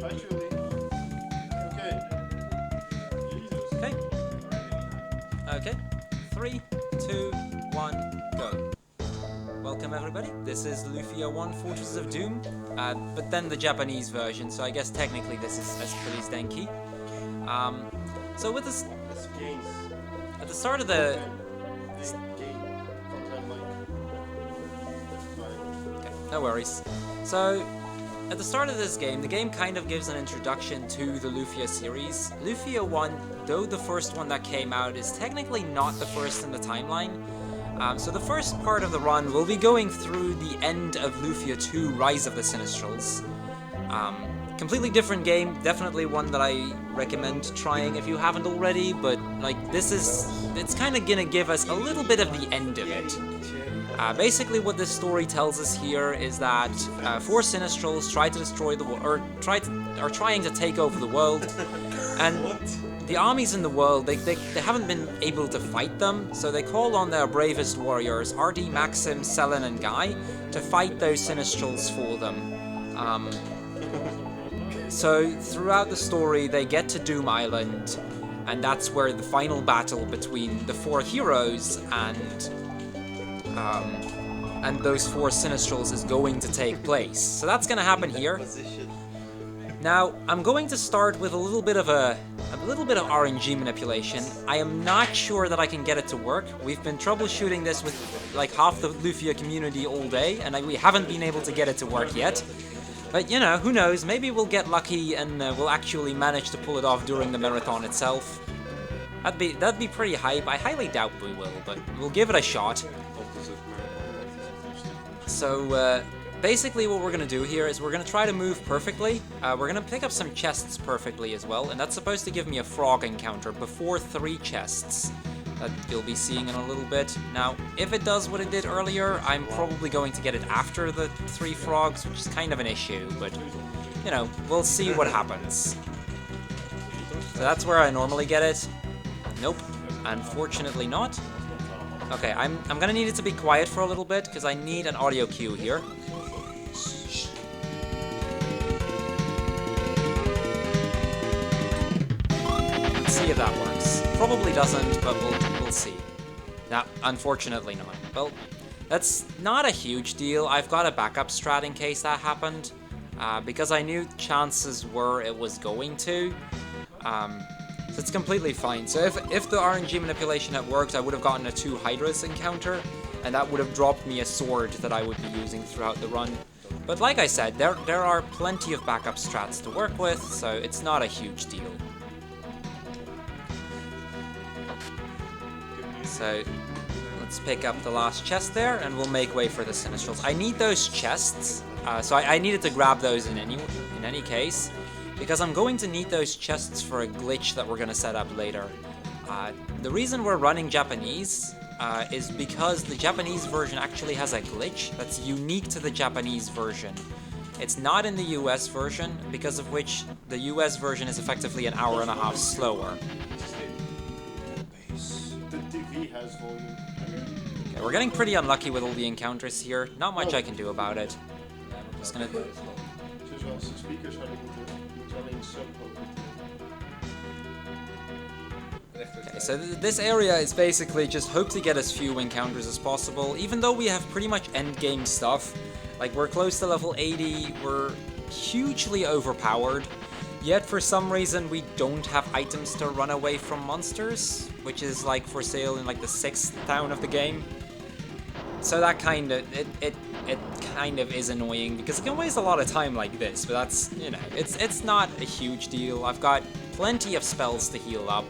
Actually. Okay. Jesus. Okay. Okay. 3, 2, 1, go. Welcome everybody. This is Lufia 1 Fortress of Doom, but then the Japanese version, so I guess technically this is Esprit Denki. So with this, at the start of the... Okay, no worries. So, at the start of this game, the game kind of gives an introduction to the Lufia series. Lufia 1, though the first one that came out, is technically not the first in the timeline. So the first part of the run will be going through the end of Lufia 2, Rise of the Sinistrals. Completely different game, definitely one that I recommend trying if you haven't already, but like it's kind of gonna give us a little bit of the end of it. Basically what this story tells us here is that 4 Sinistrals try to destroy the world, or are trying to take over the world, and the armies in the world, they haven't been able to fight them, so they call on their bravest warriors, Artie, Maxim, Selen, and Guy, to fight those Sinistrals for them. So throughout the story, they get to Doom Island, and that's where the final battle between the 4 heroes and those 4 Sinistrals is going to take place. So that's going to happen here. Now, I'm going to start with a little bit of RNG manipulation. I am not sure that I can get it to work. We've been troubleshooting this with like half the Lufia community all day, and we haven't been able to get it to work yet. But you know, who knows? Maybe we'll get lucky and we'll actually manage to pull it off during the marathon itself. That'd be pretty hype. I highly doubt we will, but we'll give it a shot. So basically what we're going to do here is we're going to try to move perfectly. We're going to pick up some chests perfectly as well, and that's supposed to give me a frog encounter before 3 chests that you'll be seeing in a little bit. Now, if it does what it did earlier, I'm probably going to get it after the 3 frogs, which is kind of an issue, but, you know, we'll see what happens. So that's where I normally get it. Nope, unfortunately not. Okay, I'm gonna need it to be quiet for a little bit, because I need an audio cue here. Let's see if that works. Probably doesn't, but we'll see. Nah, unfortunately not. Well, that's not a huge deal. I've got a backup strat in case that happened, because I knew chances were it was going to. So it's completely fine. So if the RNG manipulation had worked, I would have gotten a 2 Hydras encounter, and that would have dropped me a sword that I would be using throughout the run. But like I said, there are plenty of backup strats to work with, so it's not a huge deal. So let's pick up the last chest there, and we'll make way for the Sinistrals. I need those chests, so I needed to grab those in any case, because I'm going to need those chests for a glitch that we're going to set up later. The reason we're running Japanese is because the Japanese version actually has a glitch that's unique to the Japanese version. It's not in the US version, because of which the US version is effectively an hour and a half slower. The TV has volume. Okay, we're getting pretty unlucky with all the encounters here. Not much I can do about it. I'm just gonna... Okay, so this area is basically just hope to get as few encounters as possible, even though we have pretty much endgame stuff. Like, we're close to level 80, we're hugely overpowered, yet for some reason we don't have items to run away from monsters, which is like for sale in like the 6th town of the game. So that kind of, it kind of is annoying, because it can waste a lot of time like this, but that's, you know, it's not a huge deal. I've got plenty of spells to heal up.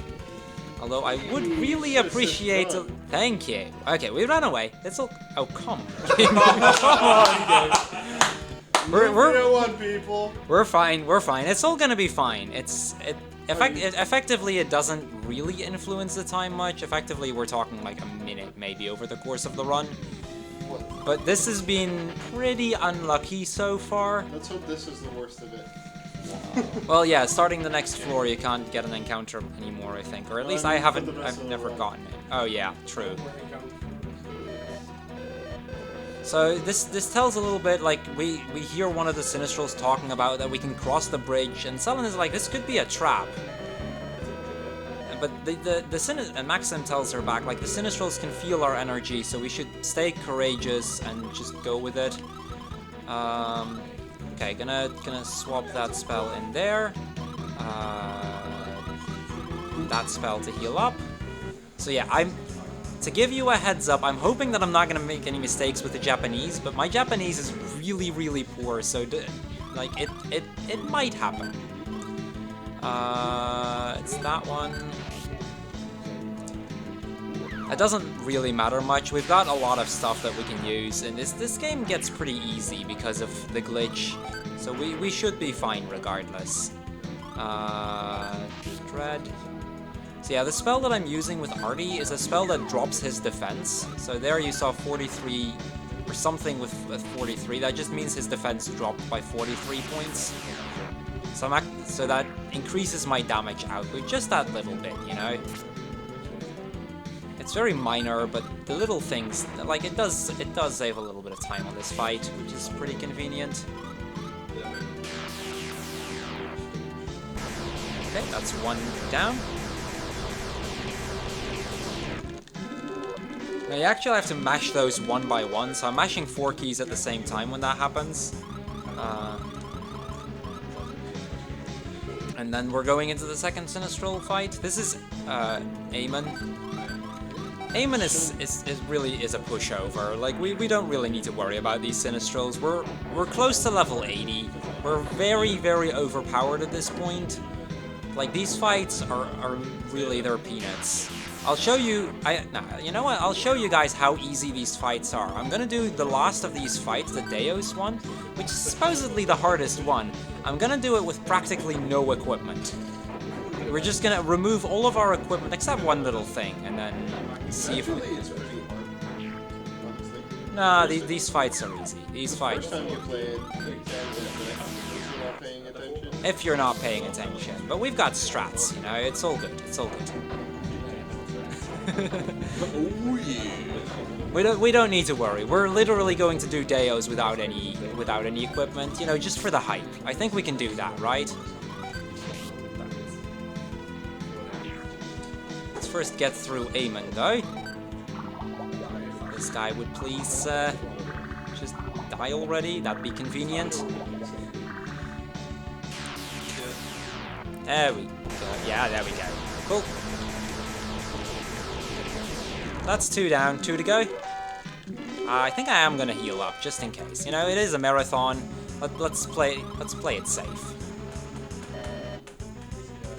Although I would really appreciate... Thank you. Okay, we ran away. It's all... Oh, come on. Come on, We're fine, we're fine. It's all gonna be fine. Effectively, it doesn't really influence the time much. Effectively, we're talking like a minute, maybe, over the course of the run. But this has been pretty unlucky so far. Let's hope this is the worst of it. Well, yeah, starting the next floor, you can't get an encounter anymore, I think. Or at least I've never gotten it. Oh, yeah, true. So this tells a little bit, like, we hear one of the Sinistrals talking about that we can cross the bridge, and Selen is like, this could be a trap. But and Maxim tells her back, like, the Sinistrals can feel our energy, so we should stay courageous and just go with it. Okay, gonna swap that spell in there. That spell to heal up. So yeah, to give you a heads up, I'm hoping that I'm not gonna make any mistakes with the Japanese, but my Japanese is really, really poor, so like it might happen. It's that one. It doesn't really matter much. We've got a lot of stuff that we can use, and this game gets pretty easy because of the glitch, so we should be fine regardless. Dread. So yeah, the spell that I'm using with Artie is a spell that drops his defense. So there you saw 43 or something with 43. That just means his defense dropped by 43 points. So that increases my damage output just that little bit, you know? It's very minor, but the little things, like it does save a little bit of time on this fight, which is pretty convenient. Okay, that's one down. Now you actually have to mash those one by one, so I'm mashing 4 keys at the same time when that happens. And then we're going into the second Sinistral fight. This is Eamon. Eamon is really a pushover. Like we don't really need to worry about these Sinistrals. We're close to level 80. We're very, very overpowered at this point. Like these fights are really, they're peanuts. I'll show you, you know what, I'll show you guys how easy these fights are. I'm gonna do the last of these fights, the Deos one, which is supposedly the hardest one. I'm gonna do it with practically no equipment. We're just gonna remove all of our equipment, except one little thing, and then see if we... It's pretty hard, honestly. Nah, these fights are easy. These fights... First time you play it, if you're not paying attention. If you're not paying attention. But we've got strats, you know, it's all good, it's all good. Oh yeah. We don't need to worry. We're literally going to do Deos without any equipment, you know, just for the hype. I think we can do that, right? Let's first get through Eamon, though. This guy would please just die already. That'd be convenient. There we go. Yeah, there we go. Cool. That's 2 down, 2 to go. I think I am gonna heal up, just in case. You know, it is a marathon. Let's play it safe.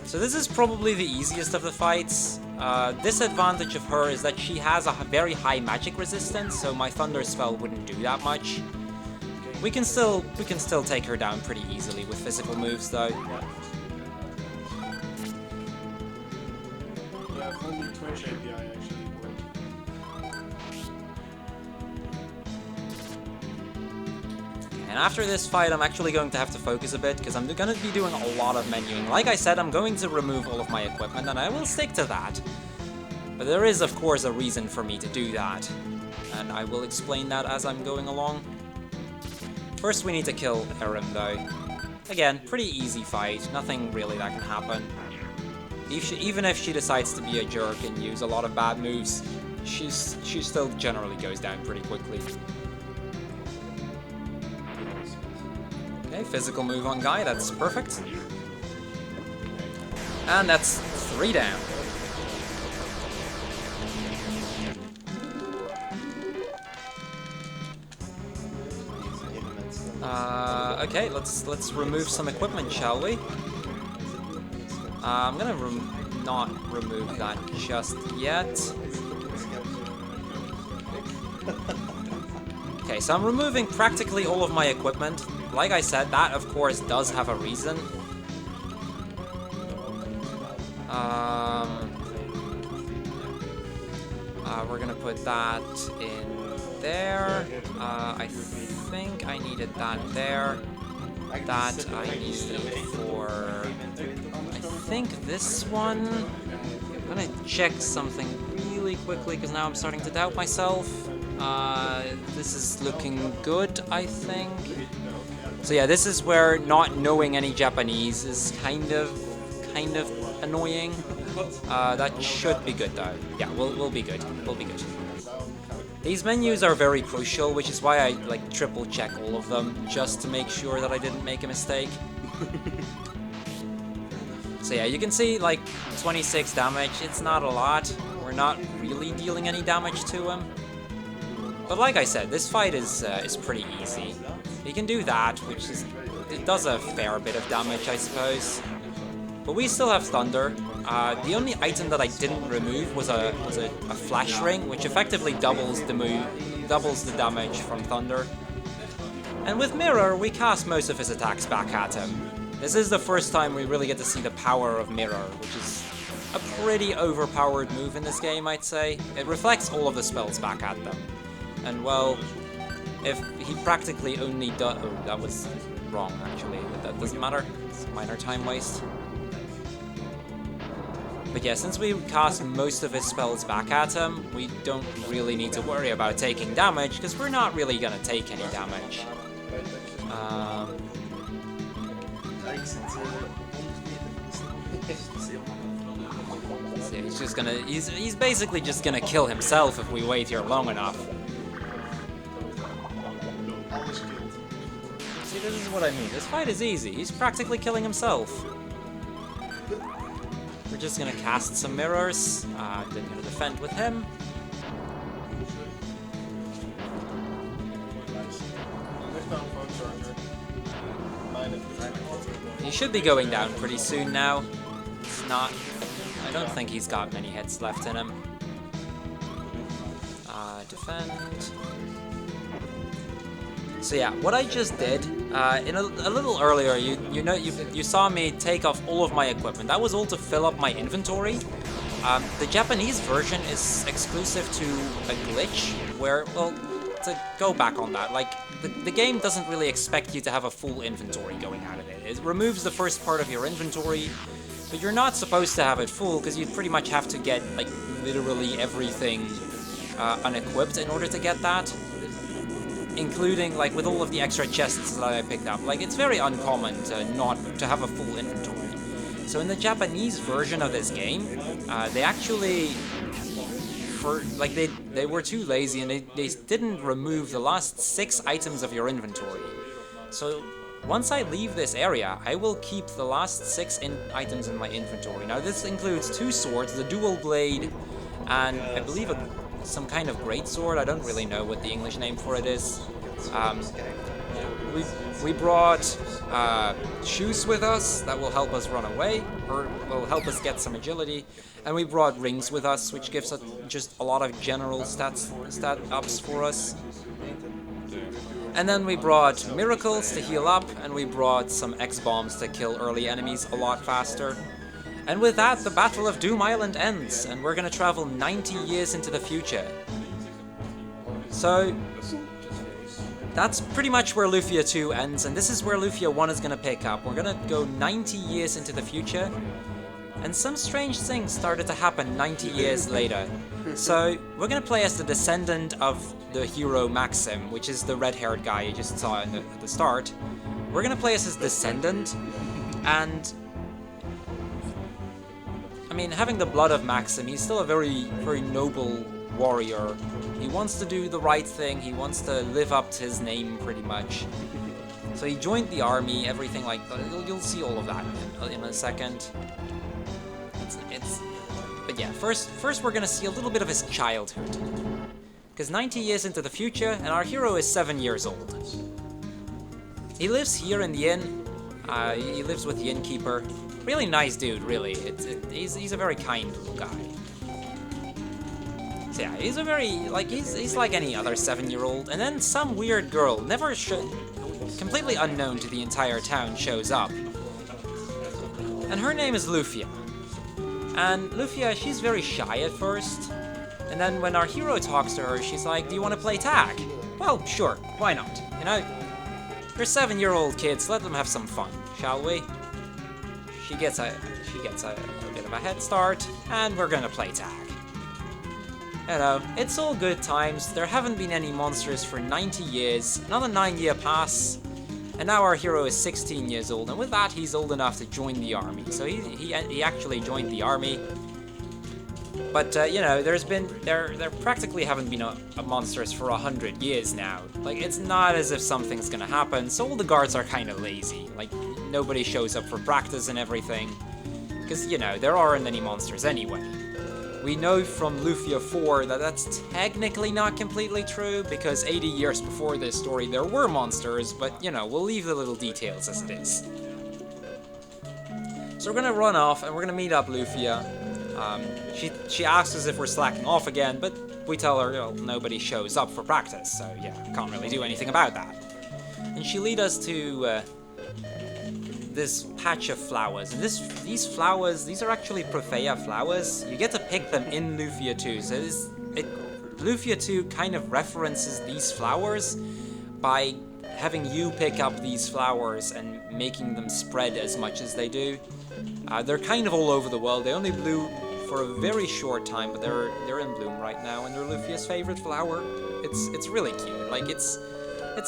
So this is probably the easiest of the fights. Disadvantage of her is that she has a very high magic resistance, so my Thunder spell wouldn't do that much. We can still take her down pretty easily with physical moves, though. Yeah, if only Twitch API actually worked. And after this fight, I'm actually going to have to focus a bit, because I'm going to be doing a lot of menuing. Like I said, I'm going to remove all of my equipment, and I will stick to that. But there is, of course, a reason for me to do that. And I will explain that as I'm going along. First, we need to kill Erin, though. Again, pretty easy fight. Nothing really that can happen. Even if she decides to be a jerk and use a lot of bad moves, she still generally goes down pretty quickly. Okay, physical move on Guy, that's perfect. And that's 3 down. Okay, let's remove some equipment, shall we? I'm gonna not remove that just yet. Okay, so I'm removing practically all of my equipment. Like I said, that of course does have a reason. We're gonna put that in there. I think I needed that there. That I need for... I think this one... I'm gonna check something really quickly, because now I'm starting to doubt myself. This is looking good, I think. So yeah, this is where not knowing any Japanese is kind of annoying. That should be good though. Yeah, we'll be good. We'll be good. These menus are very crucial, which is why I like triple check all of them just to make sure that I didn't make a mistake. So yeah, you can see like 26 damage. It's not a lot. We're not really dealing any damage to him. But like I said, this fight is pretty easy. He can do that, which is it does a fair bit of damage, I suppose. But we still have Thunder. The only item that I didn't remove was a Flash Ring, which effectively doubles the damage from Thunder. And with Mirror, we cast most of his attacks back at him. This is the first time we really get to see the power of Mirror, which is a pretty overpowered move in this game, I'd say. It reflects all of the spells back at them. And well, if he practically only does... Oh, that was wrong, actually, but that doesn't matter. It's a minor time waste. But yeah, since we cast most of his spells back at him, we don't really need to worry about taking damage, because we're not really gonna take any damage. So he's just gonna... He's basically just gonna kill himself if we wait here long enough. See, this is what I mean. This fight is easy. He's practically killing himself. We're just gonna cast some mirrors. Then gonna defend with him. He should be going down pretty soon now. It's not... I don't think he's got many hits left in him. Defend. So yeah, what I just did, in a little earlier, you saw me take off all of my equipment. That was all to fill up my inventory. The Japanese version is exclusive to a glitch where, well, to go back on that, like, the game doesn't really expect you to have a full inventory going out of it. It removes the first part of your inventory, but you're not supposed to have it full because you pretty much have to get, like, literally everything unequipped in order to get that. Including, like, with all of the extra chests that I picked up. Like, it's very uncommon to have a full inventory. So in the Japanese version of this game, they actually, they were too lazy and they didn't remove the last 6 items of your inventory. So once I leave this area, I will keep the last 6 items in my inventory. Now this includes 2 swords, the dual blade, and I believe some kind of great sword. I don't really know what the English name for it is. We brought shoes with us that will help us run away, or will help us get some agility, and we brought rings with us, which gives us just a lot of general stat ups for us. And then we brought miracles to heal up, and we brought some X-bombs to kill early enemies a lot faster. And with that, the Battle of Doom Island ends, and we're gonna travel 90 years into the future. So, that's pretty much where Lufia 2 ends, and this is where Lufia 1 is gonna pick up. We're gonna go 90 years into the future, and some strange things started to happen 90 years later. So, we're gonna play as the descendant of the hero Maxim, which is the red-haired guy you just saw at the start. We're gonna play as his descendant, and I mean, having the blood of Maxim, he's still a very, very noble warrior. He wants to do the right thing, he wants to live up to his name, pretty much. So he joined the army, everything like that. You'll see all of that in a second. But yeah, first we're gonna see a little bit of his childhood. Because 90 years into the future, and our hero is 7 years old. He lives here in the inn. He lives with the innkeeper. Really nice dude, really. He's a very kind little guy. So yeah, he's a very, like, he's like any other 7-year-old. And then some weird girl, completely unknown to the entire town, shows up. And her name is Lufia. And Lufia, she's very shy at first. And then when our hero talks to her, she's like, "Do you want to play tag?" Well, sure, why not? You know, they're 7-year-old kids, let them have some fun, shall we? She gets a bit of a head start, and we're gonna play tag. You know, it's all good times. There haven't been any monsters for 90 years. Another 9-year pass. And now our hero is 16 years old, and with that he's old enough to join the army. So he actually joined the army. But you know, there practically haven't been a monsters for 100 years now. Like, it's not as if something's gonna happen, so all the guards are kind of lazy. Like, nobody shows up for practice and everything. Because, you know, there aren't any monsters anyway. We know from Lufia 4 that that's technically not completely true, because 80 years before this story there were monsters, but, you know, we'll leave the little details as it is. So we're gonna run off, and we're gonna meet up Lufia. She asks us if we're slacking off again, but we tell her, well, nobody shows up for practice, so yeah, can't really do anything about that. And she leads us to this patch of flowers, and these flowers, these are actually Profeia flowers. You get to pick them in Lufia 2, so Lufia 2 kind of references these flowers by having you pick up these flowers and making them spread as much as they do. They're kind of all over the world. They only bloom for a very short time, but they're in bloom right now, and they're Lufia's favorite flower. It's really cute. Like, it's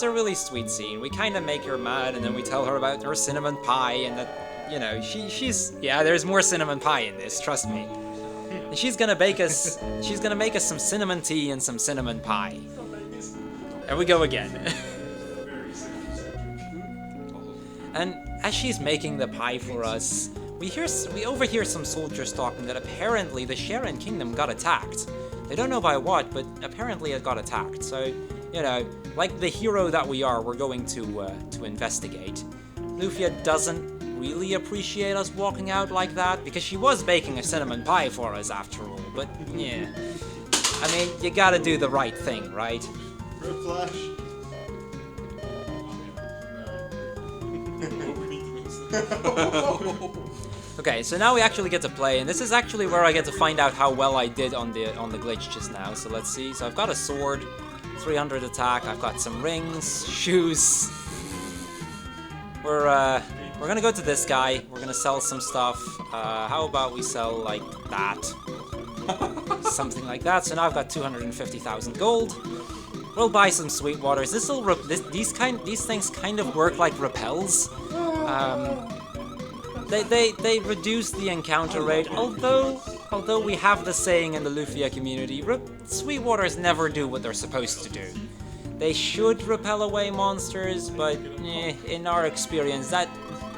a really sweet scene. We kind of make her mad, and then we tell her about her cinnamon pie, and that, you know, she's yeah, there's more cinnamon pie in this, trust me. And she's gonna make us some cinnamon tea and some cinnamon pie. And we go again. And as she's making the pie for us, we overhear some soldiers talking that apparently the Sharon Kingdom got attacked. They don't know by what, but apparently it got attacked. So, you know, like the hero that we are, we're going to investigate. Lufia doesn't really appreciate us walking out like that, because she was baking a cinnamon pie for us after all, but yeah. I mean, you gotta do the right thing, right? Red flash. Okay, so now we actually get to play, and this is actually where I get to find out how well I did on the glitch just now. So let's see. So I've got a sword, 300 attack. I've got some rings, shoes. We're gonna go to this guy. We're gonna sell some stuff. How about we sell like that, something like that. So now I've got 250,000 gold. We'll buy some sweet waters. These things kind of work like repels. They reduce the encounter rate, although we have the saying in the Lufia community, sweet waters never do what they're supposed to do. They should repel away monsters, but in our experience that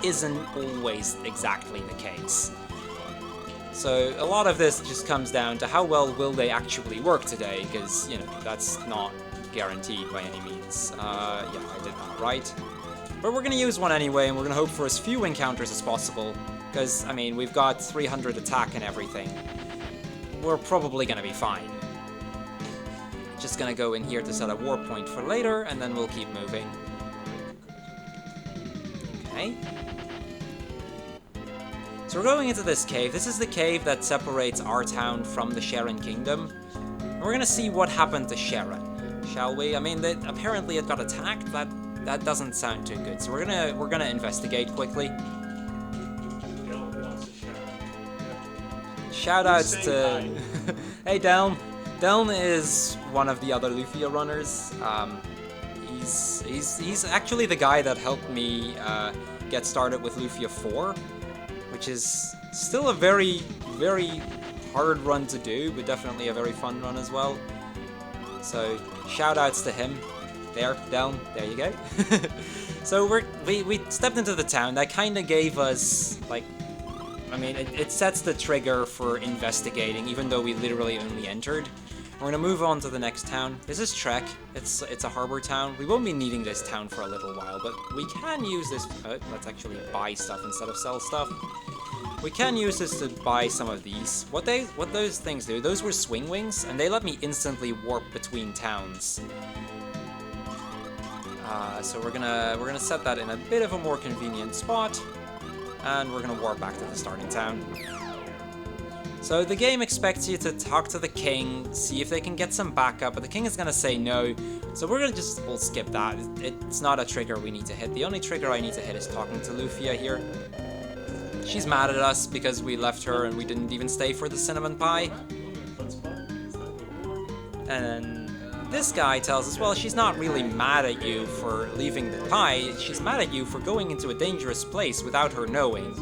isn't always exactly the case. So a lot of this just comes down to how well will they actually work today, because, you know, that's not guaranteed by any means. Yeah, I did that right. But we're gonna use one anyway, and we're gonna hope for as few encounters as possible, because, I mean, we've got 300 attack and everything. We're probably gonna be fine. Just gonna go in here to set a war point for later, and then we'll keep moving. Okay. So we're going into this cave. This is the cave that separates our town from the Sharon Kingdom. And we're gonna see what happened to Sharon, shall we? I mean, apparently it got attacked. That doesn't sound too good. So we're gonna investigate quickly. Shoutouts to hey Delm. Delm is one of the other Lufia runners. He's actually the guy that helped me get started with Lufia 4, which is still a very, very hard run to do, but definitely a very fun run as well. So shoutouts to him. There, down, there you go. So we stepped into the town. That kind of gave us, like, I mean, it sets the trigger for investigating, even though we literally only entered. We're gonna move on to the next town. This is Trek. It's a harbor town. We won't be needing this town for a little while, but we can use this. Let's actually buy stuff instead of sell stuff. We can use this to buy some of these. What those things do? Those were swing wings, and they let me instantly warp between towns. So we're gonna set that in a bit of a more convenient spot, and we're gonna warp back to the starting town. So the game expects you to talk to the king, see if they can get some backup, but the king is gonna say no. So we'll skip that. It's not a trigger we need to hit. The only trigger I need to hit is talking to Lufia here. She's mad at us because we left her and we didn't even stay for the cinnamon pie. And this guy tells us, well, she's not really mad at you for leaving the pie, she's mad at you for going into a dangerous place without her knowing.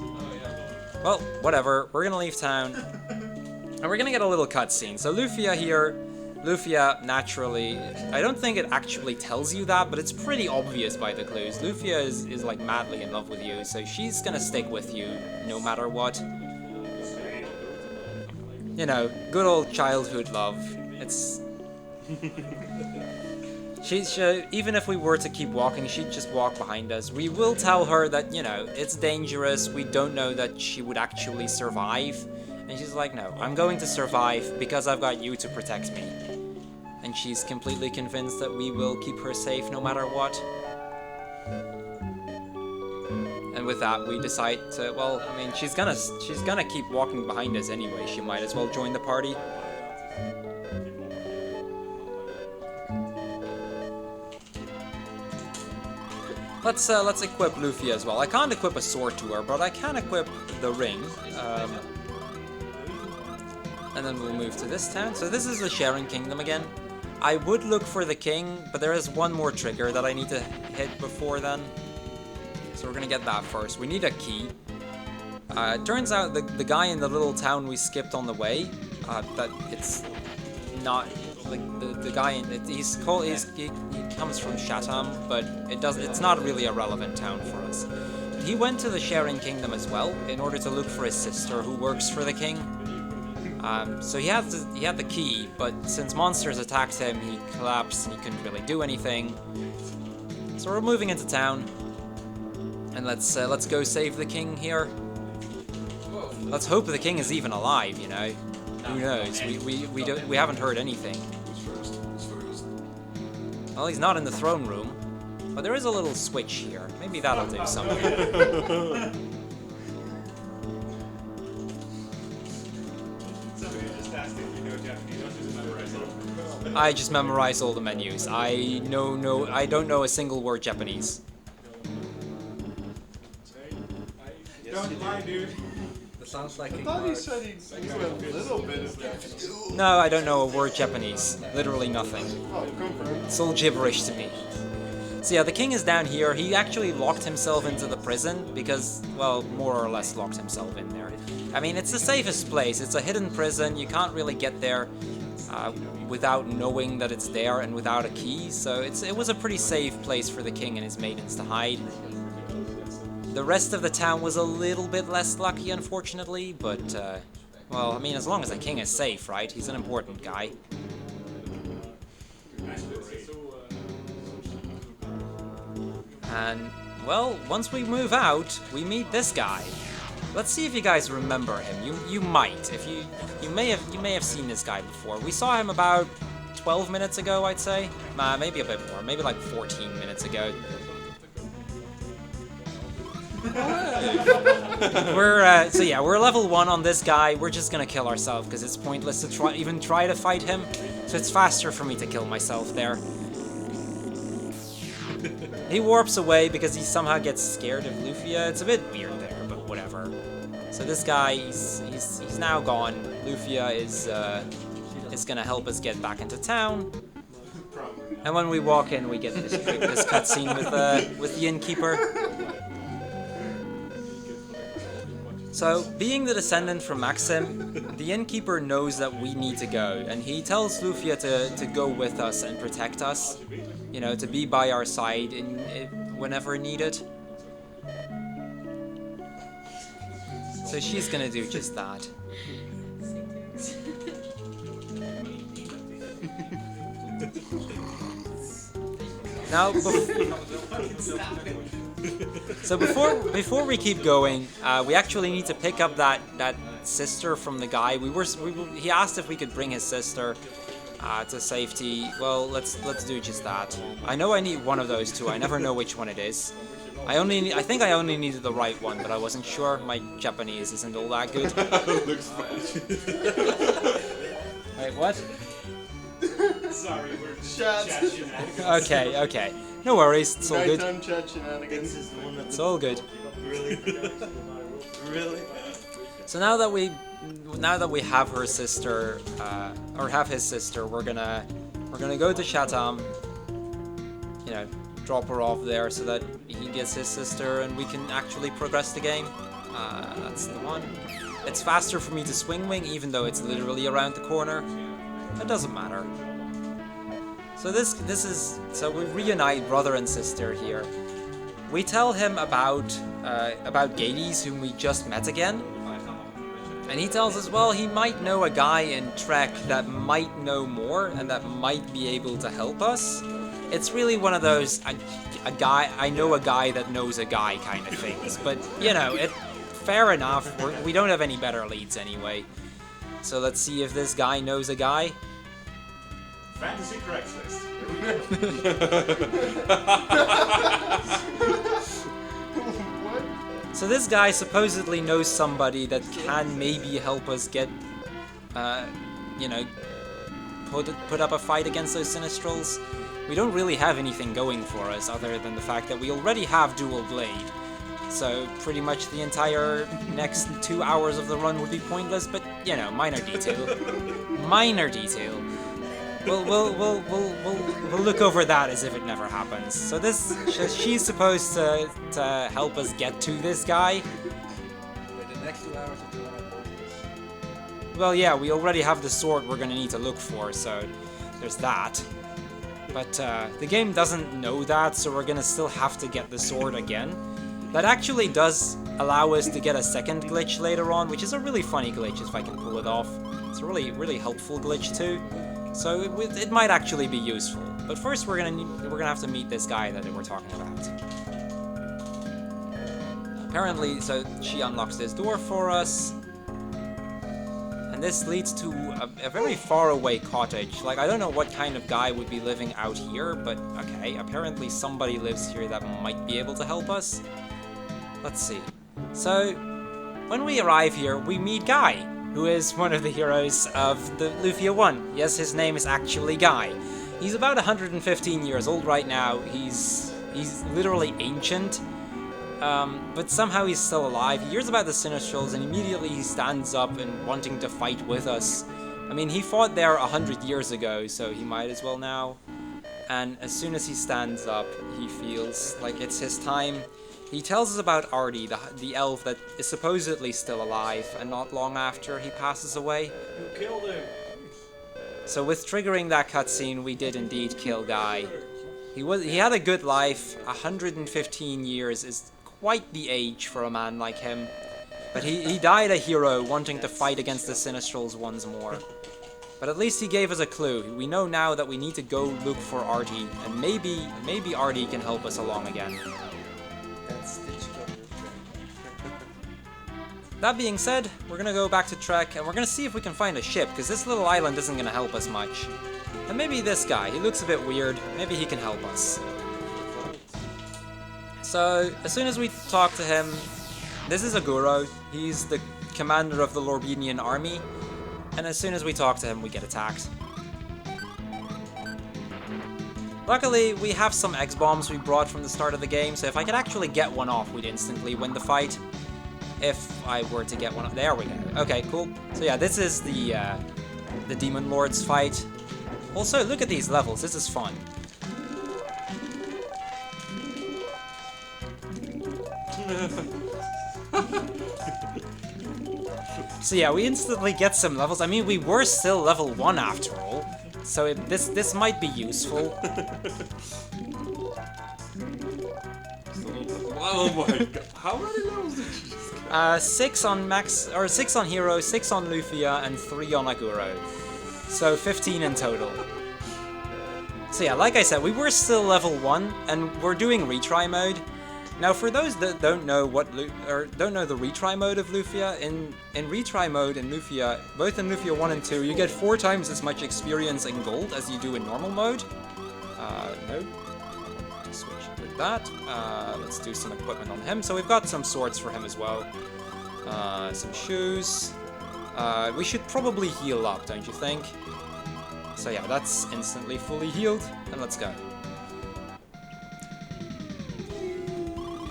Well, whatever, we're gonna leave town, and we're gonna get a little cutscene. So Lufia here, Lufia, naturally, I don't think it actually tells you that, but it's pretty obvious by the clues. Lufia is like madly in love with you, so she's gonna stick with you no matter what. You know, good old childhood love. It's... even if we were to keep walking, she'd just walk behind us. We will tell her that, you know, it's dangerous, we don't know that she would actually survive. And she's like, no, I'm going to survive because I've got you to protect me. And she's completely convinced that we will keep her safe no matter what. And with that, we decide to, well, I mean, she's gonna keep walking behind us anyway. She might as well join the party. Let's equip Lufia as well. I can't equip a sword to her, but I can equip the ring. And then we'll move to this town. So this is the Sharing Kingdom again. I would look for the king, but there is one more trigger that I need to hit before then. So we're gonna get that first. We need a key. It turns out the guy in the little town we skipped on the way, that it's not like the guy in it. He comes from Chatham, but it's not really a relevant town for us. He went to the Sharing Kingdom as well in order to look for his sister who works for the king. So he had the key, but since monsters attacked him, he collapsed and he couldn't really do anything. So we're moving into town, and let's go save the king here. Let's hope the king is even alive. You know, who knows? We haven't heard anything. Well, he's not in the throne room, but there is a little switch here. Maybe that'll do something. I just memorize all the menus. I don't know a single word Japanese. Don't lie, dude. That sounds like I thought he said he knew a little bit of Japanese. No, I don't know a word Japanese. Literally nothing. Oh, confirmed. It's all gibberish to me. So yeah, the king is down here. He actually locked himself into the prison because, well, more or less locked himself in there. I mean, it's the safest place. It's a hidden prison. You can't really get there without knowing that it's there and without a key. So it was a pretty safe place for the king and his maidens to hide. The rest of the town was a little bit less lucky, unfortunately, but, well, I mean, as long as the king is safe, right? He's an important guy. And, well, once we move out, we meet this guy. Let's see if you guys remember him. You might. If you may have seen this guy before. We saw him about 12 minutes ago, I'd say. Maybe a bit more. Maybe like 14 minutes ago. We're level 1 on this guy. We're just gonna kill ourselves because it's pointless to even try to fight him. So it's faster for me to kill myself there. He warps away because he somehow gets scared of Lufia. It's a bit weird there, but whatever. So this guy, he's now gone. Lufia is gonna help us get back into town. And when we walk in, we get this cutscene with the innkeeper. So, being the descendant from Maxim, the innkeeper knows that we need to go, and he tells Lufia to go with us and protect us, you know, to be by our side whenever needed. So she's gonna do just that. Now, so before we keep going, we actually need to pick up that sister from the guy. He asked if we could bring his sister to safety. Well, let's do just that. I know I need one of those two. I never know which one it is. I think I only needed the right one, but I wasn't sure. My Japanese isn't all that good. Looks fine. Wait, what? Sorry, we're just Shots. chat shenanigans. Okay. No worries. It's all good. Nighttime chat shenanigans. It's all good. Really? Really? So now that we have her sister, or have his sister, we're gonna We're gonna go to Chatham, you know, drop her off there so that he gets his sister and we can actually progress the game. That's the one. It's faster for me to swing wing, even though it's literally around the corner. It doesn't matter. So so we reunite brother and sister here. We tell him about Gades, whom we just met again. And he tells us, well, he might know a guy in Trek that might know more and that might be able to help us. It's really one of those, I know a guy that knows a guy kind of things. But, you know, fair enough, we don't have any better leads anyway. So let's see if this guy knows a guy. Fantasy Craigslist. What? So this guy supposedly knows somebody that can maybe help us get, you know, put up a fight against those Sinistrals. We don't really have anything going for us other than the fact that we already have Dual Blade. So pretty much the entire next 2 hours of the run would be pointless, but, you know, minor detail. Minor detail. We'll look over that as if it never happens. So she's supposed to help us get to this guy. But the next 2 hours until I'm pointless. Well, yeah, we already have the sword we're gonna need to look for, so there's that. But the game doesn't know that, so we're gonna still have to get the sword again. That actually does allow us to get a second glitch later on, which is a really funny glitch if I can pull it off. It's a really helpful glitch too. So it might actually be useful. But first we're gonna have to meet this guy that we're talking about. Apparently, so she unlocks this door for us. And this leads to a very far away cottage. Like, I don't know what kind of guy would be living out here, but okay, apparently somebody lives here that might be able to help us. Let's see. So, when we arrive here, we meet Guy, who is one of the heroes of the Lufia 1. Yes, his name is actually Guy. He's about 115 years old right now. He's literally ancient, but somehow he's still alive. He hears about the Sinistrals and immediately he stands up and wanting to fight with us. I mean, he fought there 100 years ago, so he might as well now. And as soon as he stands up, he feels like it's his time. He tells us about Artie, the elf that is supposedly still alive, and not long after he passes away. You killed him. So with triggering that cutscene, we did indeed kill Guy. He had a good life. 115 years is quite the age for a man like him. But he died a hero, wanting to fight against the Sinistrals once more. But at least he gave us a clue. We know now that we need to go look for Artie, and maybe Artie can help us along again. That being said, we're gonna go back to Trek and we're gonna see if we can find a ship, because this little island isn't gonna help us much. And maybe this guy, he looks a bit weird, maybe he can help us. So, as soon as we talk to him, this is Aguro, he's the commander of the Lorbinian army, and as soon as we talk to him, we get attacked. Luckily, we have some X-bombs we brought from the start of the game, so if I could actually get one off, we'd instantly win the fight. If I were to get one off. There we go. Okay, cool. So yeah, this is the Demon Lords fight. Also, look at these levels. This is fun. So yeah, we instantly get some levels. I mean, we were still level 1 after all. So this might be useful. Oh my god. How many levels did you just get? 6 on Max, or 6 on Hero, 6 on Lufia, and 3 on Aguro. So 15 in total. So yeah, like I said, we were still level 1, and we're doing retry mode. Now, for those that don't know don't know the retry mode of Lufia, in retry mode in Lufia, both in Lufia 1 and 2, you get 4 times as much experience in gold as you do in normal mode. No. Switch with that. Let's do some equipment on him. So we've got some swords for him as well. Some shoes. We should probably heal up, don't you think? So yeah, that's instantly fully healed, and let's go.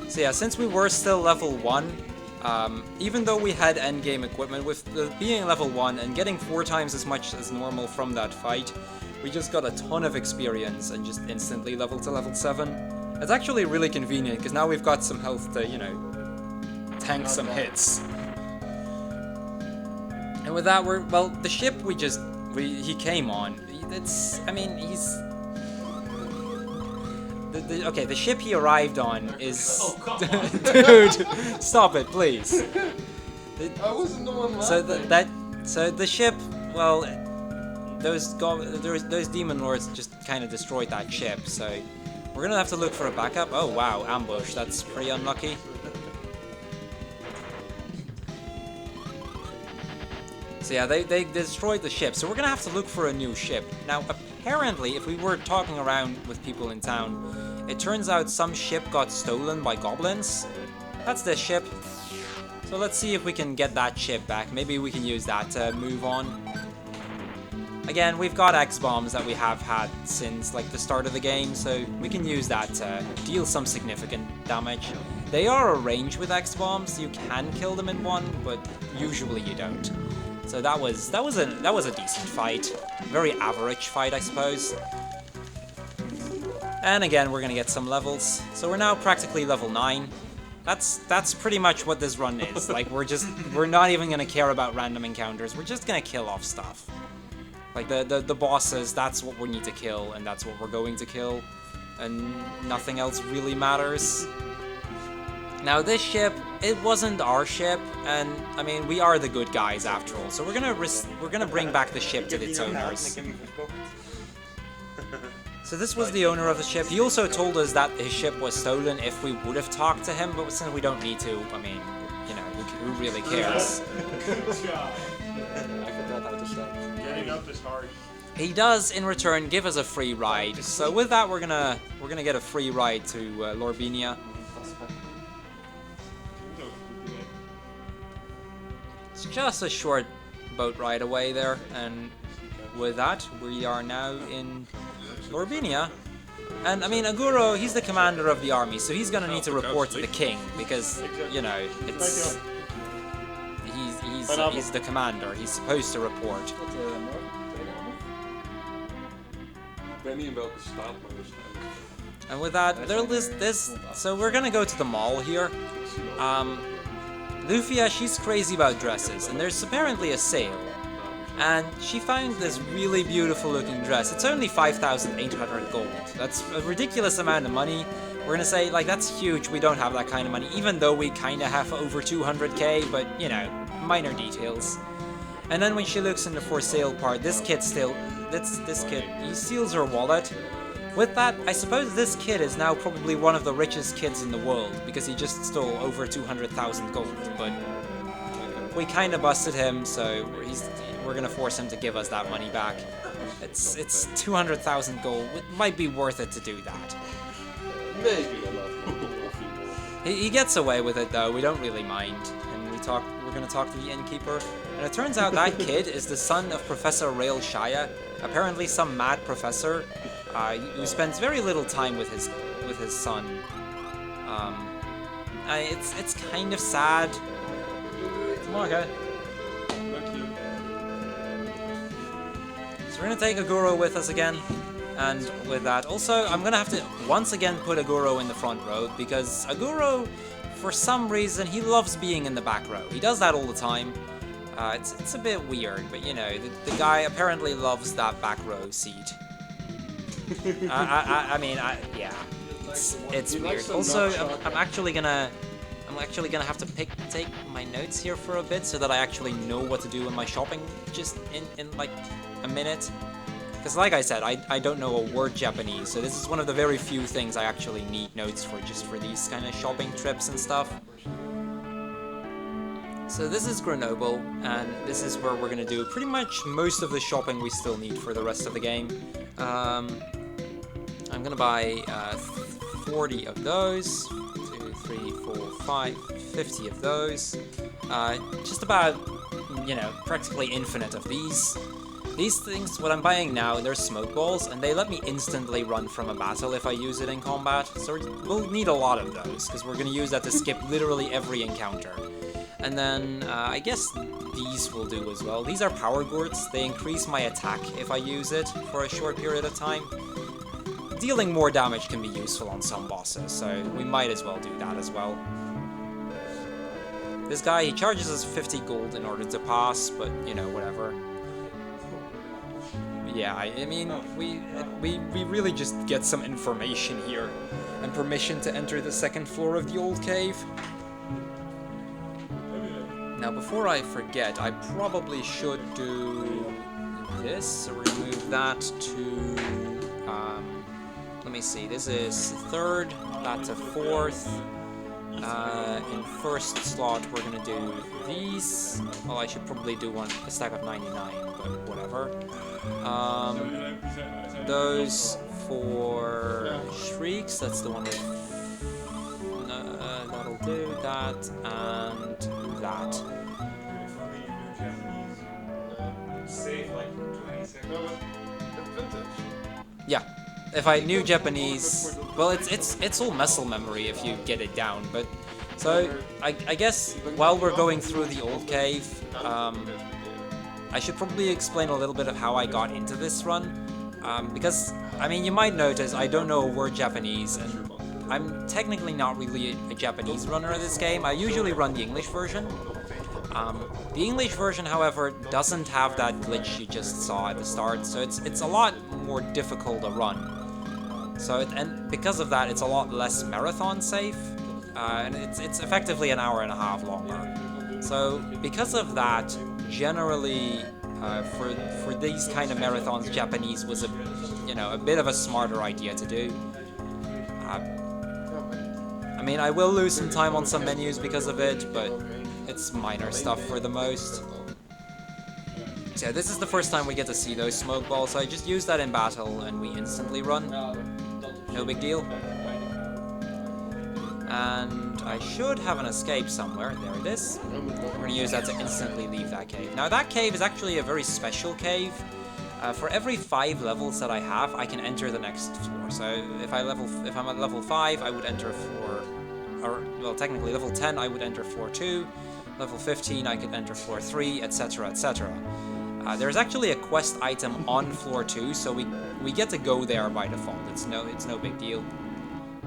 So yeah, since we were still level 1, even though we had endgame equipment, with being level 1 and getting 4 times as much as normal from that fight, we just got a ton of experience and just instantly leveled to level 7. It's actually really convenient, because now we've got some health to, you know, tank some hits. And with that, well, the ship he came on, I mean, he's... Okay, the ship he arrived on is... Oh, come on. Dude, stop it, please. I wasn't the one laughing. So the ship, well, those demon lords just kind of destroyed that ship, so we're gonna have to look for a backup. Oh wow, ambush, that's pretty unlucky. So yeah, they destroyed the ship, so we're gonna have to look for a new ship. Now, apparently, if we were talking around with people in town, it turns out some ship got stolen by goblins. That's this ship. So let's see if we can get that ship back. Maybe we can use that to move on. Again, we've got X-bombs that we have had since like the start of the game, so we can use that to deal some significant damage. They are a range with X-bombs. You can kill them in one, but usually you don't. So that was a decent fight. Very average fight, I suppose. And again, we're gonna get some levels. So we're now practically level 9. That's pretty much what this run is. Like, we're not even gonna care about random encounters. We're just gonna kill off stuff. Like the bosses, that's what we need to kill, and that's what we're going to kill, and nothing else really matters. Now this ship, it wasn't our ship, and I mean we are the good guys after all. So we're gonna bring back the ship to its owners. So this was the owner of the ship. He also told us that his ship was stolen if we would have talked to him, but since we don't need to, I mean, you know, who really cares? Good job. I forgot how to say. Getting up is hard. He does, in return, give us a free ride. So with that, we're gonna get a free ride to Lorbinia. It's just a short boat ride away there, and with that, we are now in Lorbinia. And I mean, Aguro, he's the commander of the army, so he's gonna need to report to the king, because, you know, it's... He's the commander, he's supposed to report. And with that, so we're gonna go to the mall here. Lufia, she's crazy about dresses, and there's apparently a sale. And she found this really beautiful looking dress. It's only 5,800 gold. That's a ridiculous amount of money. We're gonna say, like, that's huge, we don't have that kind of money, even though we kinda have over 200k, but, you know, minor details. And then when she looks in the for sale part, this kid, he steals her wallet. With that, I suppose this kid is now probably one of the richest kids in the world, because he just stole over 200,000 gold, but we kinda busted him, so we're gonna force him to give us that money back. It's 200,000 gold, it might be worth it to do that. Maybe. He gets away with it though, we don't really mind, and we're gonna talk to the innkeeper, and it turns out that kid is the son of Professor Rail Shaya, apparently some mad professor who spends very little time with his son. It's kind of sad. Come on, guy. So we're gonna take Aguro with us again. And with that, also, I'm gonna have to once again put Aguro in the front row, because Aguro, for some reason, he loves being in the back row. He does that all the time. It's a bit weird, but you know, the guy apparently loves that back row seat. Yeah, it's weird. Also, I'm actually gonna have to take my notes here for a bit so that I actually know what to do in my shopping, just in like a minute. Because like I said, I don't know a word Japanese, so this is one of the very few things I actually need notes for, just for these kind of shopping trips and stuff. So this is Grenoble, and this is where we're going to do pretty much most of the shopping we still need for the rest of the game. I'm going to buy 40 of those, 2, 3, 4, 5, 50 of those, just about, you know, practically infinite of these. These things, what I'm buying now, they're smoke balls, and they let me instantly run from a battle if I use it in combat, so we'll need a lot of those, because we're going to use that to skip literally every encounter. And then I guess these will do as well. These are power gourds. They increase my attack if I use it for a short period of time. Dealing more damage can be useful on some bosses, so we might as well do that as well. This guy, he charges us 50 gold in order to pass, but you know, whatever. Yeah, I mean, we really just get some information here and permission to enter the second floor of the old cave. Now, before I forget, I probably should do this, so we're gonna move that to, let me see, this is third, that's a fourth. In first slot, we're gonna do these. Well, I should probably do a stack of 99, but whatever. Those for shrieks, that's the one with... that'll do that, and that. Save like 20 seconds. Yeah. If I knew Japanese, well, it's all muscle memory if you get it down. But so I guess while we're going through the old cave, I should probably explain a little bit of how I got into this run, because I mean you might notice I don't know a word Japanese, and I'm technically not really a Japanese runner of this game. I usually run the English version. The English version, however, doesn't have that glitch you just saw at the start, so it's a lot more difficult to run. So and because of that, it's a lot less marathon safe, and it's effectively an hour and a half longer. So because of that, generally for these kind of marathons, Japanese was a bit of a smarter idea to do. I mean, I will lose some time on some menus because of it, but it's minor stuff for the most. So yeah, this is the first time we get to see those smoke balls, so I just use that in battle and we instantly run. No big deal. And I should have an escape somewhere. There it is. We're going to use that to instantly leave that cave. Now that cave is actually a very special cave. For every 5 levels that I have, I can enter the next floor. So if I'm at level 5, I would enter floor, or well, technically level 10, I would enter floor 2. Level 15, I could enter floor 3, etc., etc. There's actually a quest item on floor 2, so we get to go there by default. It's no big deal.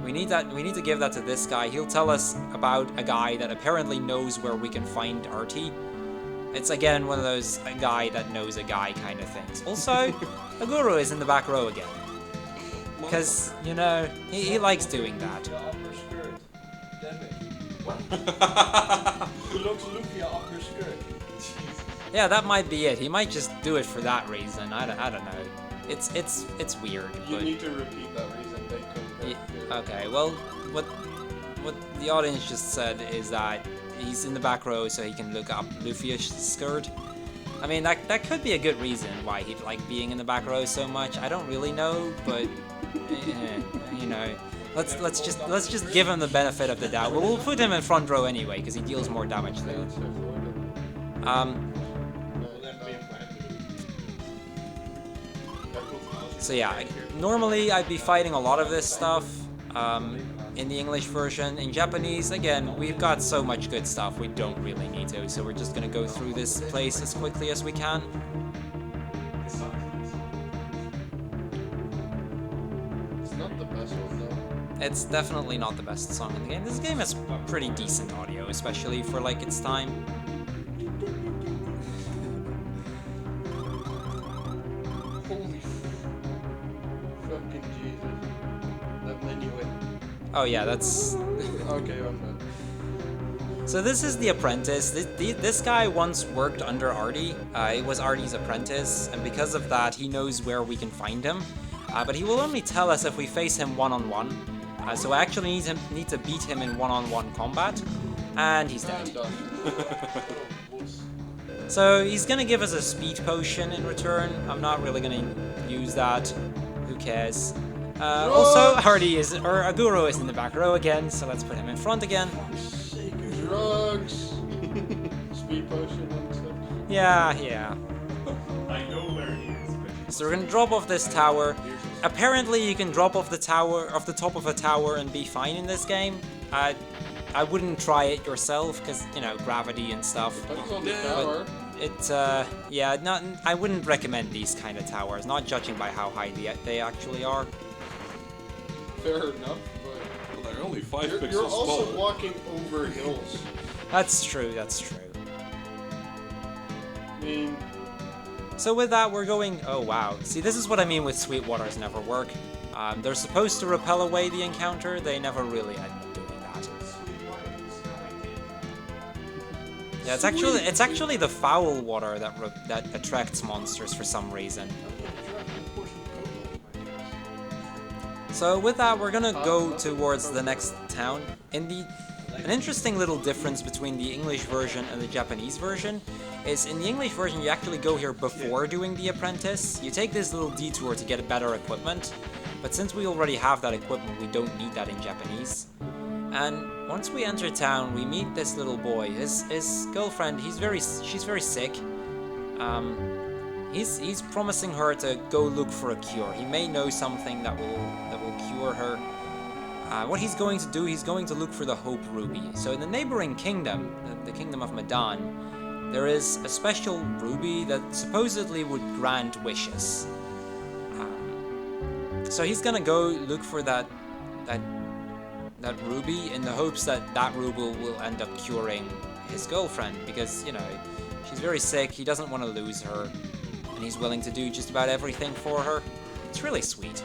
We need to give that to this guy. He'll tell us about a guy that apparently knows where we can find Artie. It's again one of those a guy that knows a guy kind of things. Also, Aguro is in the back row again. Because, you know, he likes doing that. He looks Lufia up her skirt. Yeah, that might be it. He might just do it for that reason. I don't know. It's weird. You But need to repeat that reason. They couldn't. yeah, okay, well, what the audience just said is that he's in the back row so he can look up Lufia's skirt. I mean, that could be a good reason why he'd like being in the back row so much. I don't really know, but you know, let's just give him the benefit of the doubt. We'll put him in front row anyway because he deals more damage though. So yeah, normally I'd be fighting a lot of this stuff in the English version. In Japanese, again, we've got so much good stuff, we don't really need to, so we're just gonna go through this place as quickly as we can. It's not the best one though. It's definitely not the best song in the game. This game has pretty decent audio, especially for like its time. Holy fucking Jesus. That menu it. Oh yeah, that's... Okay, I'm done. So this is the apprentice. This guy once worked under Artie. He was Artie's apprentice, and because of that, he knows where we can find him. But he will only tell us if we face him one-on-one. So I actually need to beat him in one-on-one combat, and he's dead. I'm done. So he's gonna give us a speed potion in return. I'm not really gonna use that. Who cares? Also, Aguro is in the back row again, so let's put him in front again. Drugs. Speed potion and stuff. Yeah. I know where he is, but So we're gonna drop off this tower. Apparently you can drop off the top of a tower and be fine in this game. I wouldn't try it yourself because, you know, gravity and stuff. Depends on the tower. Yeah, I wouldn't recommend these kind of towers, not judging by how high they actually are. Fair enough, but Well, they're only 5 pixels you're also tall. walking over hills. That's true, that's true. I mean, So with that, we're going... Oh, wow. See, this is what I mean with sweet waters never work. They're supposed to repel away the encounter, they never really end up doing that. Yeah, it's actually the foul water that attracts monsters for some reason. So with that, we're gonna go towards the next town. An interesting little difference between the English version and the Japanese version is in the English version you actually go here before doing the apprentice. You take this little detour to get better equipment, but since we already have that equipment, we don't need that in Japanese. And once we enter town, we meet this little boy. His girlfriend, she's very sick. He's promising her to go look for a cure. He may know something that will cure her. What he's going to do, he's going to look for the Hope Ruby. So in the neighboring kingdom, the kingdom of Medan, there is a special ruby that supposedly would grant wishes. So he's gonna go look for that ruby in the hopes that that ruby will end up curing his girlfriend, because, you know, she's very sick, he doesn't want to lose her, and he's willing to do just about everything for her. It's really sweet.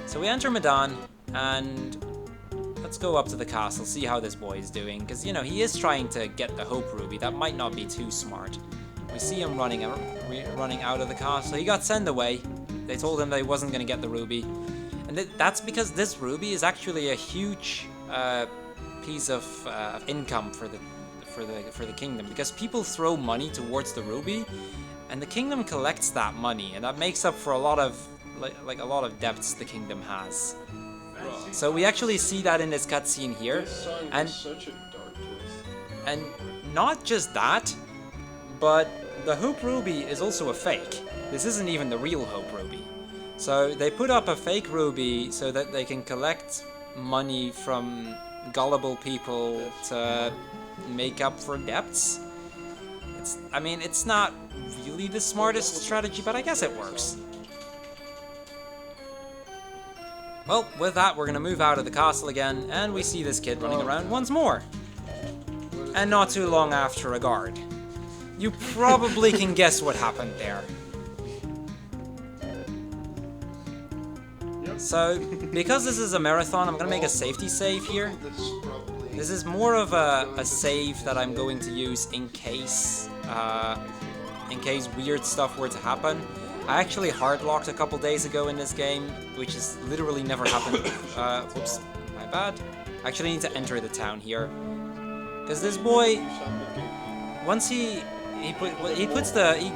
So we enter Medan, and let's go up to the castle, see how this boy is doing, because, you know, he is trying to get the Hope Ruby. That might not be too smart. We see him running out of the castle. He got sent away. They told him that he wasn't going to get the ruby. And that's because this ruby is actually a huge piece of income for the kingdom, because people throw money towards the ruby, and the kingdom collects that money, and that makes up for a lot of a lot of debts the kingdom has. So we actually see that in this cutscene here, this song and is such a dark twist. and not just that, but the Hope Ruby is also a fake. This isn't even the real Hope Ruby. So they put up a fake ruby so that they can collect money from gullible people to make up for debts. I mean, it's not really the smartest strategy, but I guess it works. Well, with that, we're gonna move out of the castle again, and we see this kid running around once more. And not too long after, a guard. You probably can guess what happened there. So, because this is a marathon, I'm gonna make a safety save here. This is more of a save that I'm going to use in case weird stuff were to happen. I actually hard-locked a couple days ago in this game, which has literally never happened. Whoops, my bad. I actually need to enter the town here, because this boy, once he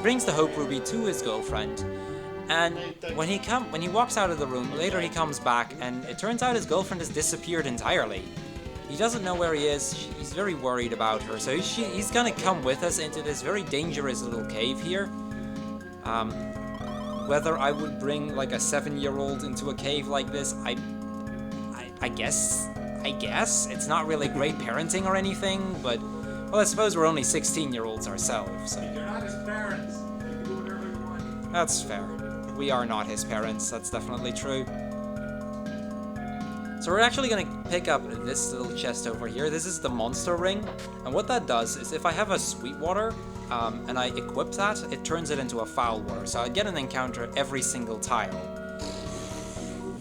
brings the Hope Ruby to his girlfriend, and when he walks out of the room, later he comes back, and it turns out his girlfriend has disappeared entirely. He doesn't know where he is. He's very worried about her, so he's gonna come with us into this very dangerous little cave here. Whether I would bring like a 7-year-old into a cave like this, I guess it's not really great parenting or anything, but well, I suppose we're only 16-year-olds ourselves. So. You're not his parents. You can do whatever you want. That's fair. We are not his parents. That's definitely true. So we're actually gonna pick up this little chest over here. This is the monster ring, and what that does is if I have a sweet water, and I equip that, it turns it into a foul water, so I get an encounter every single tile.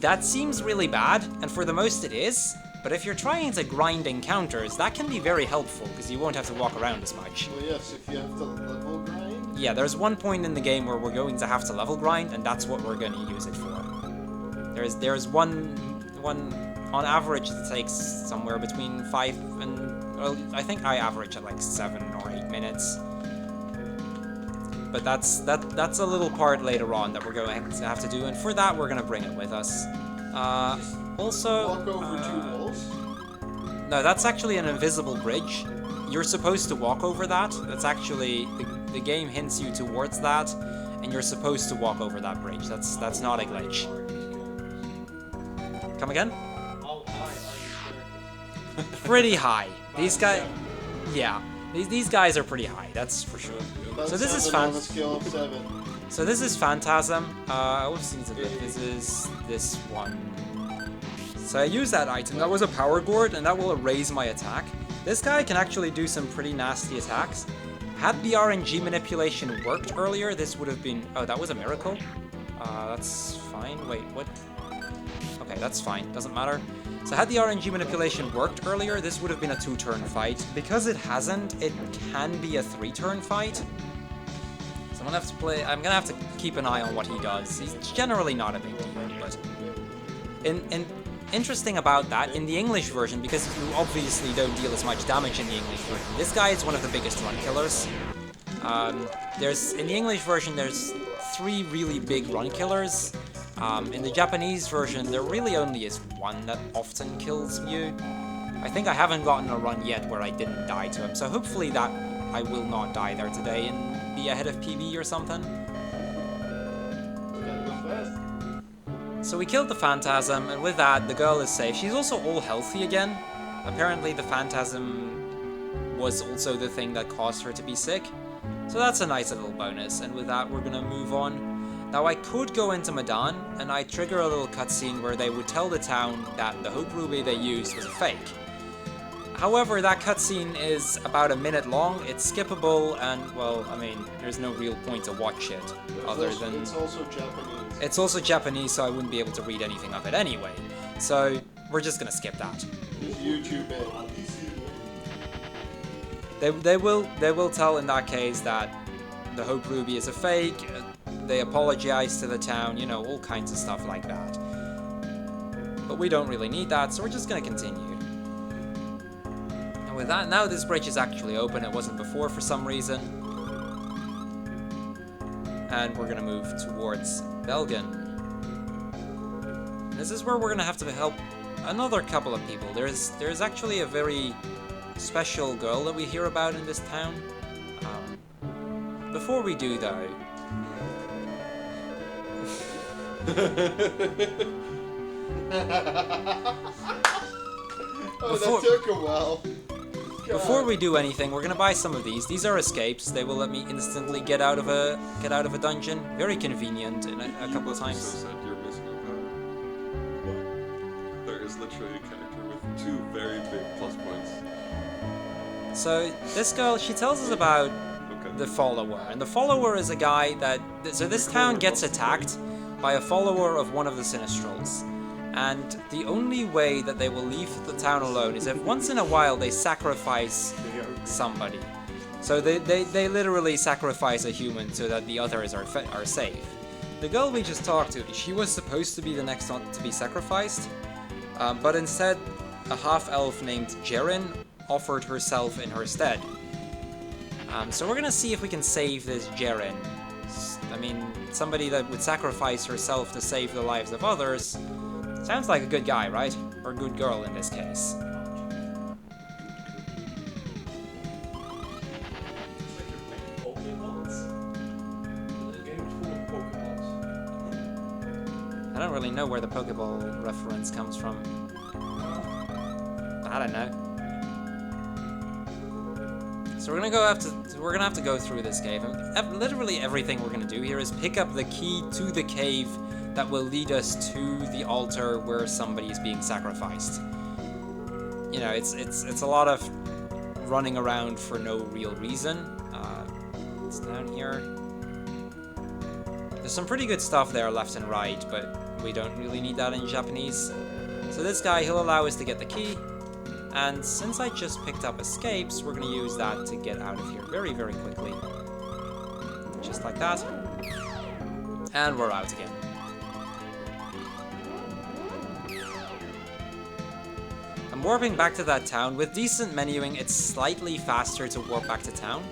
That seems really bad, and for the most it is, but if you're trying to grind encounters, that can be very helpful, because you won't have to walk around as much. Well, yes, if you have to level grind. Yeah, there's one point in the game where we're going to have to level grind, and that's what we're going to use it for. There's one on average it takes somewhere between 5 and, well, I think I average at like 7 or 8 minutes. But that's a little part later on that we're going to have to do, and for that we're going to bring it with us. Also... Walk over 2 walls. No, that's actually an invisible bridge. You're supposed to walk over that. That's actually... The game hints you towards that, and you're supposed to walk over that bridge. That's not a glitch. Come again? How high are you? pretty high. These guys, yeah, these guys are pretty high. That's for sure. So this is on a scale of 7. So this is Phantasm. I always need to look. This is this one. So I use that item. That was a power gourd, and that will raise my attack. This guy can actually do some pretty nasty attacks. Had the RNG manipulation worked earlier, this would have been... Oh, that was a miracle? That's fine. Wait, what? Okay, that's fine. Doesn't matter. So had the RNG manipulation worked earlier, this would have been a 2-turn fight. Because it hasn't, it can be a 3-turn fight. So I'm gonna have to keep an eye on what he does. He's generally not a big deal, but... Interesting about that, in the English version, because you obviously don't deal as much damage in the English version, this guy is one of the biggest run killers. In the English version, there's 3 really big run killers. In the Japanese version, there really only is one that often kills you. I think I haven't gotten a run yet where I didn't die to him, so hopefully that I will not die there today and be ahead of PB or something. So we killed the Phantasm, and with that, the girl is safe. She's also all healthy again. Apparently the Phantasm was also the thing that caused her to be sick. So that's a nice little bonus, and with that we're gonna move on. Now I could go into Medan, and I'd trigger a little cutscene where they would tell the town that the Hope Ruby they used was a fake. However, that cutscene is about a minute long, it's skippable, and, well, I mean, there's no real point to watch it, other than... It's also Japanese. It's also Japanese, so I wouldn't be able to read anything of it anyway. So, we're just gonna skip that. Just YouTube it. They will tell in that case that the Hope Ruby is a fake, they apologize to the town, you know, all kinds of stuff like that. But we don't really need that, so we're just gonna continue. And with that, now this bridge is actually open, it wasn't before for some reason. And we're gonna move towards Belgen. This is where we're gonna have to help another couple of people. There's actually a very special girl that we hear about in this town. Before we do though... That took a while. Before we do anything, we're gonna buy some of these. These are escapes. They will let me instantly get out of a dungeon. Very convenient in a couple of times. So sad you're missing out. There is literally a character with 2 very big plus points. So this girl, she tells us about the follower, and the follower is a guy that... So this town gets attacked by a follower of one of the Sinistrals. And the only way that they will leave the town alone is if once in a while they sacrifice somebody. So they literally sacrifice a human so that the others are safe. The girl we just talked to, she was supposed to be the next one to be sacrificed, but instead a half-elf named Jeren offered herself in her stead. So we're gonna see if we can save this Jeren. I mean, somebody that would sacrifice herself to save the lives of others. Sounds like a good guy, right? Or a good girl in this case. It's like you're playing Pokeballs. The game is full of Pokeballs. I don't really know where the Pokeball reference comes from. I don't know. So we're gonna have to go through this cave. And literally everything we're gonna do here is pick up the key to the cave that will lead us to the altar where somebody is being sacrificed. You know, it's a lot of running around for no real reason. It's down here. There's some pretty good stuff there left and right, but we don't really need that in Japanese. So this guy, he'll allow us to get the key. And since I just picked up escapes, we're gonna use that to get out of here very, very quickly. Just like that. And we're out again. I'm warping back to that town. With decent menuing, it's slightly faster to warp back to town.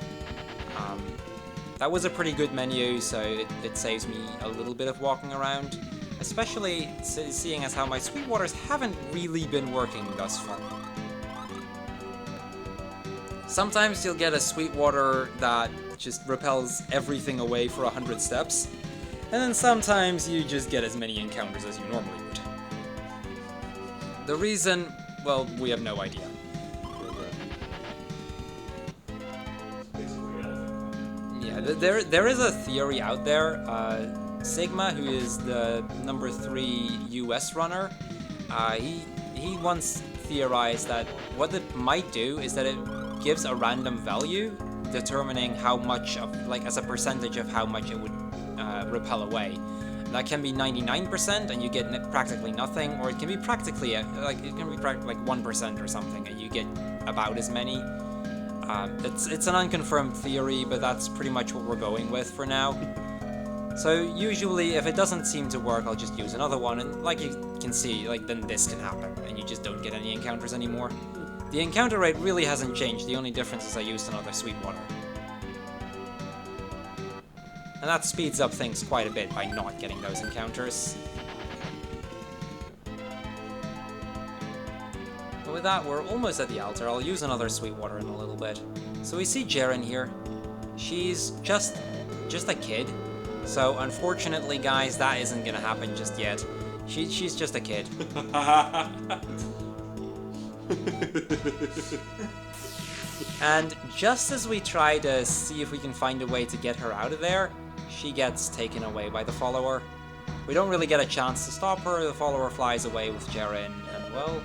That was a pretty good menu, so it saves me a little bit of walking around. Especially seeing as how my Sweetwaters haven't really been working thus far. Sometimes you'll get a Sweetwater that just repels everything away for 100 steps. And then sometimes you just get as many encounters as you normally would. The reason... well, we have no idea. Yeah, there is a theory out there. Sigma, who is the number 3 US runner, he once theorized that what it might do is that it gives a random value, determining how much of, like, as a percentage of how much it would repel away. That can be 99% and you get practically nothing, or it can be practically like 1% or something and you get about as many. It's an unconfirmed theory, but that's pretty much what we're going with for now. So usually, if it doesn't seem to work, I'll just use another one, and like you can see, like, then this can happen, and you just don't get any encounters anymore. The encounter rate really hasn't changed, the only difference is I used another Sweetwater. And that speeds up things quite a bit by not getting those encounters. But with that, we're almost at the altar. I'll use another Sweetwater in a little bit. So we see Jaren here. She's just a kid. So unfortunately, guys, that isn't gonna happen just yet. She's just a kid. And just as we try to see if we can find a way to get her out of there, she gets taken away by the follower. We don't really get a chance to stop her. The follower flies away with Jaren, and well,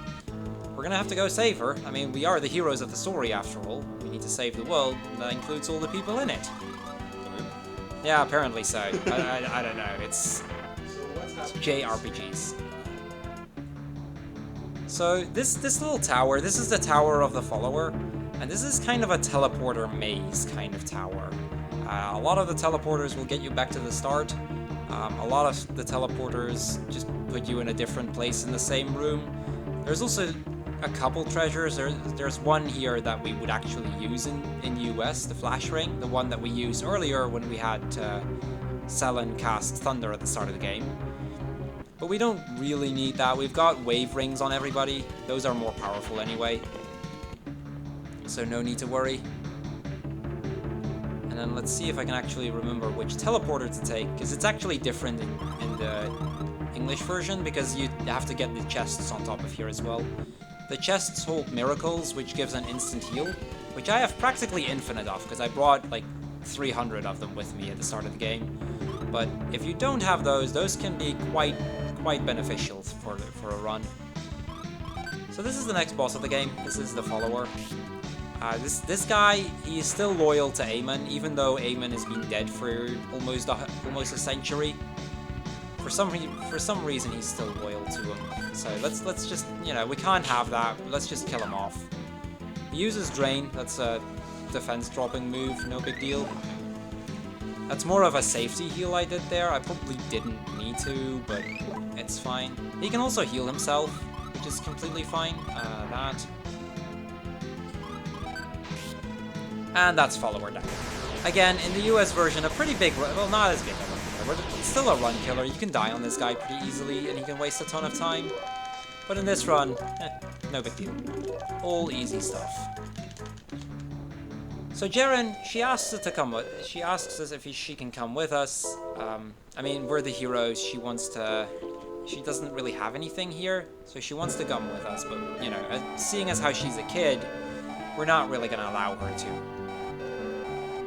we're gonna have to go save her. I mean, we are the heroes of the story after all. We need to save the world, and that includes all the people in it. Yeah, apparently so. I don't know. It's JRPGs. So this little tower, this is the tower of the follower, and this is kind of a teleporter maze kind of tower. A lot of the teleporters will get you back to the start. A lot of the teleporters just put you in a different place in the same room. There's also a couple treasures. There's one here that we would actually use in US, the flash ring, the one that we used earlier when we had sell and cast Thunder at the start of the game. But we don't really need that. We've got wave rings on everybody. Those are more powerful anyway. So no need to worry. And then let's see if I can actually remember which teleporter to take, because it's actually different in the English version, because you have to get the chests on top of here as well. The chests hold miracles, which gives an instant heal, which I have practically infinite of, because I brought like 300 of them with me at the start of the game. But if you don't have those can be quite beneficial for a run. So this is the next boss of the game. This is the follower. This guy, he is still loyal to Eamon, even though Eamon has been dead for almost a century. For some reason, he's still loyal to him. So let's just, you know, we can't have that. Let's just kill him off. He uses Drain. That's a defense dropping move. No big deal. That's more of a safety heal I did there. I probably didn't need to, but it's fine. He can also heal himself, which is completely fine. And that's follower down. Again, in the US version, a pretty big, well, not as big of a run killer, but it's still a run killer. You can die on this guy pretty easily, and he can waste a ton of time. But in this run, no big deal. All easy stuff. So Jaren, she asks us to come with. She asks us if she can come with us. I mean, we're the heroes. She wants to. She doesn't really have anything here, so she wants to come with us. But you know, seeing as how she's a kid, we're not really gonna allow her to.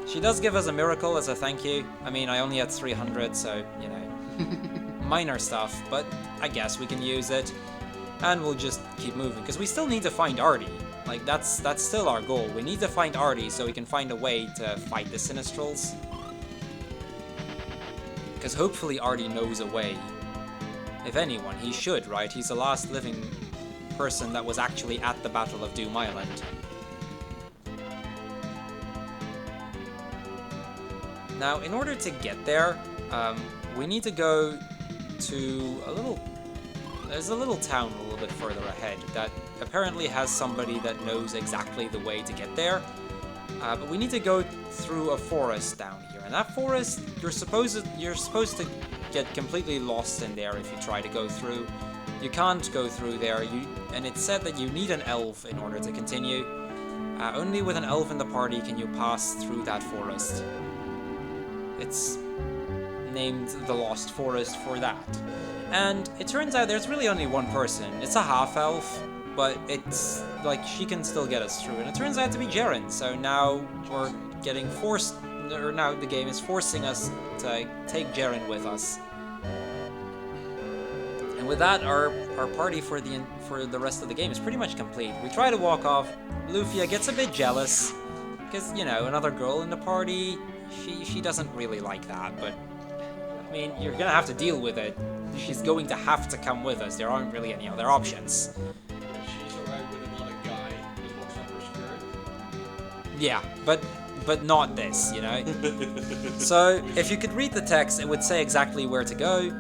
She does give us a miracle as a thank you. I mean, I only had 300, so you know, minor stuff. But I guess we can use it, and we'll just keep moving because we still need to find Artie. Like, that's still our goal. We need to find Artie so we can find a way to fight the Sinistrals. Because hopefully Artie knows a way. If anyone, he should, right? He's the last living person that was actually at the Battle of Doom Island. Now, in order to get there, we need to go to a little... There's a little town a little bit further ahead that apparently has somebody that knows exactly the way to get there. But we need to go through a forest down here. And that forest, you're supposed to get completely lost in there if you try to go through. You can't go through there, and it's said that you need an elf in order to continue. Only with an elf in the party can you pass through that forest. It's named the Lost Forest for that. And it turns out there's really only one person. It's a half-elf, but it's like she can still get us through. And it turns out to be Jaren, so now we're getting forced or now the game is forcing us to take Jaren with us. And with that, our party for the rest of the game is pretty much complete. We try to walk off. Lufia gets a bit jealous because, you know, another girl in the party. She doesn't really like that, but I mean, you're gonna have to deal with it. She's going to have to come with us. There aren't really any other options. She's alright with another guy who looks up her skirt. Yeah, but not this, you know? So, if you could read the text, it would say exactly where to go.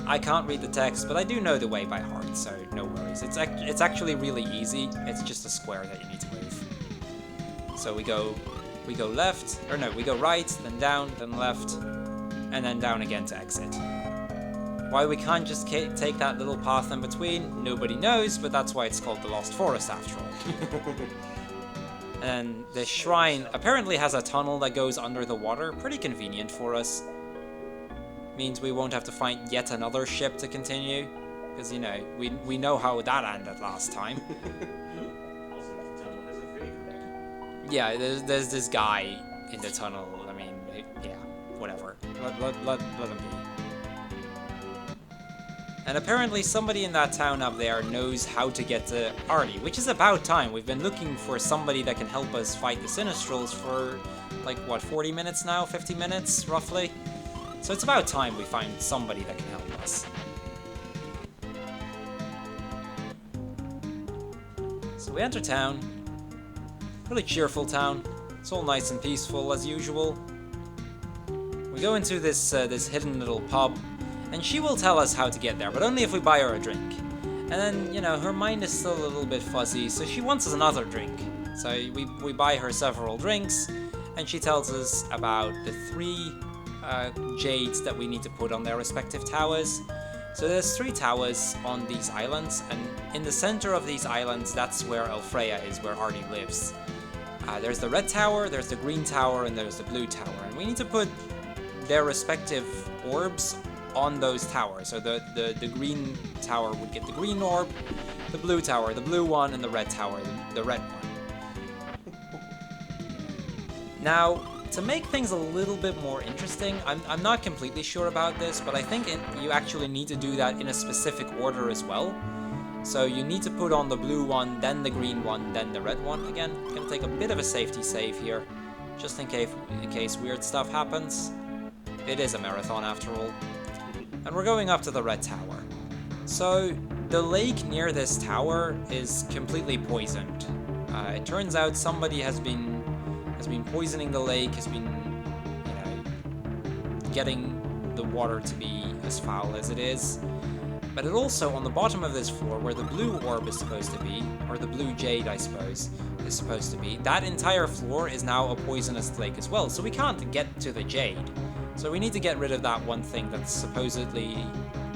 I can't read the text, but I do know the way by heart, so no worries. It's actually really easy. It's just a square that you need to move. So we go left, or no, we go right, then down, then left, and then down again to exit. Why we can't just take that little path in between, nobody knows, but that's why it's called the Lost Forest after all. And the shrine apparently has a tunnel that goes under the water, pretty convenient for us. Means we won't have to find yet another ship to continue, because, you know, we know how that ended last time. Also, the tunnel has a vehicle. Yeah, there's this guy in the tunnel. I mean, yeah, whatever. Let him be. And apparently somebody in that town up there knows how to get to Artie, which is about time. We've been looking for somebody that can help us fight the Sinistrals for, like, what, 40 minutes now? 50 minutes, roughly? So it's about time we find somebody that can help us. So we enter town. Really cheerful town. It's all nice and peaceful as usual. We go into this hidden little pub, and she will tell us how to get there, but only if we buy her a drink. And then, you know, her mind is still a little bit fuzzy, so she wants us another drink. So we buy her several drinks, and she tells us about the 3 jades that we need to put on their respective towers. So there's 3 towers on these islands, and in the center of these islands, that's where Elfreya is, where Artie lives. There's the red tower, there's the green tower, and there's the blue tower, and we need to put their respective orbs on those towers. So the green tower would get the green orb, the blue tower, the blue one, and the red tower, the red one. Now, to make things a little bit more interesting, I'm not completely sure about this, but I think you actually need to do that in a specific order as well. So you need to put on the blue one, then the green one, then the red one. Again, gonna take a bit of a safety save here, just in case weird stuff happens. It is a marathon after all. And we're going up to the red tower. So the lake near this tower is completely poisoned. It turns out somebody has been poisoning the lake, has been, you know, getting the water to be as foul as it is. But it also, on the bottom of this floor, where the blue orb is supposed to be, or the blue jade, I suppose, is supposed to be, that entire floor is now a poisonous lake as well, so we can't get to the jade. So we need to get rid of that one thing that's supposedly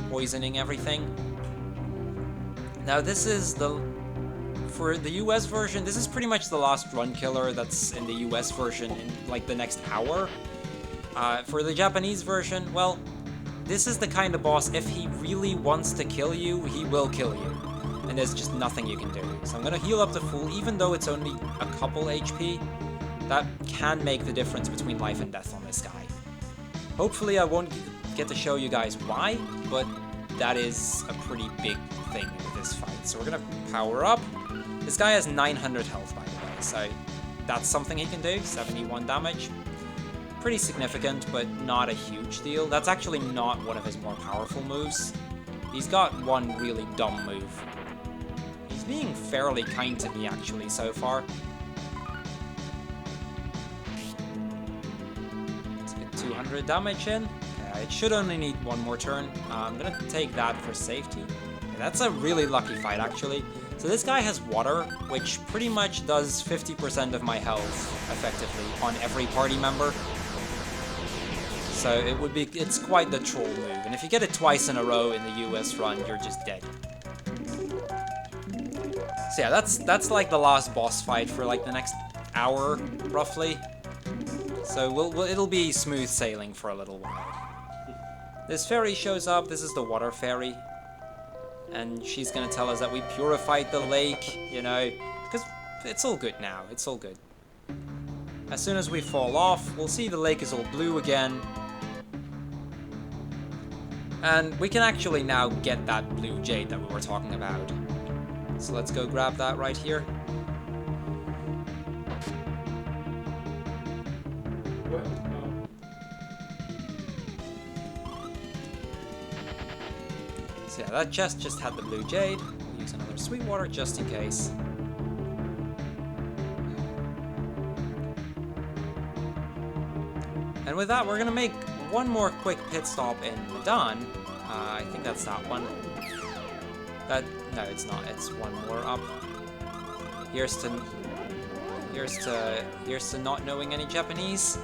poisoning everything. Now this is for the US version, this is pretty much the last run killer that's in the US version in like the next hour. For the Japanese version, well, this is the kind of boss, if he really wants to kill you, he will kill you. And there's just nothing you can do. So I'm gonna heal up to full, even though it's only a couple HP. That can make the difference between life and death on this guy. Hopefully I won't get to show you guys why, but that is a pretty big thing with this fight. So we're gonna power up. This guy has 900 health, by the way, so that's something he can do, 71 damage. Pretty significant, but not a huge deal. That's actually not one of his more powerful moves. He's got one really dumb move. He's being fairly kind to me, actually, so far. Let's get 200 damage in. It should only need one more turn. I'm gonna take that for safety. Okay, that's a really lucky fight, actually. So this guy has water, which pretty much does 50% of my health, effectively, on every party member. So it's quite the troll move, and if you get it twice in a row in the US run, you're just dead. So yeah, that's like the last boss fight for like the next hour, roughly. So it'll be smooth sailing for a little while. This fairy shows up, this is the water fairy. And she's gonna tell us that we purified the lake, you know, because it's all good now, it's all good. As soon as we fall off, we'll see the lake is all blue again. And we can actually now get that blue jade that we were talking about. So let's go grab that right here. What? So yeah, that chest just had the blue jade. We'll use another sweet water just in case. And with that, we're gonna make one more quick pit stop in Medan. I think that's that one. No, it's not. It's one more up. Here's to not knowing any Japanese.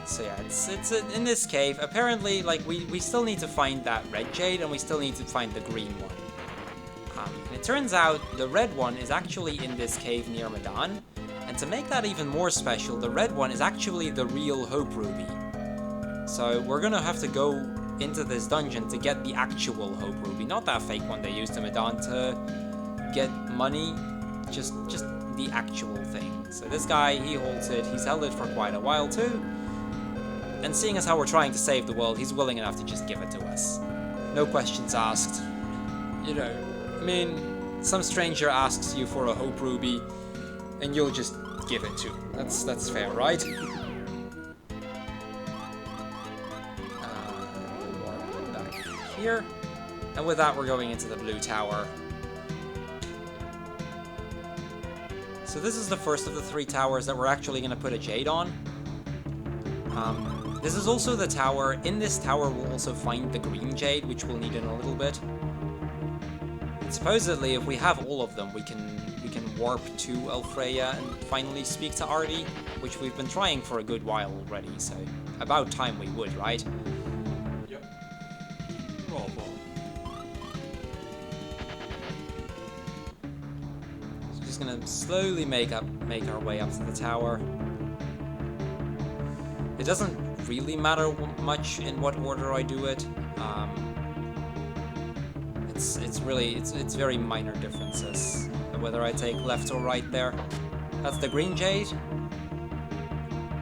So yeah, it's in this cave. Apparently, like we still need to find that red jade, and we still need to find the green one. And it turns out the red one is actually in this cave near Medan. And to make that even more special, the red one is actually the real Hope Ruby. So we're gonna have to go into this dungeon to get the actual Hope Ruby, not that fake one they used in Medan to get money, just the actual thing. So this guy, he holds it, he's held it for quite a while too. And seeing as how we're trying to save the world, he's willing enough to just give it to us. No questions asked. You know, I mean, some stranger asks you for a Hope Ruby, and you'll just give it to him. That's fair, right? Back here. And with that, we're going into the blue tower. So this is the first of the 3 towers that we're actually going to put a jade on. This is also the tower. In this tower, we'll also find the green jade, which we'll need in a little bit. And supposedly, if we have all of them, we can warp to Elfreya and finally speak to Artie, which we've been trying for a good while already, so about time we would, right? Yep. Roll ball. So just gonna slowly make our way up to the tower. It doesn't really matter much in what order I do it. It's very minor differences. Whether I take left or right there. That's the green jade.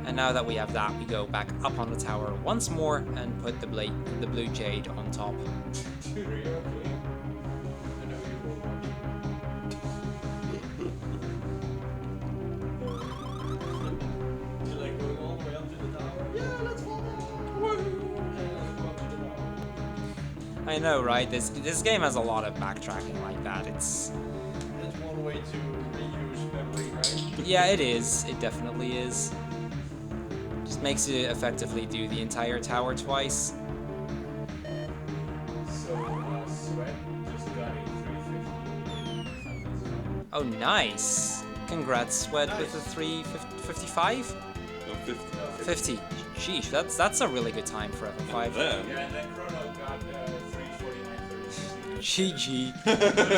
And now that we have that, we go back up on the tower once more and put the blue jade on top. Dude, are you okay? I know you will watch. Do you like going all the way up to the tower? Yeah, let's go. I know, right? This game has a lot of backtracking like that. That's one way to reuse memory, right? Yeah, it is. It definitely is. Just makes you effectively do the entire tower twice. So, Sweat just got a 350. Oh, nice. Congrats, Sweat, with the 355? No, 50. 50. Sheesh, that's a really good time for F5. Then, Yeah, and then Chrono got 349.36. GG,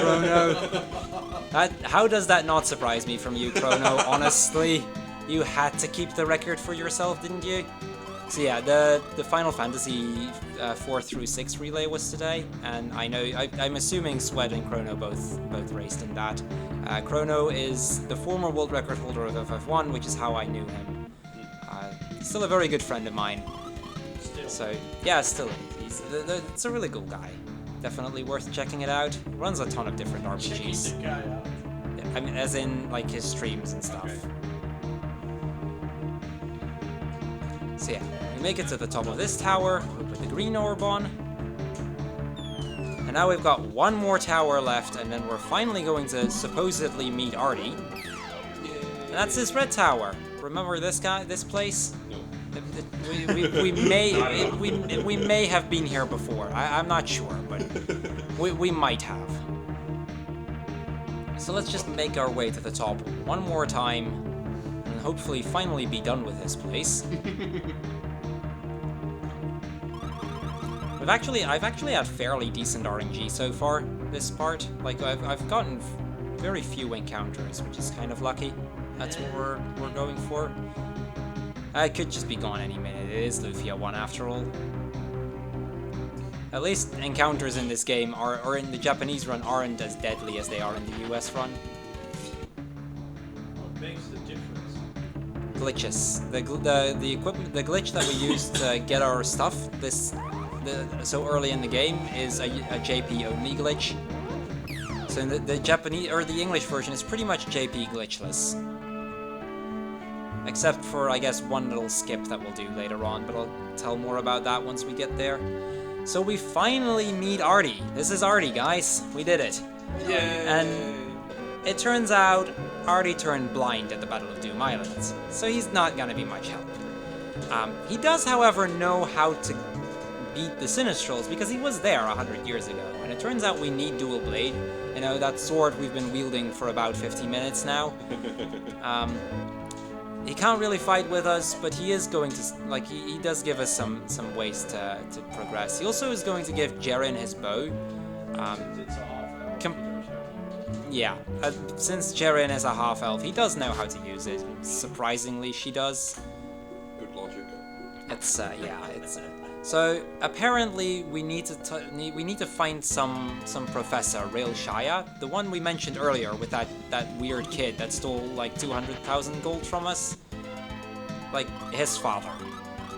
Chrono. How does that not surprise me from you, Chrono? Honestly, you had to keep the record for yourself, didn't you? So yeah, the Final Fantasy 4 through 6 relay was today, and I'm assuming Sweat and Chrono both raced in that. Chrono is the former world record holder of FF1, which is how I knew him. Still a very good friend of mine. Still. So yeah, still, it's a really cool guy. Definitely worth checking it out. He runs a ton of different Checking RPGs. the guy out. I mean, as in like his streams and stuff. Okay. So yeah, we make it to the top of this tower. We put the green orb on. And now we've got one more tower left, and then we're finally going to supposedly meet Artie. And that's this red tower. Remember this guy, this place? no. We may have been here before. I'm not sure, but we might have. So let's just make our way to the top one more time, and hopefully finally be done with this place. I've actually had fairly decent RNG so far this part. Like I've gotten very few encounters, which is kind of lucky. That's what we're going for. I could just be gone any minute. It is Lufia 1 after all. At least encounters in this game or in the Japanese run aren't as deadly as they are in the US run. What makes it glitches. The equipment, the glitch that we use to get our stuff so early in the game is a JP only glitch. So in the Japanese or the English version is pretty much JP glitchless, except for I guess one little skip that we'll do later on. But I'll tell more about that once we get there. So we finally meet Artie. This is Artie, guys. We did it. Yay! And it turns out Artie turned blind at the Battle of Doom Island, so he's not gonna be much help. He does, however, know how to beat the Sinistrals because he was there 100 years ago, and it turns out we need Dual Blade. You know, that sword we've been wielding for about 50 minutes now. He can't really fight with us, but he is going to, like, he does give us some ways to progress. He also is going to give Jaren his bow. It's a half elf. Yeah, since Jaren is a half-elf, he does know how to use it. Surprisingly, she does. Good logic. It's so apparently we need to find some professor, Rail Shaya, the one we mentioned earlier with that weird kid that stole like 200,000 gold from us, like his father,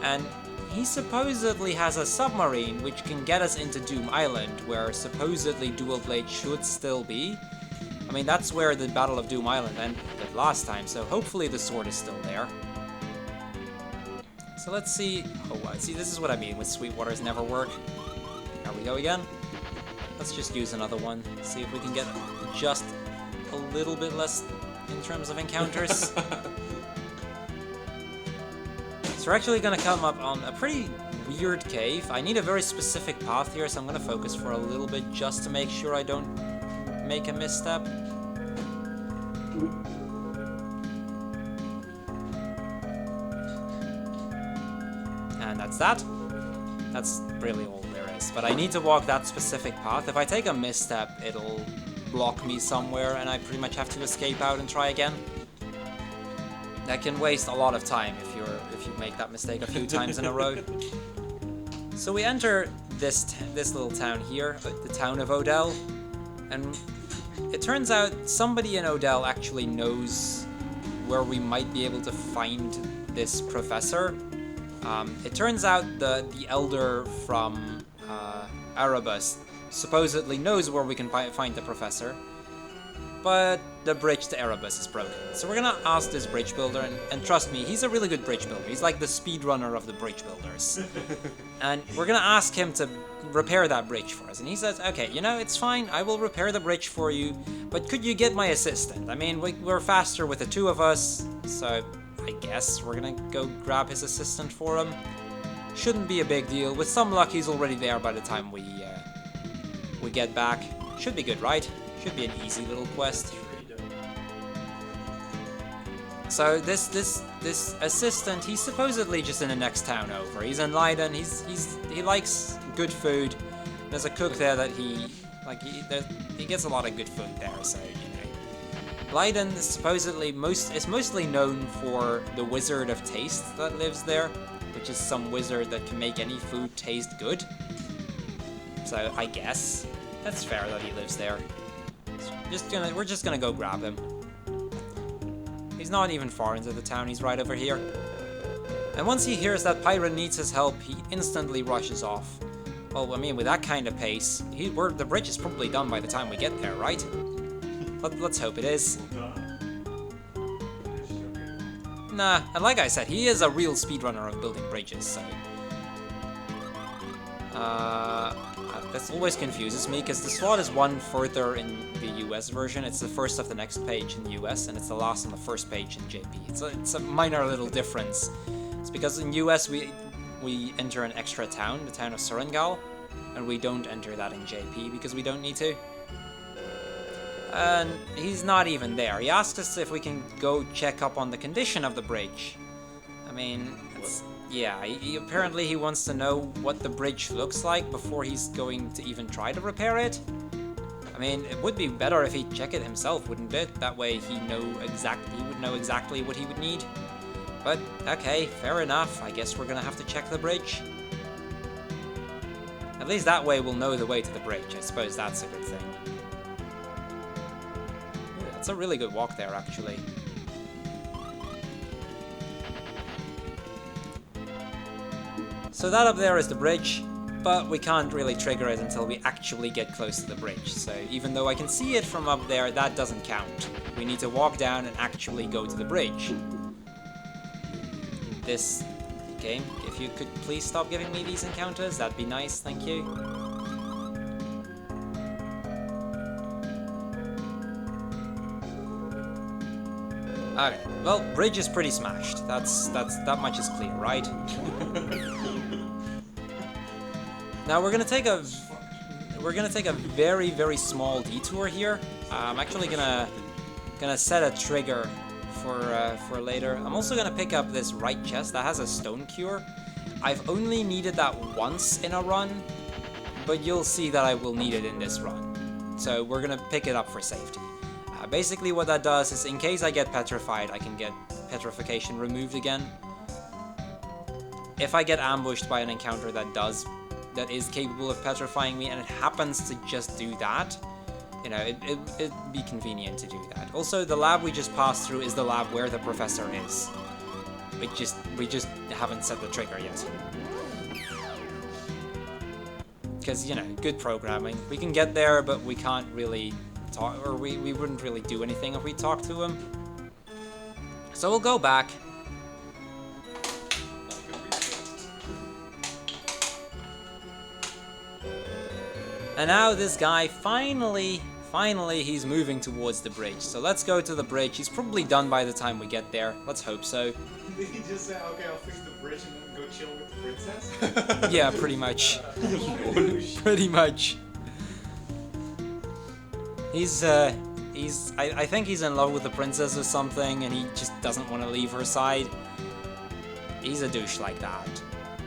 and he supposedly has a submarine which can get us into Doom Island, where supposedly Dual Blade should still be. I mean, that's where the Battle of Doom Island ended last time, so hopefully the sword is still there. So let's see. Oh, see, this is what I mean with Sweetwaters never work. Here we go again. Let's just use another one. See if we can get just a little bit less in terms of encounters. So we're actually gonna come up on a pretty weird cave. I need a very specific path here, so I'm gonna focus for a little bit just to make sure I don't make a misstep. And that's that. That's really all there is. But I need to walk that specific path. If I take a misstep, it'll block me somewhere and I pretty much have to escape out and try again. That can waste a lot of time if you make that mistake a few times in a row. So we enter this little town here, the town of Odell, and it turns out somebody in Odell actually knows where we might be able to find this professor. It turns out the elder from Erebus supposedly knows where we can find the professor, but the bridge to Erebus is broken. So we're gonna ask this bridge builder, and trust me, he's a really good bridge builder. He's like the speedrunner of the bridge builders. And we're gonna ask him to repair that bridge for us. And he says, okay, you know, it's fine, I will repair the bridge for you, but could you get my assistant? I mean, we're faster with the two of us, so I guess we're gonna go grab his assistant for him. Shouldn't be a big deal. With some luck, he's already there by the time we get back. Should be good, right? Should be an easy little quest. So this assistant, he's supposedly just in the next town over. He's in Leiden. He likes good food. There's a cook there that he gets a lot of good food there. So you know, Leiden is supposedly mostly known for the Wizard of Taste that lives there, which is some wizard that can make any food taste good. So I guess that's fair that he lives there. We're just gonna go grab him. He's not even far into the town, he's right over here. And once he hears that Pyron needs his help, he instantly rushes off. Well, I mean, with that kind of pace, the bridge is probably done by the time we get there, right? Let's hope it is. Nah, and like I said, he is a real speedrunner of building bridges, so... This always confuses me, because the slot is one further in the US version. It's the first of the next page in the US, and it's the last on the first page in JP. It's a minor little difference. It's because in US we enter an extra town, the town of Surengal, and we don't enter that in JP because we don't need to. And he's not even there. He asks us if we can go check up on the condition of the bridge. I mean, yeah, apparently he wants to know what the bridge looks like before he's going to even try to repair it. I mean, it would be better if he'd check it himself, wouldn't it? That way he would know exactly what he would need. But, okay, fair enough. I guess we're gonna have to check the bridge. At least that way we'll know the way to the bridge. I suppose that's a good thing. Yeah, it's a really good walk there, actually. So that up there is the bridge, but we can't really trigger it until we actually get close to the bridge. So even though I can see it from up there, that doesn't count. We need to walk down and actually go to the bridge. This game, if you could please stop giving me these encounters, that'd be nice, thank you. Okay, well, bridge is pretty smashed. That much is clear, right? Now we're gonna take a very small detour here. I'm actually gonna set a trigger for later. I'm also gonna pick up this right chest that has a stone cure. I've only needed that once in a run, but you'll see that I will need it in this run. So we're gonna pick it up for safety. Basically what that does is, in case I get petrified, I can get petrification removed again. If I get ambushed by an encounter that is capable of petrifying me, and it happens to just do that, you know, it'd be convenient to do that. Also, the lab we just passed through is the lab where the professor is. We just haven't set the trigger yet. Because, you know, good programming. We can get there, but we can't really talk, or we wouldn't really do anything if we talked to him. So we'll go back. And now this guy finally he's moving towards the bridge. So let's go to the bridge. He's probably done by the time we get there. Let's hope so. Did he just say, okay, I'll fix the bridge and then go chill with the princess? Yeah, pretty much. Pretty much. I think he's in love with the princess or something, and he just doesn't want to leave her side. He's a douche like that.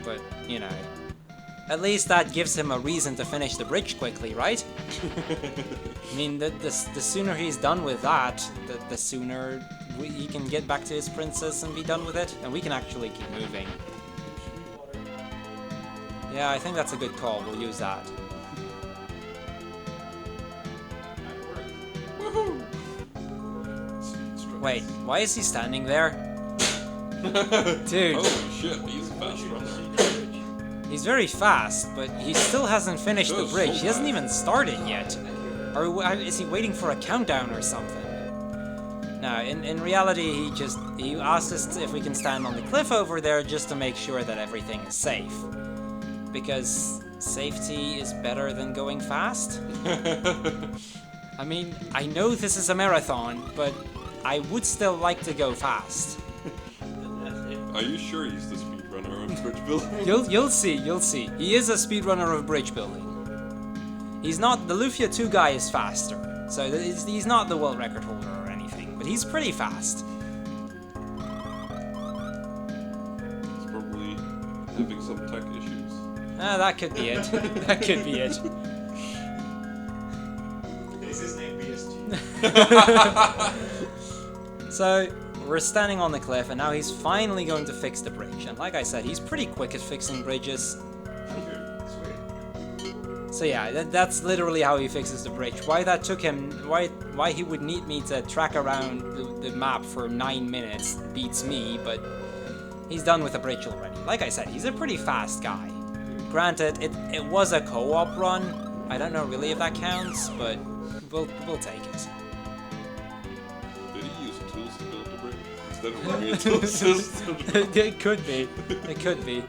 But, you know, at least that gives him a reason to finish the bridge quickly, right? I mean, the sooner he's done with that, the sooner he can get back to his princess and be done with it, and we can actually keep moving. Yeah, I think that's a good call. We'll use that. Wait, why is he standing there? Dude. Oh shit, he's a fast runner. He's very fast, but he still hasn't finished the bridge. He hasn't even started yet. Or is he waiting for a countdown or something? No, in reality, he asked us if we can stand on the cliff over there just to make sure that everything is safe. Because safety is better than going fast. I mean, I know this is a marathon, but I would still like to go fast. Are you sure he's the speedrunner of bridge building? You'll see. He is a speedrunner of bridge building. He's not, the Lufia 2 guy is faster, so he's not the world record holder or anything, but he's pretty fast. He's probably having some tech issues. That could be it. That could be it. Is his name BSG? So, we're standing on the cliff, and now he's finally going to fix the bridge. And like I said, he's pretty quick at fixing bridges. So yeah, that's literally how he fixes the bridge. Why that took him, why he would need me to track around the map for 9 minutes beats me, but he's done with the bridge already. Like I said, he's a pretty fast guy. Granted, it was a co-op run. I don't know really if that counts, but we'll take it. Did he use tools to build the bridge instead of running a tool system? It could be. It could be.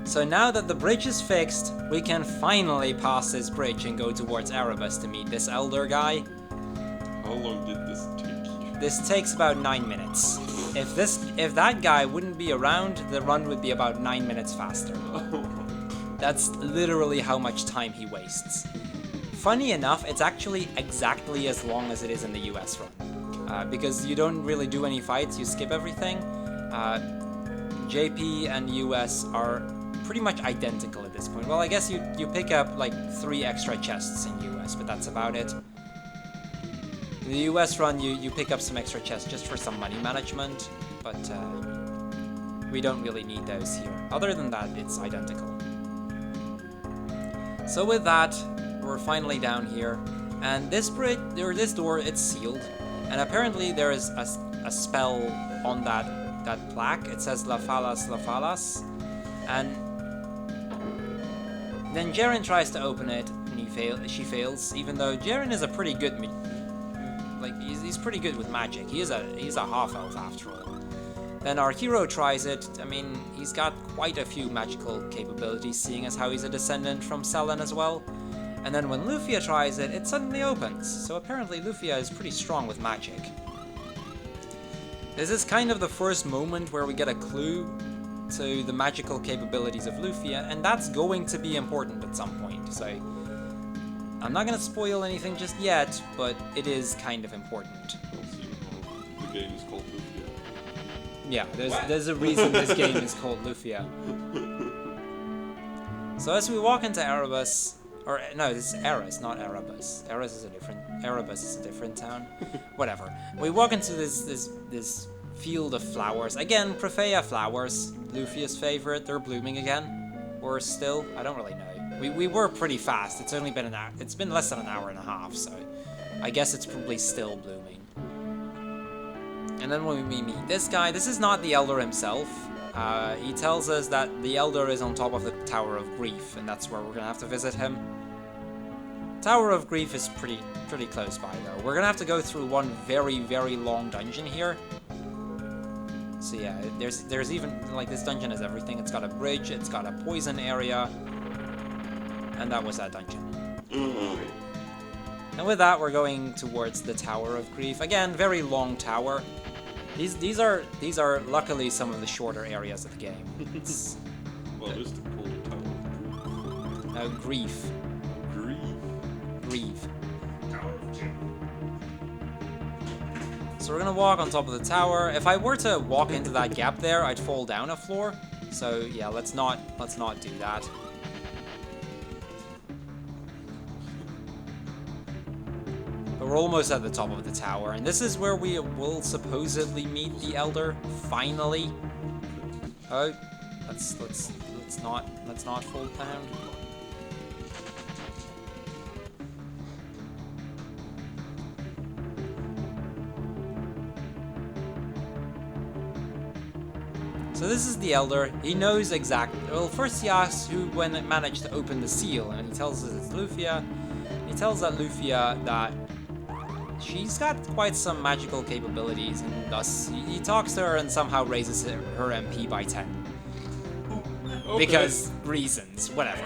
So now that the bridge is fixed, we can finally pass this bridge and go towards Erebus to meet this elder guy. How long did this take you? This takes about 9 minutes. If that guy wouldn't be around, the run would be about 9 minutes faster. That's literally how much time he wastes. Funny enough, it's actually exactly as long as it is in the US run. Because you don't really do any fights, you skip everything. JP and US are pretty much identical at this point. Well, I guess you pick up like 3 extra chests in US, but that's about it. In the US run, you pick up some extra chests just for some money management, but we don't really need those here. Other than that, it's identical. So with that, we're finally down here. And this bridge, or this door, it's sealed. And apparently there is a spell on that plaque. It says La Falas, La Falas. And then Jaren tries to open it, and she fails, even though Jaren is a pretty good he's pretty good with magic. He's a half-elf after all. Then our hero tries it. I mean, he's got quite a few magical capabilities, seeing as how he's a descendant from Selen as well. And then when Lufia tries it, it suddenly opens. So apparently Lufia is pretty strong with magic. This is kind of the first moment where we get a clue to the magical capabilities of Lufia, and that's going to be important at some point. So I'm not going to spoil anything just yet, but it is kind of important. The game is called Lufia. Yeah, there's a reason this game is called Lufia. So as we walk into Erebus, or no, this is Eris, not Erebus. Erebus is a different town. Whatever. We walk into this field of flowers. Again, Prefeya flowers, Lufia's favorite. They're blooming again, or still. I don't really know. We were pretty fast. It's only been it's been less than an hour and a half, so I guess it's probably still blooming. And then when we meet this guy, this is not the Elder himself. He tells us that the Elder is on top of the Tower of Grief, and that's where we're gonna have to visit him. Tower of Grief is pretty close by, though. We're gonna have to go through one very, very long dungeon here. So yeah, there's even, like, this dungeon has everything. It's got a bridge, it's got a poison area, and that was that dungeon. And with that, we're going towards the Tower of Grief. Again, very long tower. These are luckily some of the shorter areas of the game. It's, Well, it's the cool Tower. no, Grief. Grief. So we're gonna walk on top of the tower. If I were to walk into that gap there, I'd fall down a floor. So yeah, let's not do that. But we're almost at the top of the tower, and this is where we will supposedly meet the Elder finally. Oh, let's not fall down. So this is the Elder. He knows exactly. Well, first he asks who managed to open the seal, and he tells us it's Lufia. He tells that Lufia that she's got quite some magical capabilities, and thus he talks to her and somehow raises her MP by 10. Okay. Because reasons, whatever.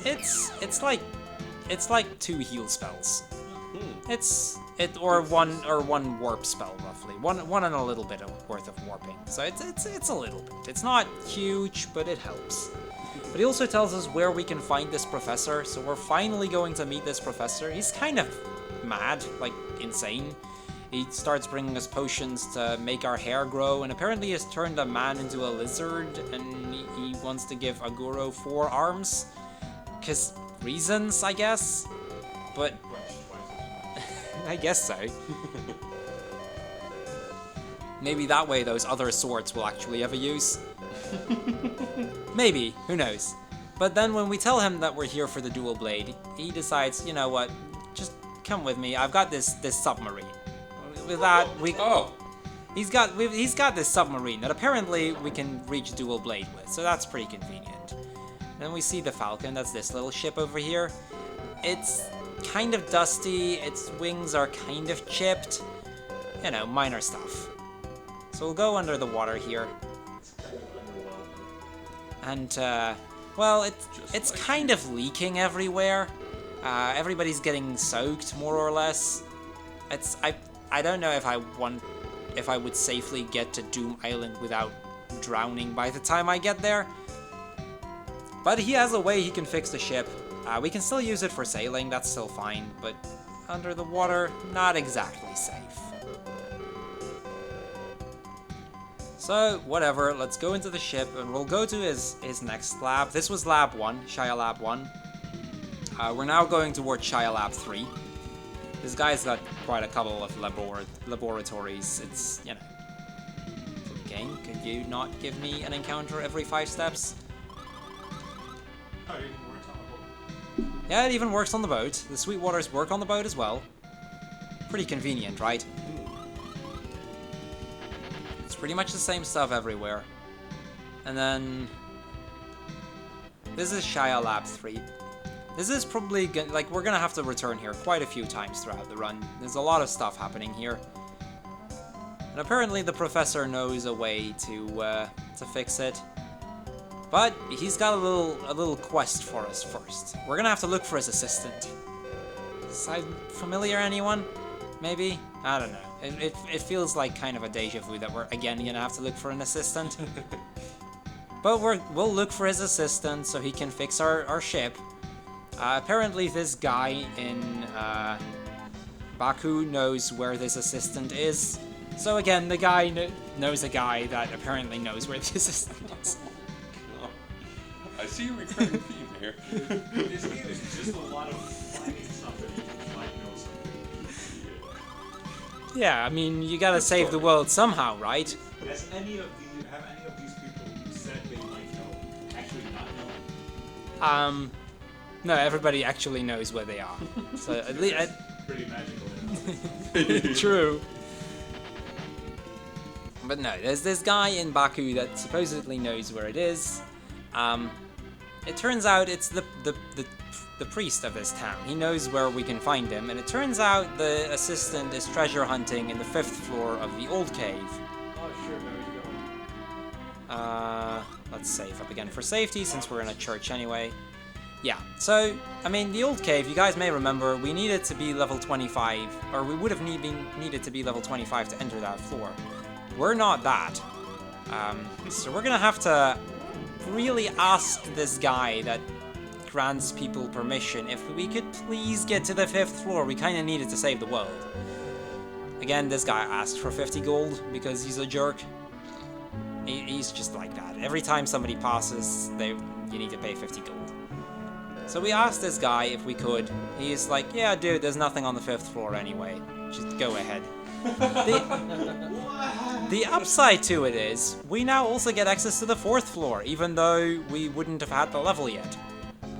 It's like 2 heal spells. Or one warp spell roughly. One and a little bit worth of warping. So it's a little bit. It's not huge, but it helps. But he also tells us where we can find this professor, so we're finally going to meet this professor. He's kind of mad, like insane. He starts bringing us potions to make our hair grow, and apparently has turned a man into a lizard, and he wants to give Aguro 4 arms. 'Cause reasons, I guess? But I guess so. Maybe that way those other swords will actually ever use. Maybe, who knows. But then when we tell him that we're here for the dual blade, he decides, you know what, just come with me. I've got this submarine. With that, he's got this submarine that apparently we can reach dual blade with, so that's pretty convenient. Then we see the Falcon. That's this little ship over here. It's kind of dusty. Its wings are kind of chipped. You know, minor stuff. So we'll go under the water here. And, well, it's kind of leaking everywhere. Everybody's getting soaked, more or less. I don't know if I would safely get to Doom Island without drowning by the time I get there. But he has a way he can fix the ship. We can still use it for sailing, that's still fine, but under the water, not exactly safe. So, whatever, let's go into the ship, and we'll go to his next lab. This was Lab 1, Shia Lab 1. We're now going towards Shia Lab 3. This guy's got quite a couple of laboratories. It's, you know, game, could you not give me an encounter every 5 steps? Yeah, it even works on the boat. The Sweetwaters work on the boat as well. Pretty convenient, right? It's pretty much the same stuff everywhere. And then... this is Shia Lab 3. This is probably, like, we're gonna have to return here quite a few times throughout the run. There's a lot of stuff happening here. And apparently the professor knows a way to fix it. But he's got a little quest for us first. We're gonna have to look for his assistant. Sound familiar, anyone? Maybe? I don't know. It feels like kind of a deja vu that we're again gonna have to look for an assistant. But we'll look for his assistant so he can fix our ship. Apparently this guy in Baku knows where this assistant is. So again, the guy knows a guy that apparently knows where the assistant is. I see a recurring theme here. This game is just a lot of finding something you might know something. Yeah, I mean, you gotta save the world somehow, right? Have any of these people who said they might know actually not know? No, everybody actually knows where they are. So at least... Pretty magical. True. But no, there's this guy in Baku that supposedly knows where it is. It turns out it's the priest of this town. He knows where we can find him, and it turns out the assistant is treasure hunting in the 5th floor of the old cave. Oh, sure, there you go. Let's save up again for safety, since we're in a church anyway. Yeah, so, I mean, the old cave, you guys may remember, we needed to be level 25, or we would have needed to be level 25 to enter that floor. We're not that. So we're gonna have to really ask this guy that grants people permission if we could please get to the 5th floor. We kinda needed to save the world. Again, this guy asked for 50 gold because he's a jerk. He's just like that. Every time somebody passes, you need to pay 50 gold. So we asked this guy if we could. He's like, yeah, dude, there's nothing on the 5th floor anyway. Just go ahead. The upside to it is, we now also get access to the 4th floor, even though we wouldn't have had the level yet.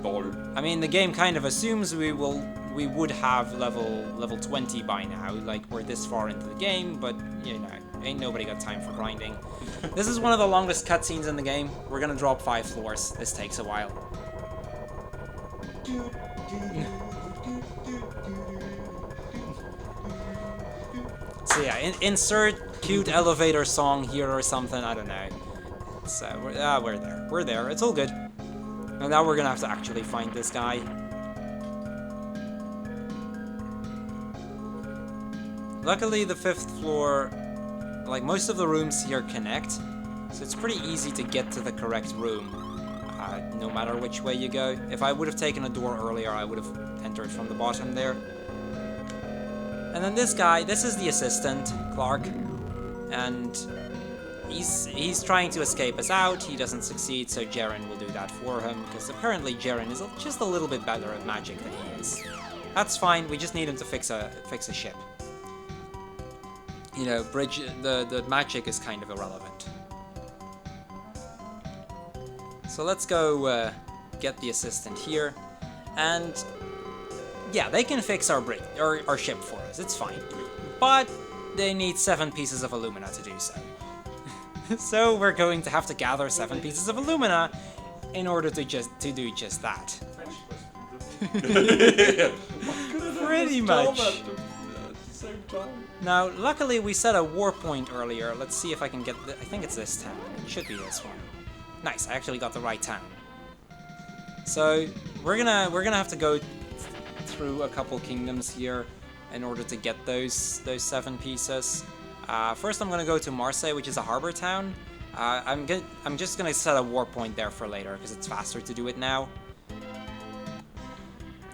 I mean, the game kind of assumes we would have level 20 by now, like we're this far into the game, but you know, ain't nobody got time for grinding. This is one of the longest cutscenes in the game. We're gonna drop 5 floors. This takes a while. So yeah, insert cute elevator song here or something, I don't know. So, we're there. We're there, it's all good. And now we're gonna have to actually find this guy. Luckily, the 5th floor, like most of the rooms here connect, so it's pretty easy to get to the correct room, no matter which way you go. If I would have taken a door earlier, I would have entered from the bottom there. And then this guy, this is the assistant, Clark, and he's trying to escape us out. He doesn't succeed, so Jaren will do that for him, because apparently Jaren is just a little bit better at magic than he is. That's fine, we just need him to fix a ship. You know, the magic is kind of irrelevant. So let's go get the assistant here, and yeah, they can fix our ship for us, it's fine. But they need 7 pieces of alumina to do so. So we're going to have to gather 7 pieces of alumina in order to do just that. Pretty much. Now, luckily we set a war point earlier. Let's see if I can get I think it's this town. It should be this one. Nice, I actually got the right town. So we're gonna have to go through a couple kingdoms here in order to get those 7 pieces. First I'm gonna go to Marseille, which is a harbor town. I'm just gonna set a war point there for later because it's faster to do it now.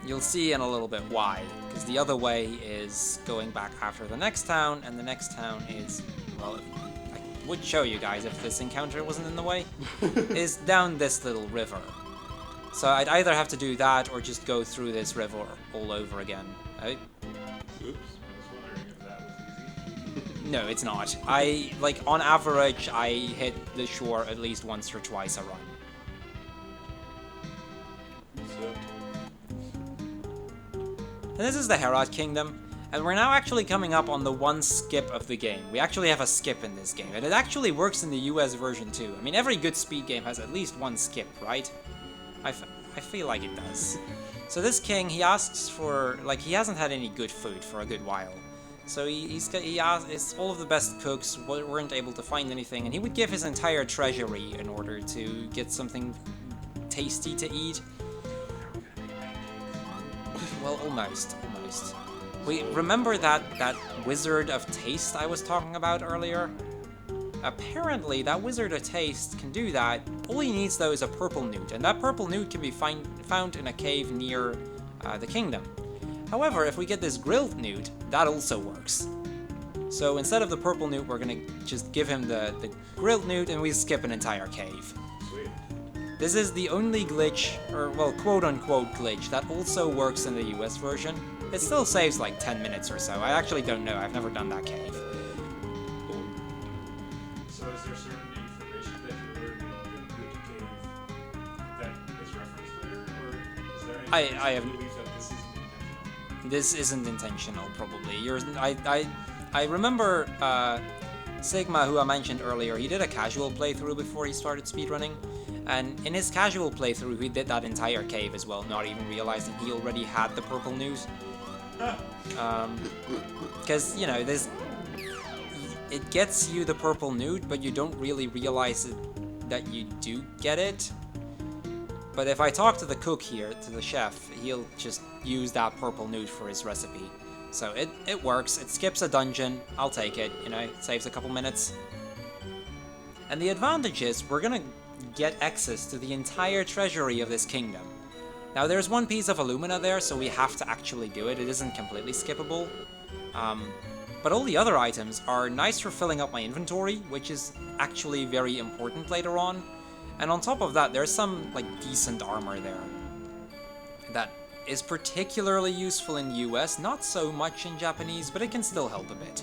You'll see in a little bit why, because the other way is going back after the next town, and the next town is, well, I would show you guys if this encounter wasn't in the way, is down this little river. So I'd either have to do that or just go through this river all over again. Oops. I was wondering if that was easy. No, it's not. On average, I hit the shore at least once or twice a run. And this is the Herat Kingdom, and we're now actually coming up on the one skip of the game. We actually have a skip in this game, and it actually works in the US version too. I mean, every good speed game has at least one skip, right? I feel like it does. So this king, he asks for, like, he hasn't had any good food for a good while. So he asks, all of the best cooks weren't able to find anything, and he would give his entire treasury in order to get something tasty to eat. Well, almost. We remember that wizard of taste I was talking about earlier? Apparently, that wizard of taste can do that. All he needs, though, is a purple newt, and that purple newt can be found in a cave near the kingdom. However, if we get this grilled newt, that also works. So instead of the purple newt, we're gonna just give him the grilled newt, and we skip an entire cave. Sweet. This is the only glitch, or well, quote-unquote glitch, that also works in the US version. It still saves like 10 minutes or so. I actually don't know, I've never done that cave. So is there certain information that you learned in the good cave that is referenced later, or is there any I have- belief that this isn't intentional? This isn't intentional, probably. I remember Sigma, who I mentioned earlier, he did a casual playthrough before he started speedrunning, and in his casual playthrough he did that entire cave as well, not even realizing he already had the purple newt. Because, you know, it gets you the purple newt, but you don't really realize that you do get it. But if I talk to the cook here, to the chef, he'll just use that purple newt for his recipe. So it works, it skips a dungeon, I'll take it, you know, it saves a couple minutes. And the advantage is, we're gonna get access to the entire treasury of this kingdom. Now there's one piece of alumina there, so we have to actually do it, it isn't completely skippable. But all the other items are nice for filling up my inventory, which is actually very important later on. And on top of that, there's some, like, decent armor there that is particularly useful in US, not so much in Japanese, but it can still help a bit.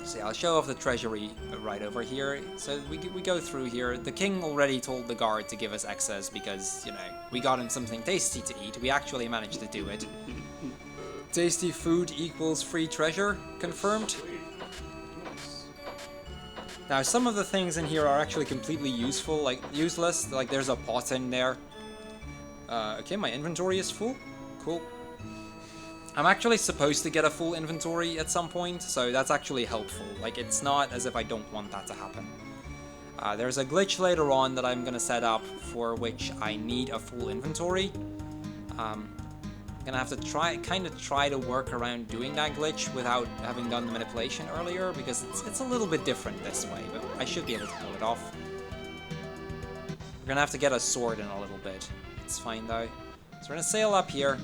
So yeah, I'll show off the treasury right over here. So we go through here. The king already told the guard to give us access because, you know, we got him something tasty to eat. We actually managed to do it. Tasty food equals free treasure, confirmed. Now, some of the things in here are actually completely useful, like useless. Like, there's a pot in there. Okay, my inventory is full. Cool. I'm actually supposed to get a full inventory at some point, so that's actually helpful. Like, it's not as if I don't want that to happen. There's a glitch later on that I'm gonna set up for which I need a full inventory. I'm gonna have to try to work around doing that glitch without having done the manipulation earlier, because it's a little bit different this way, but I should be able to pull it off. We're gonna have to get a sword in a little bit. It's fine though. So we're gonna sail up here.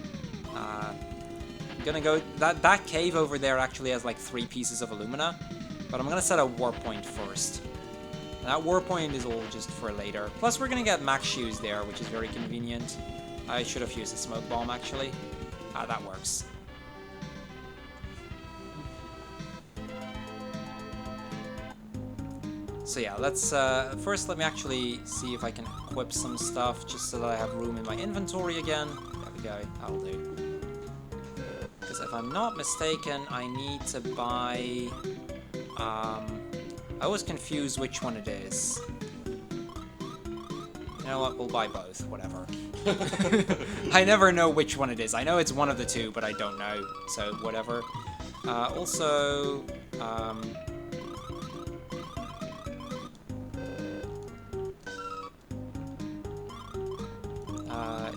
I'm gonna go. That cave over there actually has like 3 pieces of alumina, but I'm gonna set a warp point first. And that warp point is all just for later. Plus, we're gonna get max shoes there, which is very convenient. I should have used a smoke bomb actually. That works. So yeah, let's first let me actually see if I can equip some stuff just so that I have room in my inventory again. There we go, that'll do. Because if I'm not mistaken, I need to buy... I always confuse which one it is. You know what, we'll buy both, whatever. I never know which one it is. I know it's one of the two, but I don't know, so whatever. Also...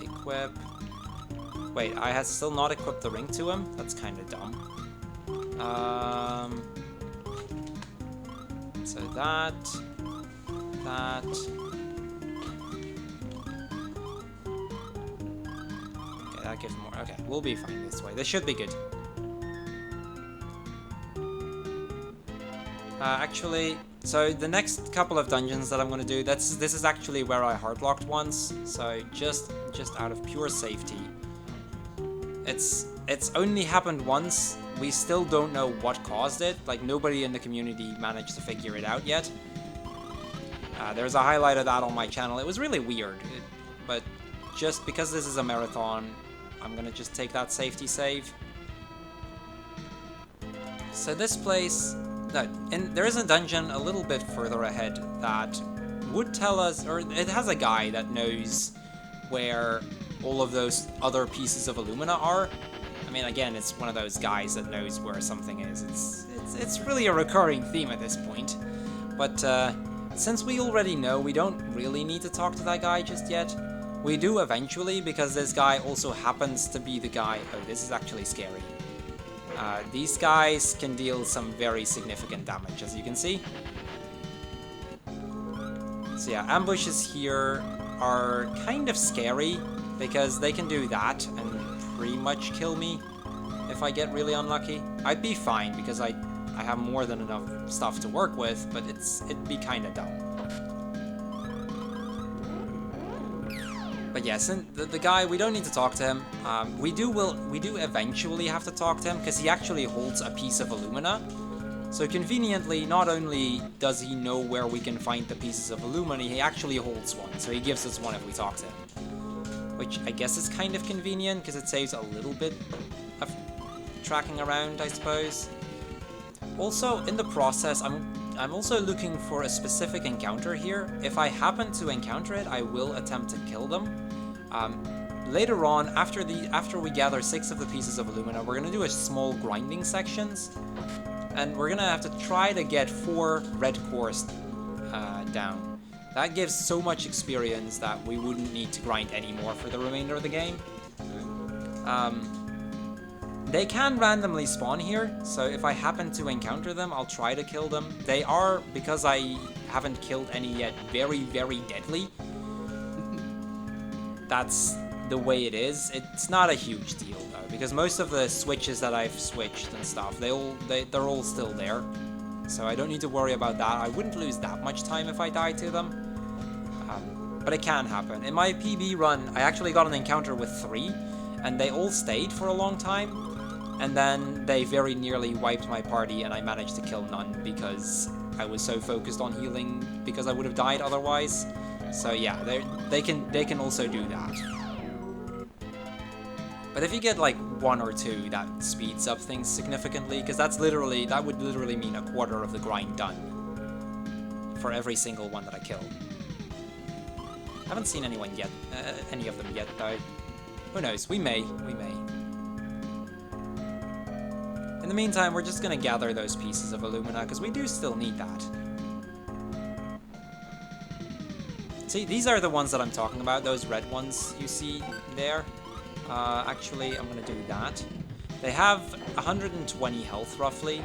equip... Wait, I had still not equipped the ring to him? That's kind of dumb. So that... Okay, that gives more... Okay, we'll be fine this way. This should be good. Actually, so the next couple of dungeons that I'm going to do, this is actually where I hardlocked once, so just out of pure safety. It's only happened once. We still don't know what caused it. Like, nobody in the community managed to figure it out yet. There's a highlight of that on my channel. It was really weird, but just because this is a marathon, I'm gonna just take that safety save. So this place, there is a dungeon a little bit further ahead that would tell us, or it has a guy that knows where all of those other pieces of Illumina are. I mean, again, it's one of those guys that knows where something is. It's really a recurring theme at this point. But since we already know, we don't really need to talk to that guy just yet. We do eventually, because this guy also happens to be the guy... Oh, this is actually scary. These guys can deal some very significant damage, as you can see. So yeah, ambushes here are kind of scary, because they can do that and pretty much kill me if I get really unlucky. I'd be fine, because I have more than enough stuff to work with, but it'd be kind of dumb. But yes, and the guy, we don't need to talk to him. We do eventually have to talk to him, because he actually holds a piece of Illumina. So conveniently, not only does he know where we can find the pieces of Illumina, he actually holds one, so he gives us one if we talk to him. Which I guess is kind of convenient, because it saves a little bit of tracking around, I suppose. Also, in the process, I'm also looking for a specific encounter here. If I happen to encounter it, I will attempt to kill them. Later on, after we gather 6 of the pieces of Illumina, we're gonna do a small grinding sections, and we're gonna have to try to get 4 red cores down. That gives so much experience that we wouldn't need to grind anymore for the remainder of the game. They can randomly spawn here, so if I happen to encounter them, I'll try to kill them. They are, because I haven't killed any yet, very, very deadly. That's the way it is. It's not a huge deal, though, because most of the switches that I've switched and stuff, they're all still there. So I don't need to worry about that. I wouldn't lose that much time if I died to them. But it can happen. In my PB run, I actually got an encounter with 3, and they all stayed for a long time. And then they very nearly wiped my party, and I managed to kill none because I was so focused on healing because I would have died otherwise. So yeah, they can also do that. But if you get like 1 or 2, that speeds up things significantly, because that would literally mean a quarter of the grind done for every single one that I kill. I haven't seen anyone yet, any of them yet though. Who knows? We may. In the meantime, we're just gonna gather those pieces of Illumina, because we do still need that. See, these are the ones that I'm talking about, those red ones you see there. Actually, I'm gonna do that. They have 120 health, roughly.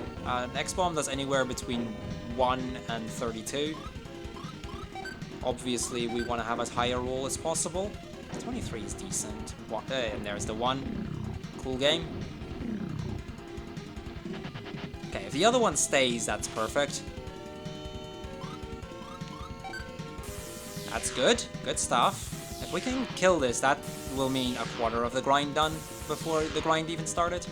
X-Bomb does anywhere between 1 and 32. Obviously, we want to have as high a roll as possible. 23 is decent. And there's the 1. Cool game. Okay, if the other one stays, that's perfect. That's good. Good stuff. If we can kill this, that will mean a quarter of the grind done before the grind even started.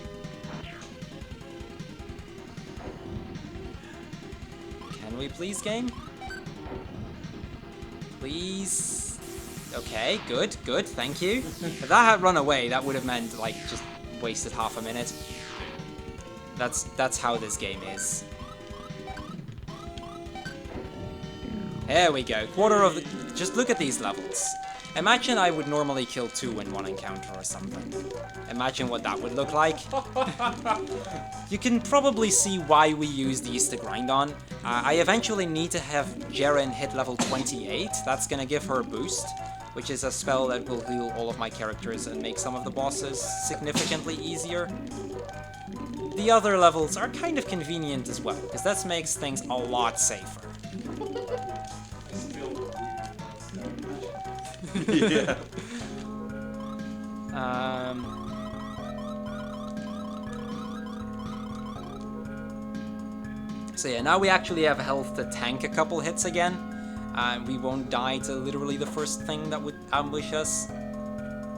Can we please, game? Please? Okay, good, thank you. If that had run away, that would have meant, like, just wasted half a minute. That's how this game is. There we go. Quarter of the... Just look at these levels. Imagine I would normally kill 2 in one encounter or something. Imagine what that would look like. You can probably see why we use these to grind on. I eventually need to have Jeren hit level 28. That's gonna give her a boost, which is a spell that will heal all of my characters and make some of the bosses significantly easier. The other levels are kind of convenient as well, because that makes things a lot safer. Yeah. So yeah, now we actually have health to tank a couple hits again. We won't die to literally the first thing that would ambush us.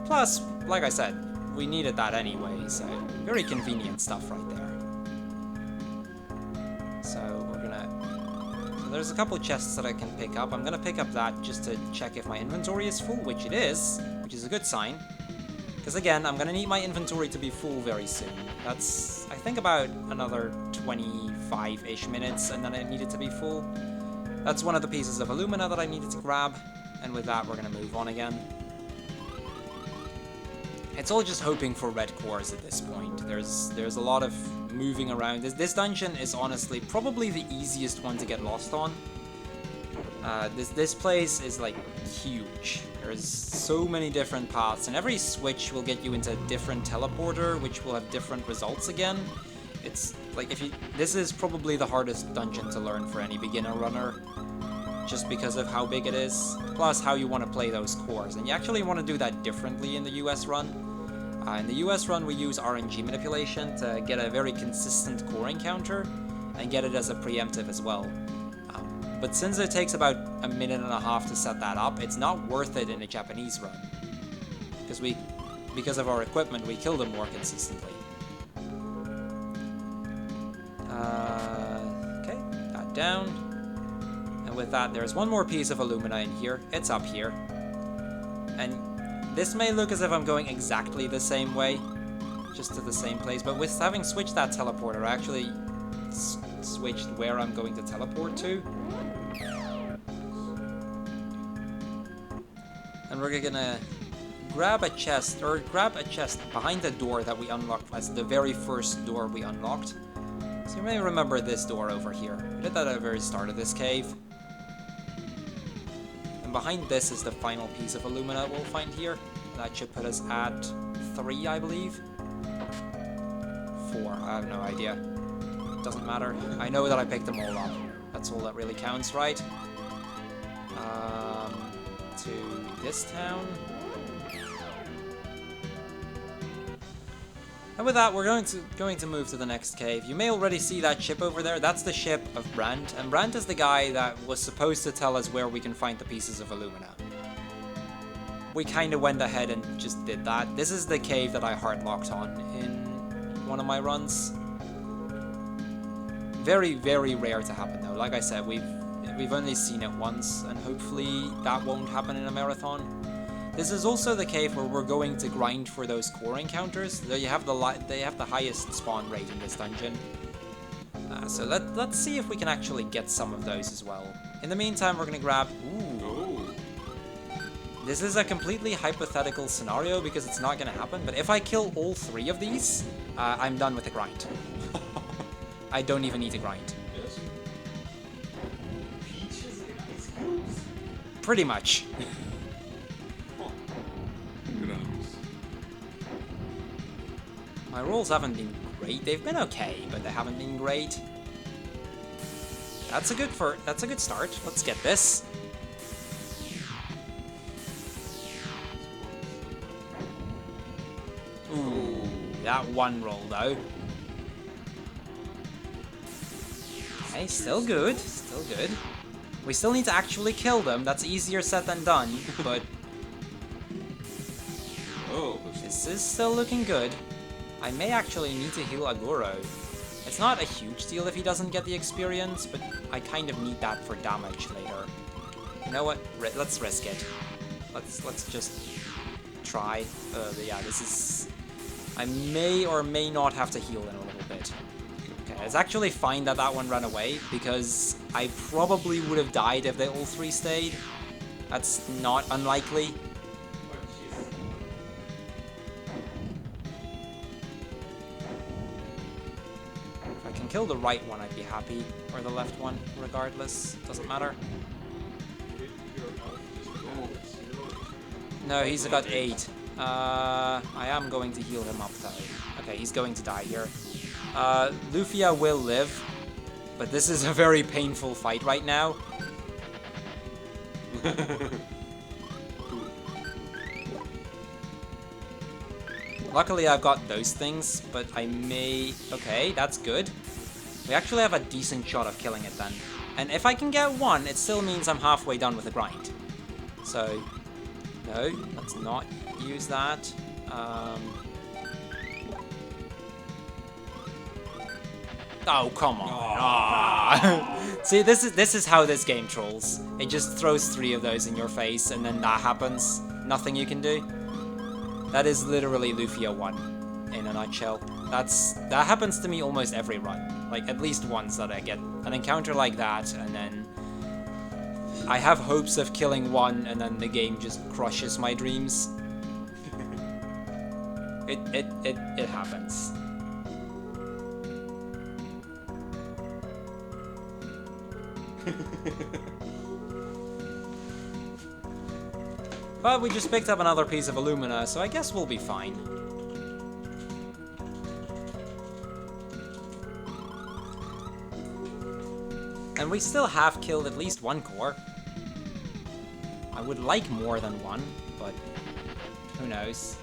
Plus, like I said, we needed that anyway, so very convenient stuff right there. So we're gonna... So there's a couple chests that I can pick up. I'm gonna pick up that just to check if my inventory is full, which it is, which is a good sign. Because again, I'm gonna need my inventory to be full very soon. That's, I think, about another 25-ish minutes, and then I need it to be full. That's one of the pieces of alumina that I needed to grab, and with that we're gonna move on again. It's all just hoping for red cores at this point. There's a lot of moving around. This dungeon is honestly probably the easiest one to get lost on. This place is like huge. There's so many different paths, and every switch will get you into a different teleporter, which will have different results again. It's like this is probably the hardest dungeon to learn for any beginner runner, just because of how big it is, plus how you want to play those cores. And you actually want to do that differently in the US run. In the US run, we use RNG manipulation to get a very consistent core encounter, and get it as a preemptive as well. But since it takes about a minute and a half to set that up, it's not worth it in a Japanese run. Because of our equipment, we kill them more consistently. Okay, that down. And with that, there's one more piece of alumina in here. It's up here. And this may look as if I'm going exactly the same way, just to the same place, but with having switched that teleporter, I actually switched where I'm going to teleport to. And we're gonna grab a chest behind the door that we unlocked as the very first door we unlocked. So you may remember this door over here. We did that at the very start of this cave. And behind this is the final piece of alumina we'll find here. That should put us at 3, I believe. 4, I have no idea. Doesn't matter. I know that I picked them all up. That's all that really counts, right? To this town. And with that, we're going to move to the next cave. You may already see that ship over there. That's the ship of Brandt, and Brandt is the guy that was supposed to tell us where we can find the pieces of alumina. We kind of went ahead and just did that. This is the cave that I hard-locked on in one of my runs. Very, very rare to happen though. Like I said, we've only seen it once, and hopefully that won't happen in a marathon. This is also the cave where we're going to grind for those core encounters. They have the highest spawn rate in this dungeon. So let's see if we can actually get some of those as well. In the meantime, we're gonna grab. Ooh. This is a completely hypothetical scenario because it's not gonna happen. But if I kill all 3 of these, I'm done with the grind. I don't even need to grind. Yes. Peaches in ice cubes? Pretty much. My rolls haven't been great. They've been okay, but they haven't been great. That's a good start. Let's get this. Ooh, that one roll though. Okay, still good. Still good. We still need to actually kill them. That's easier said than done, but this is still looking good. I may actually need to heal Aguro. It's not a huge deal if he doesn't get the experience, but I kind of need that for damage later. You know what? Let's risk it. Let's just try. Yeah, this is. I may or may not have to heal in a little bit. Okay, it's actually fine that that one ran away because I probably would have died if they all 3 stayed. That's not unlikely. Kill the right one, I'd be happy, or the left one, regardless, doesn't matter. No, he's got 8. I am going to heal him up though. Okay, he's going to die here. Lufia will live, but this is a very painful fight right now. Luckily I've got those things, but I may... Okay, that's good. We actually have a decent shot of killing it then. And if I can get 1, it still means I'm halfway done with the grind. So, no, let's not use that. Oh, come on. See, this is how this game trolls. It just throws 3 of those in your face and then that happens. Nothing you can do. That is literally Lufia 1 in a nutshell. That happens to me almost every run. Like, at least once that I get an encounter like that, and then I have hopes of killing one, and then the game just crushes my dreams. It happens. But we just picked up another piece of alumina, so I guess we'll be fine. And we still have killed at least one core. I would like more than one, but who knows.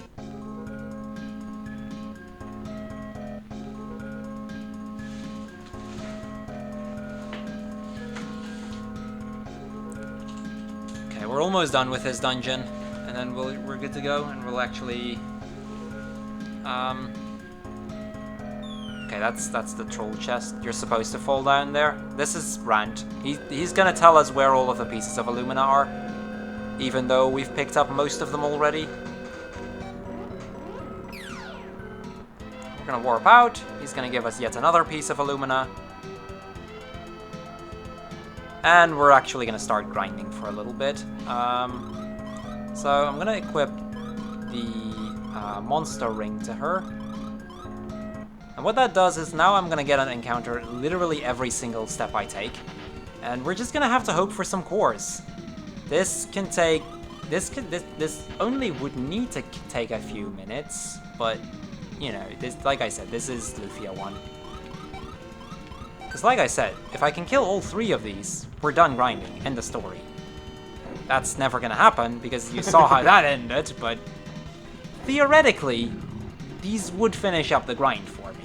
Okay, we're almost done with this dungeon, and then we're good to go, and we'll actually... Okay, that's the troll chest. You're supposed to fall down there. This is Rand. He's gonna tell us where all of the pieces of alumina are, even though we've picked up most of them already. We're gonna warp out. He's gonna give us yet another piece of alumina. And we're actually gonna start grinding for a little bit. So I'm gonna equip the monster ring to her. And what that does is now I'm gonna get an encounter literally every single step I take. And we're just gonna have to hope for some cores. This only would need to take a few minutes, but you know, like I said, this is Lufia 1. Because like I said, if I can kill all 3 of these, we're done grinding, end of story. That's never gonna happen, because you saw how that ended, but theoretically, these would finish up the grind for me.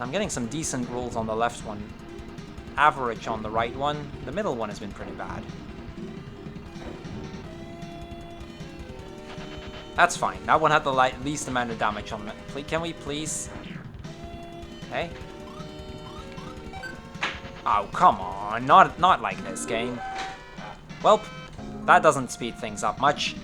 I'm getting some decent rolls on the left one, average on the right one. The middle one has been pretty bad. That's fine. That one had the least amount of damage on it. Can we please? Okay. Oh, come on. Not like this game. Well, that doesn't speed things up much.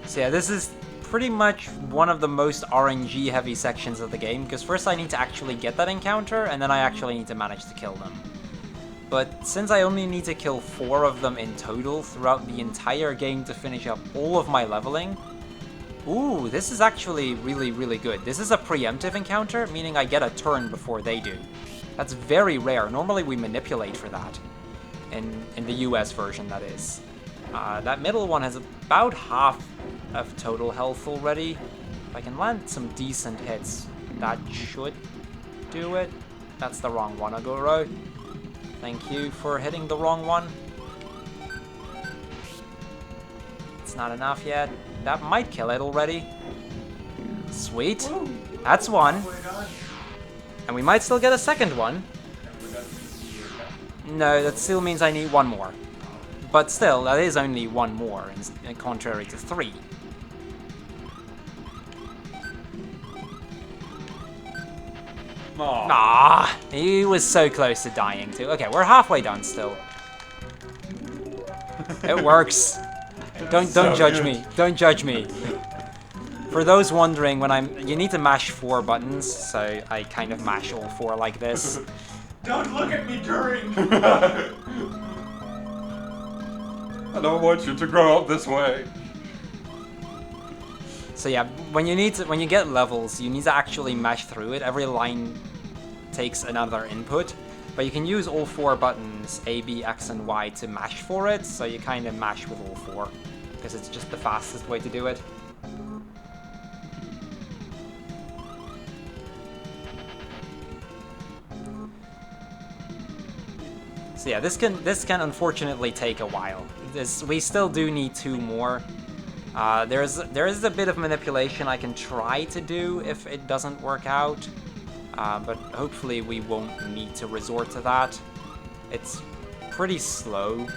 So yeah, this is pretty much one of the most RNG heavy sections of the game, because first I need to actually get that encounter, and then I actually need to manage to kill them. But since I only need to kill 4 of them in total throughout the entire game to finish up all of my leveling, ooh, this is actually really, really good. This is a preemptive encounter, meaning I get a turn before they do. That's very rare. Normally we manipulate for that, in the US version, that is. That middle one has about half of total health already. If I can land some decent hits, that should do it. That's the wrong one, Aguro. Thank you for hitting the wrong one. It's not enough yet. That might kill it already. Sweet. That's one. And we might still get a second one. No, that still means I need one more. But still, that is only one more, contrary to 3. Aw. Ah, he was so close to dying too. Okay, we're halfway done still. It works. Don't judge me. Don't judge me. For those wondering, you need to mash 4 buttons, so I kind of mash all 4 like this. Don't look at me during! I don't want you to grow up this way. So yeah, when you get levels, you need to actually mash through it. Every line takes another input, but you can use all 4 buttons, A, B, X, and Y, to mash for it. So you kind of mash with all 4, because it's just the fastest way to do it. So yeah, this can unfortunately take a while. We still do need 2 more. There is a bit of manipulation I can try to do if it doesn't work out, but hopefully we won't need to resort to that. It's pretty slow,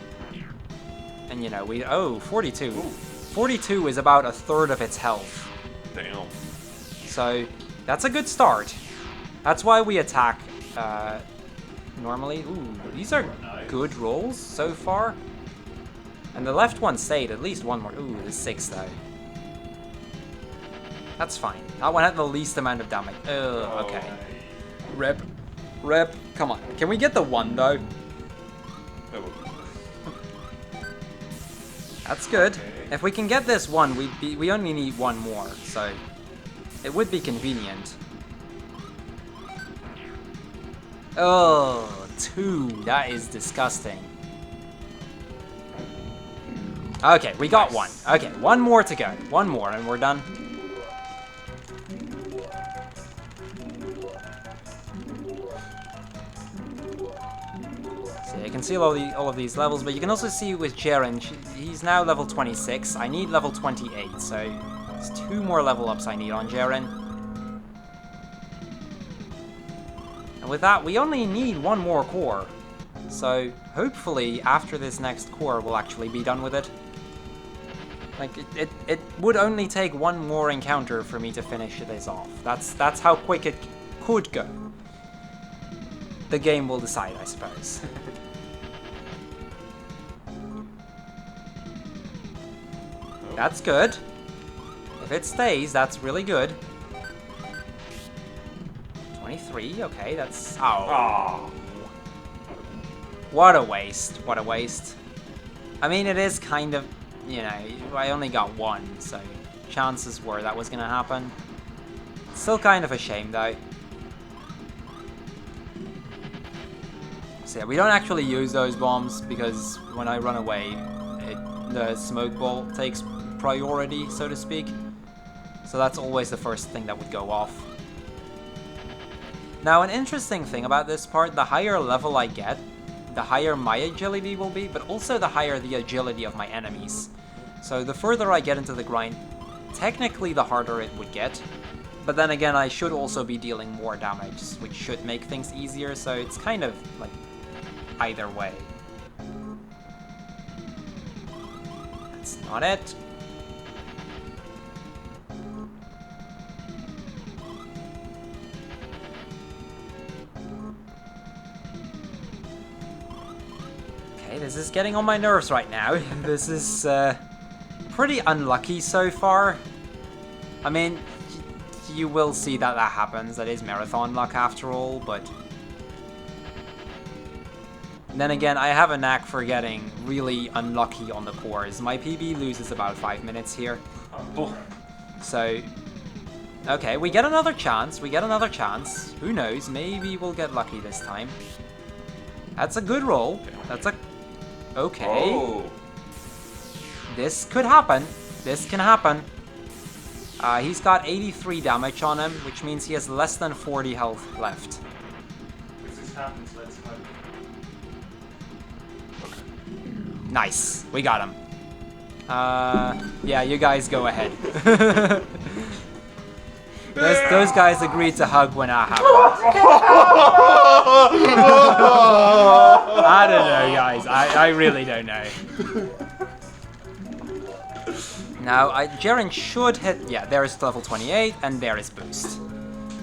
and you know 42. 42 is about 1/3 of its health. Damn. So that's a good start. That's why we attack normally. Ooh, these are good rolls so far. And the left one stayed, at least one more. Ooh, the 6 though. That's fine. That one had the least amount of damage. Okay. Rip. Rip. Come on. Can we get the 1 though? That's good. Okay. If we can get this 1, we only need 1 more, so it would be convenient. Oh, 2. That is disgusting. Okay, we got 1. Okay, 1 more to go. 1 more and we're done. So you can see all of these levels, but you can also see with Jaren, he's now level 26. I need level 28, so there's 2 more level ups I need on Jaren. And with that, we only need 1 more core. So hopefully after this next core, we'll actually be done with it. Like, it would only take 1 more encounter for me to finish this off. That's how quick it could go. The game will decide, I suppose. That's good. If it stays, that's really good. 23, okay, that's... Oh. What a waste, what a waste. I mean, it is kind of, you know, I only got 1, so chances were that was gonna happen. Still kind of a shame, though. So yeah, we don't actually use those bombs, because when I run away, the smoke ball takes priority, so to speak. So that's always the first thing that would go off. Now, an interesting thing about this part, the higher level I get, the higher my agility will be, but also the higher the agility of my enemies. So the further I get into the grind, technically the harder it would get. But then again, I should also be dealing more damage, which should make things easier, so it's kind of like either way. That's not it. This is getting on my nerves right now. This is pretty unlucky so far. I mean, you will see that happens. That is marathon luck after all, but... Then again, I have a knack for getting really unlucky on the cores. My PB loses about 5 minutes here. So... Okay, we get another chance. We get another chance. Who knows? Maybe we'll get lucky this time. That's a good roll. That's a... Okay. Oh. This could happen. This can happen. He's got 83 damage on him, which means he has less than 40 health left. If this happens, let's hug. Nice. We got him. Yeah, you guys go ahead. Those guys agreed to hug when that happened. I don't know, guys. I really don't know. Now, Jaren should hit... Yeah, there is level 28, and there is boost.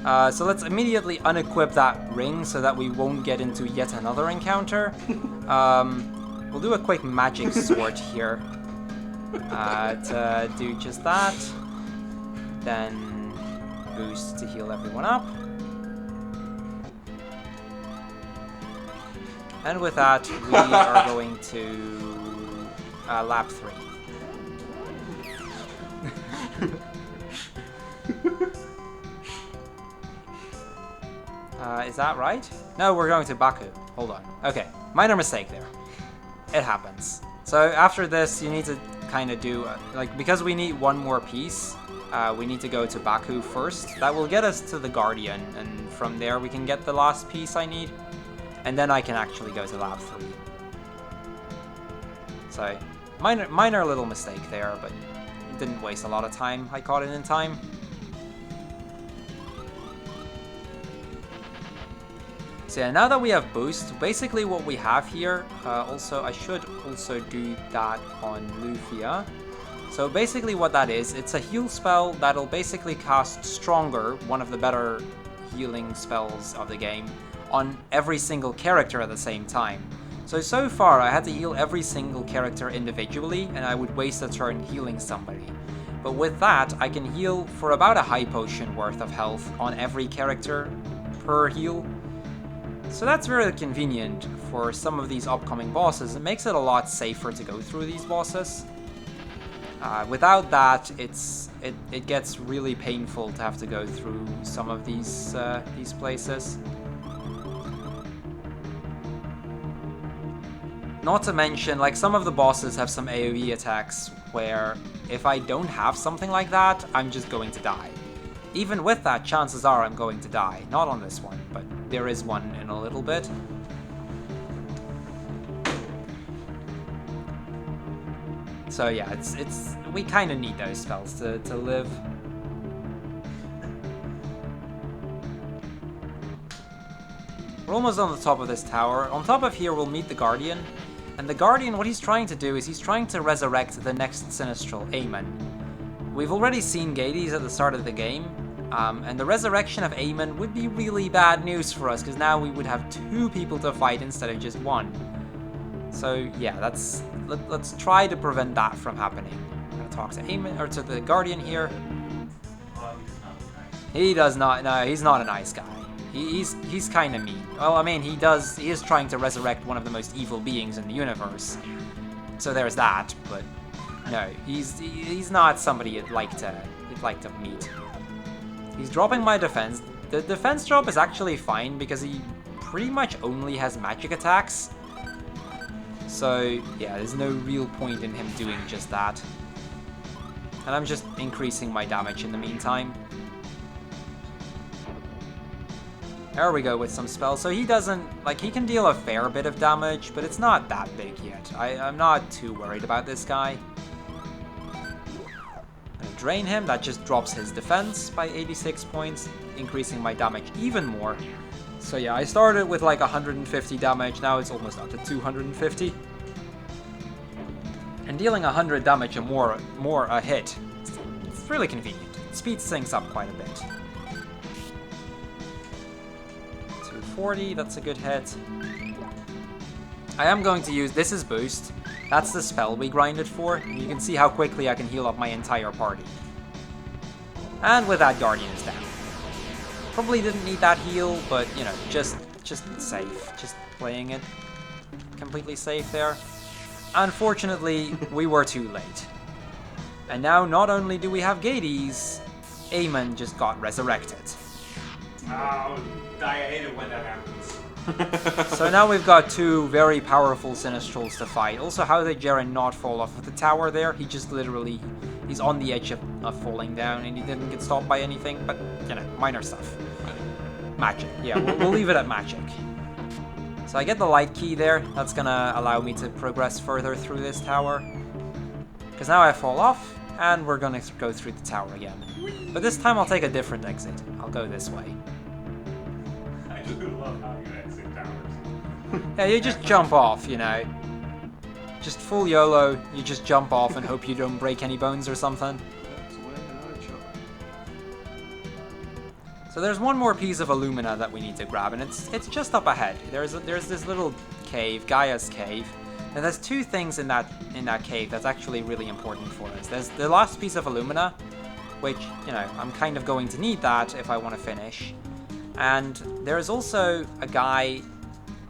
So let's immediately unequip that ring so that we won't get into yet another encounter. We'll do a quick magic sword here to do just that. Then boost to heal everyone up. And with that, we are going to lap 3. Is that right? No, we're going to Baku. Hold on. Okay, minor mistake there. It happens. So after this, you need to kind of do, like, because we need 1 more piece, we need to go to Baku first. That will get us to the Guardian, and from there we can get the last piece I need. And then I can actually go to lab 3. So, minor little mistake there, but it didn't waste a lot of time. I caught it in time. So yeah, now that we have boost, basically what we have here, I should also do that on Lufia. So basically what that is, it's a heal spell that'll basically cast Stronger, one of the better healing spells of the game, on every single character at the same time. So far I had to heal every single character individually, and I would waste a turn healing somebody. But with that, I can heal for about a high potion worth of health on every character per heal. So that's very convenient for some of these upcoming bosses. It makes it a lot safer to go through these bosses. Without that, it gets really painful to have to go through some of these places. Not to mention, like, some of the bosses have some AoE attacks where if I don't have something like that, I'm just going to die. Even with that, chances are I'm going to die. Not on this one, but there is one in a little bit. So yeah, it's we kind of need those spells to live. We're almost on the top of this tower. On top of here, we'll meet the Guardian. And the Guardian, what he's trying to do is he's trying to resurrect the next Sinistral, Aemon. We've already seen Gades at the start of the game, and the resurrection of Aemon would be really bad news for us, because now we would have 2 people to fight instead of just 1. So yeah, let's try to prevent that from happening. I'm gonna talk to Aemon, or to the Guardian here. He does not. No, he's not a nice guy. He's kind of mean. Well, I mean, he is trying to resurrect one of the most evil beings in the universe. So there's that, but no, he's not somebody you'd like to meet. He's dropping my defense. The defense drop is actually fine because he pretty much only has magic attacks. So yeah, there's no real point in him doing just that. And I'm just increasing my damage in the meantime. There we go with some spells. So he doesn't, like, he can deal a fair bit of damage, but it's not that big yet. I'm not too worried about this guy. I'm gonna drain him. That just drops his defense by 86 points, increasing my damage even more. So yeah, I started with like 150 damage, now it's almost up to 250. And dealing 100 damage or more a hit, it's really convenient. It speeds things up quite a bit. 240, that's a good hit. I am going to use, this is boost. That's the spell we grinded for. You can see how quickly I can heal up my entire party. And with that, Guardian is down. Probably didn't need that heal, but you know, just safe. Just playing it completely safe there. Unfortunately, we were too late. And now not only do we have Gades, Aemon just got resurrected. Oh, I hate it when that happens. So now we've got 2 very powerful Sinistrals to fight. Also, how did Jaren not fall off of the tower there? He just literally, he's on the edge of falling down and he didn't get stopped by anything, but, you know, minor stuff. Magic. Yeah, we'll leave it at magic. So I get the light key there. That's gonna allow me to progress further through this tower. Because now I fall off, and we're gonna go through the tower again. But this time I'll take a different exit. I'll go this way. I do love how you exit towers. Yeah, you just jump off, you know. Just full YOLO, you just jump off and hope you don't break any bones or something. That's when I jump. So there's one more piece of Illumina that we need to grab, and it's just up ahead. There's this little cave, Gaia's cave. And there's 2 things in that cave that's actually really important for us. There's the last piece of Illumina, which, you know, I'm kind of going to need that if I want to finish. And there's also a guy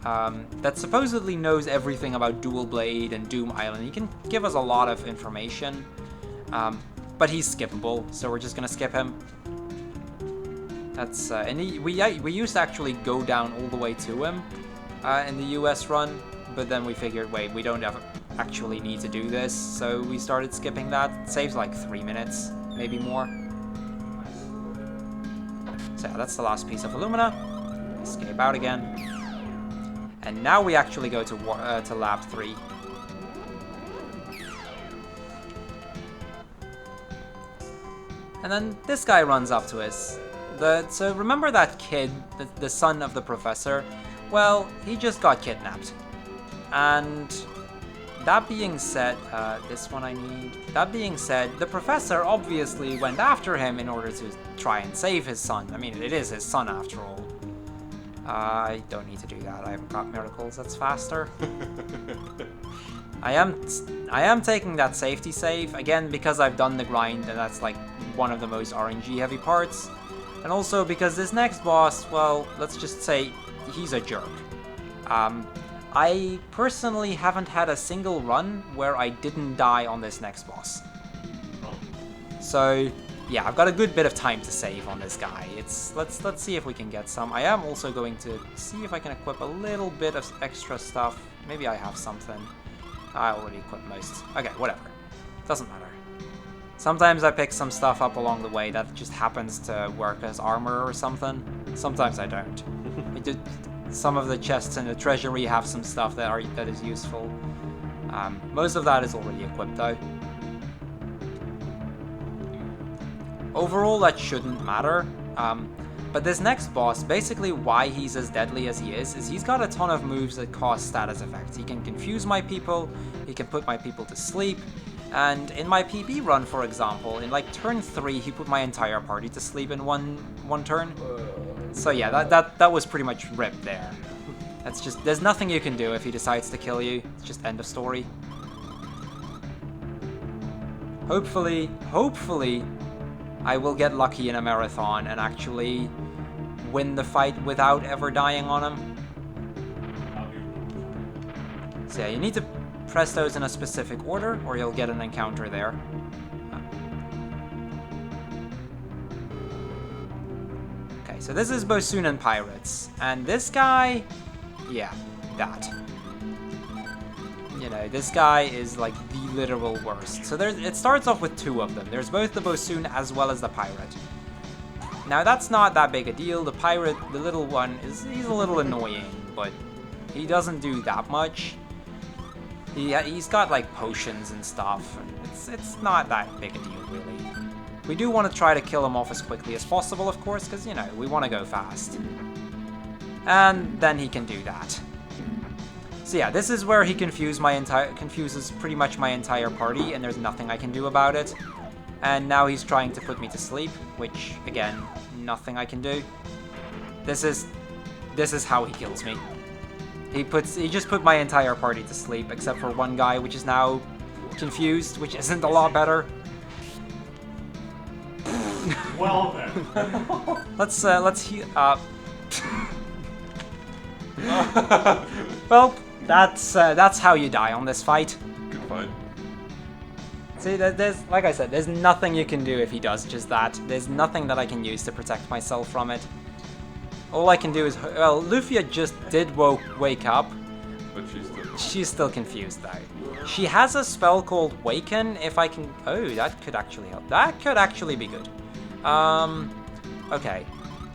that supposedly knows everything about Dual Blade and Doom Island. He can give us a lot of information, but he's skippable, so we're just gonna skip him. That's and we used to actually go down all the way to him in the US run, but then we figured, wait, we don't actually need to do this, so we started skipping that. It saves like 3 minutes, maybe more. So yeah, that's the last piece of Illumina. Escape out again. And now we actually go to Lab 3. And then this guy runs up to us. So remember that kid, the son of the professor? Well, he just got kidnapped. And that being said, this one I need. That being said, the professor obviously went after him in order to try and save his son. I mean, it is his son after all. I don't need to do that. I haven't got miracles. That's faster. I am taking that safety save again because I've done the grind and that's like one of the most RNG heavy parts, and also because this next boss, well, let's just say he's a jerk. I personally haven't had a single run where I didn't die on this next boss. So yeah, I've got a good bit of time to save on this guy. Let's see if we can get some. I am also going to see if I can equip a little bit of extra stuff. Maybe I have something. I already equipped most. Okay, whatever. Doesn't matter. Sometimes I pick some stuff up along the way that just happens to work as armor or something. Sometimes I don't. Some of the chests in the treasury have some stuff that is useful. Most of that is already equipped though. Overall, that shouldn't matter. But this next boss, basically why he's as deadly as he is he's got a ton of moves that cause status effects. He can confuse my people, he can put my people to sleep, and in my PB run, for example, in like turn 3, he put my entire party to sleep in one turn. So yeah, that was pretty much ripped there. That's just, there's nothing you can do if he decides to kill you. It's just end of story. Hopefully, I will get lucky in a marathon and actually win the fight without ever dying on him. So yeah, you need to press those in a specific order or you'll get an encounter there. Okay, so this is Bosun and Pirates. And this guy, yeah, that. You know, this guy is like the literal worst. So it starts off with 2 of them. There's both the Bosun as well as the Pirate. Now that's not that big a deal. The Pirate, the little one, he's a little annoying, but he doesn't do that much. He's got like potions and stuff. It's not that big a deal really. We do want to try to kill him off as quickly as possible, of course, because you know we want to go fast. And then he can do that. So yeah, this is where he confuses pretty much my entire party, and there's nothing I can do about it. And now he's trying to put me to sleep, which again, nothing I can do. This is how he kills me. He just put my entire party to sleep, except for one guy, which is now confused, which isn't a lot better. Well then. Let's heal up. Well, that's how you die on this fight. Good fight. See, there's, like I said, there's nothing you can do if he does just that. There's nothing that I can use to protect myself from it. All I can do is, well, Lufia just did wake up. But She's still confused though. She has a spell called Waken. If I can, oh, that could actually help. That could actually be good. Okay.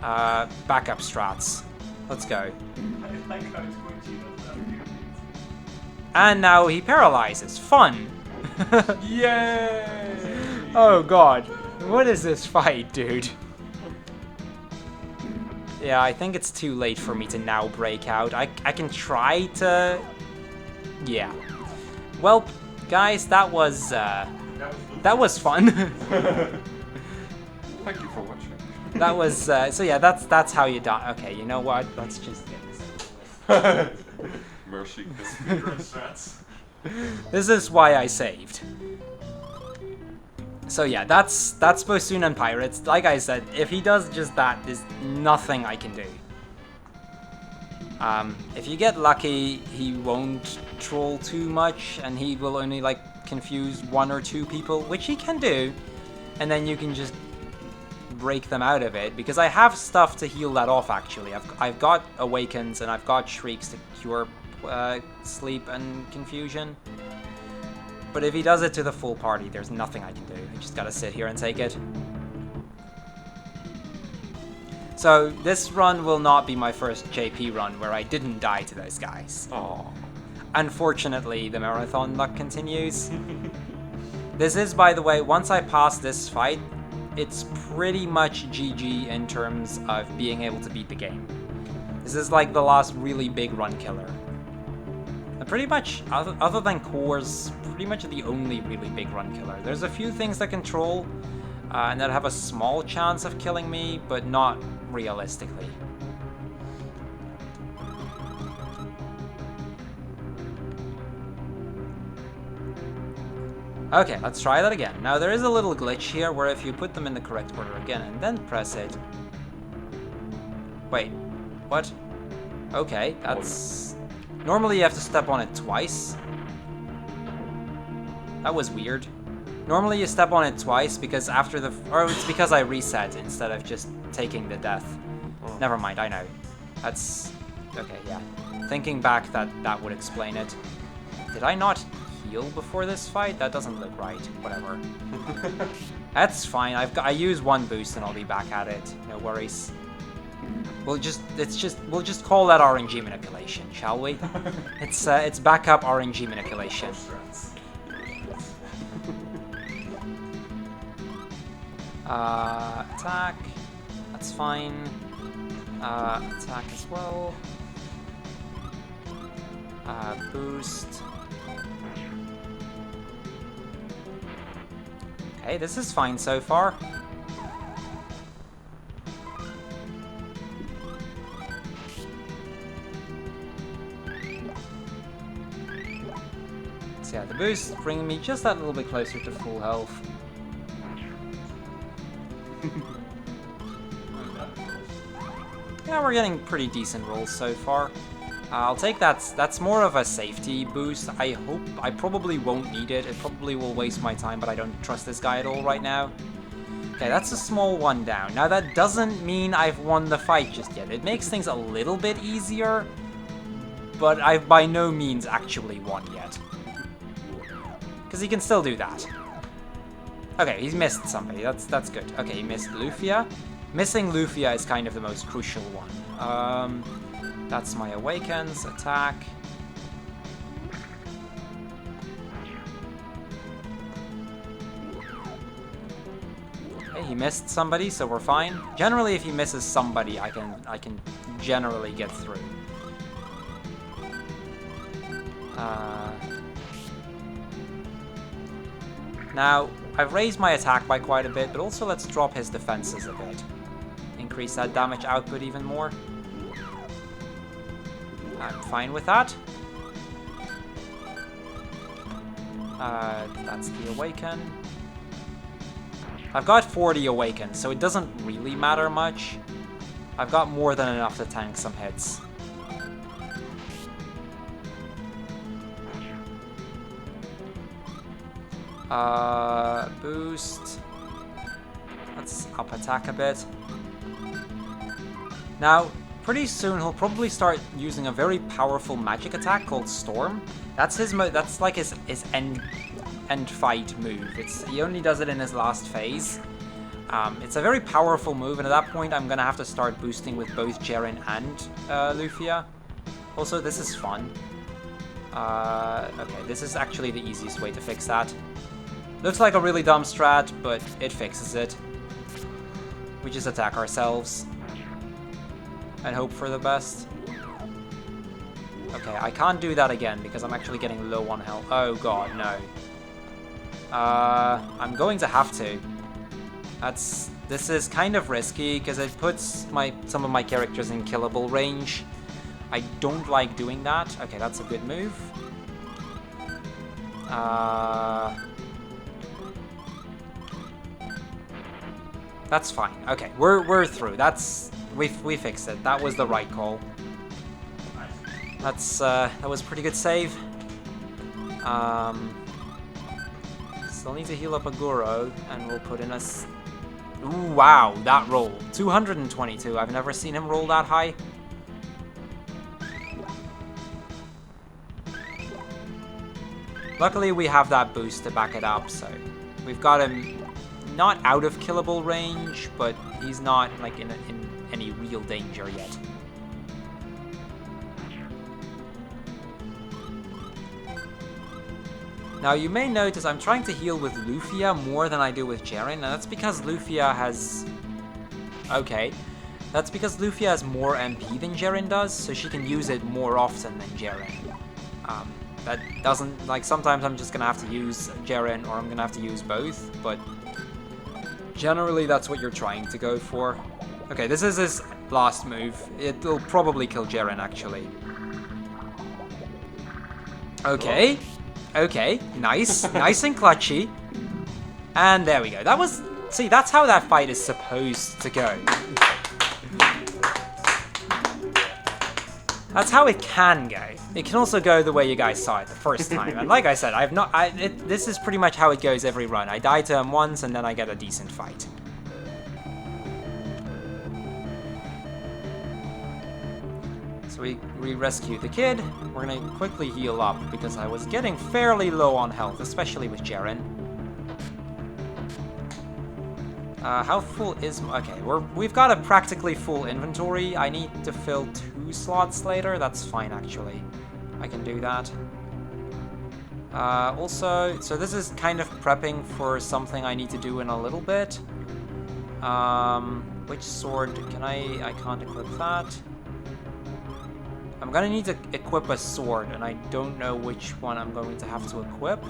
Backup strats. Let's go. I like how twitchy that And now he paralyzes. Fun. Yay! Oh god. What is this fight, dude? Yeah, I think it's too late for me to now break out. I can try to... Yeah. Well, guys, that was fun. Thank you for watching. That was, so yeah, that's how you die. Okay, you know what? Let's just get this. Mercy. This is why I saved. So yeah, that's Bosun and Pirates. Like I said, if he does just that, there's nothing I can do. If you get lucky, he won't troll too much, and he will only like confuse 1 or 2 people, which he can do, and then you can just break them out of it, because I have stuff to heal that off actually. I've got Awakens and I've got Shrieks to cure sleep and confusion. But if he does it to the full party, there's nothing I can do. I just gotta sit here and take it. So this run will not be my first JP run where I didn't die to those guys. Aww. Unfortunately, the marathon luck continues. This is, by the way, once I pass this fight, it's pretty much GG in terms of being able to beat the game. This is like the last really big run killer. And pretty much, other than cores, pretty much the only really big run killer. There's a few things that control and that have a small chance of killing me, but not realistically. Okay, let's try that again. Now there is a little glitch here where if you put them in the correct order again and then press it... Wait, what? Okay, that's... Normally you have to step on it twice. That was weird. Normally you step on it twice because after the... Or it's because I reset instead of just taking the death. Never mind, I know. That's... Okay, yeah. Thinking back, that would explain it. Did I not heal before this fight? That doesn't look right. Whatever. That's fine. I use one boost and I'll be back at it. No worries. We'll just call that RNG manipulation, shall we? It's backup RNG manipulation. Attack. That's fine. Attack as well. Boost. Okay, this is fine so far. So yeah, the boost bringing me just that little bit closer to full health. Yeah, we're getting pretty decent rolls so far. I'll take that. That's more of a safety boost. I probably won't need it. It probably will waste my time, but I don't trust this guy at all right now. Okay, that's a small one down. Now that doesn't mean I've won the fight just yet. It makes things a little bit easier, but I've by no means actually won yet. Because he can still do that. Okay, he's missed somebody. That's good. Okay, he missed Lufia. Missing Lufia is kind of the most crucial one. That's my Awakens attack. Okay, he missed somebody, so we're fine. Generally, if he misses somebody, I can generally get through. Now, I've raised my attack by quite a bit, but also let's drop his defenses a bit. Increase that damage output even more. I'm fine with that. That's the Awaken. I've got 40 Awaken, so it doesn't really matter much. I've got more than enough to tank some hits. Boost. Let's up attack a bit. Now, pretty soon he'll probably start using a very powerful magic attack called Storm. That's his that's like his end fight move. He only does it in his last phase. It's a very powerful move, and at that point I'm gonna have to start boosting with both Jaren and Lufia. Also, this is fun. Okay, this is actually the easiest way to fix that. Looks like a really dumb strat, but it fixes it. We just attack ourselves and hope for the best. Okay, I can't do that again because I'm actually getting low on health. Oh god, no. I'm going to have to. This is kind of risky because it puts some of my characters in killable range. I don't like doing that. Okay, that's a good move. That's fine. Okay, we're through. We fixed it. That was the right call. That was a pretty good save. Still need to heal up Aguro, and we'll put in a... Ooh, wow, that roll. 222. I've never seen him roll that high. Luckily, we have that boost to back it up, so we've got him not out of killable range, but he's not like in any real danger yet. Now you may notice I'm trying to heal with Lufia more than I do with Jaren, and that's because Lufia has... Okay. That's because Lufia has more MP than Jaren does, so she can use it more often than Jaren. That doesn't... Like, sometimes I'm just gonna have to use Jaren, or I'm gonna have to use both, but... Generally, that's what you're trying to go for. Okay, this is his last move. It'll probably kill Jaren, actually. Okay. Okay, nice. Nice and clutchy. And there we go. That was... See, that's how that fight is supposed to go. That's how it can go. It can also go the way you guys saw it the first time. And like I said, this is pretty much how it goes every run. I die to him once, and then I get a decent fight. So we rescue the kid. We're gonna quickly heal up, because I was getting fairly low on health, especially with Jaren. How full is... Okay, we've got a practically full inventory. I need to fill 2 slots later. That's fine, actually. I can do that. Also, so this is kind of prepping for something I need to do in a little bit. Which sword can I can't equip that. I'm gonna need to equip a sword, and I don't know which one I'm going to have to equip.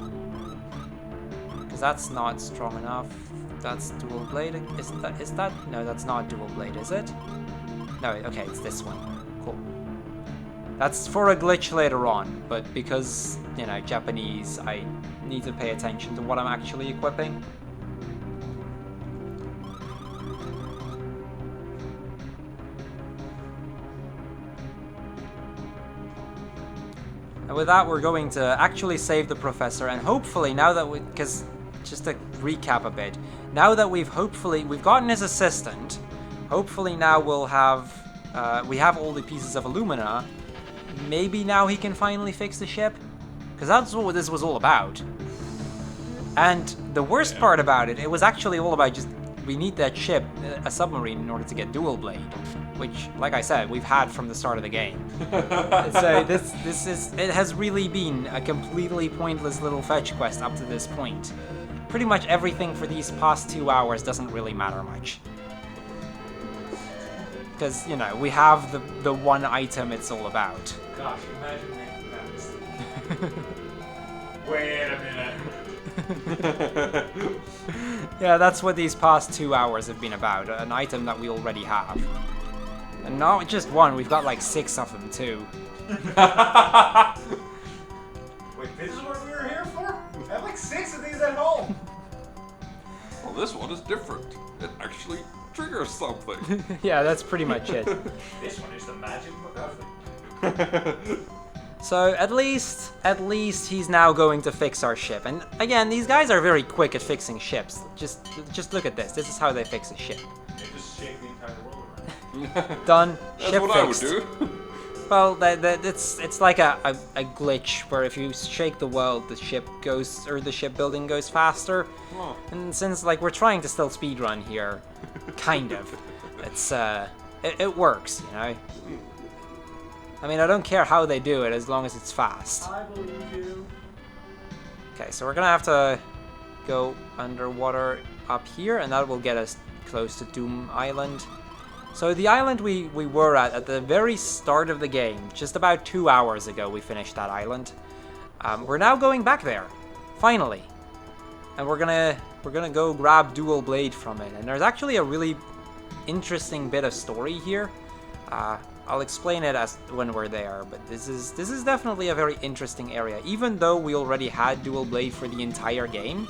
Because that's not strong enough. That's dual blade. Is that? No, that's not dual blade, is it? No, okay, it's this one. Cool. That's for a glitch later on, but because, you know, Japanese, I need to pay attention to what I'm actually equipping. And with that, we're going to actually save the professor, and hopefully now that because just to recap a bit, now that we've gotten his assistant, hopefully now we'll have, we have all the pieces of Illumina, maybe now he can finally fix the ship? Because that's what this was all about. And the worst part about it, it was actually all about just, we need that ship, a submarine, in order to get dual blade. Which, like I said, we've had from the start of the game. So it has really been a completely pointless little fetch quest up to this point. Pretty much everything for these past 2 hours doesn't really matter much. Because, you know, we have the one item it's all about. Gosh, imagine making that mistake. Wait a minute. Yeah, that's what these past 2 hours have been about. An item that we already have. And not just one, we've got like 6 of them too. Wait, this is what we were here for? I have like 6 of these at home. Well, this one is different. It actually triggers something. Yeah, that's pretty much it. This one is the magic MacGuffin. So at least he's now going to fix our ship. And again, these guys are very quick at fixing ships. Just look at this. This is how they fix a ship. They just shake the entire world around. Done. That's Ship what fixed. I would do. Well, it's like a glitch where if you shake the world, the ship building goes faster. Oh. And since like we're trying to still speedrun here, kind of, it's it works, you know. I mean, I don't care how they do it as long as it's fast. I believe you. Okay, so we're gonna have to go underwater up here, and that will get us close to Doom Island. So the island we were at the very start of the game, just about 2 hours ago, we finished that island. We're now going back there, finally, and we're gonna go grab dual blade from it. And there's actually a really interesting bit of story here. I'll explain it when we're there, but this is definitely a very interesting area. Even though we already had dual blade for the entire game,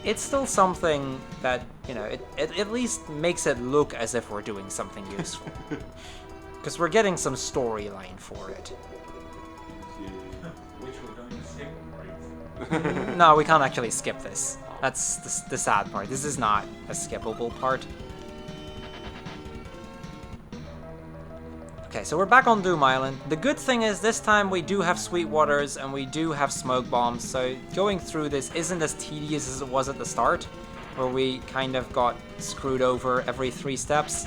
it's still something that, you know, it at least makes it look as if we're doing something useful. Because we're getting some storyline for it. Which we're going to skip, right? No, we can't actually skip this. That's the sad part. This is not a skippable part. Okay, so we're back on Doom Island. The good thing is this time we do have sweet waters and we do have smoke bombs, so going through this isn't as tedious as it was at the start, where we kind of got screwed over every 3 steps.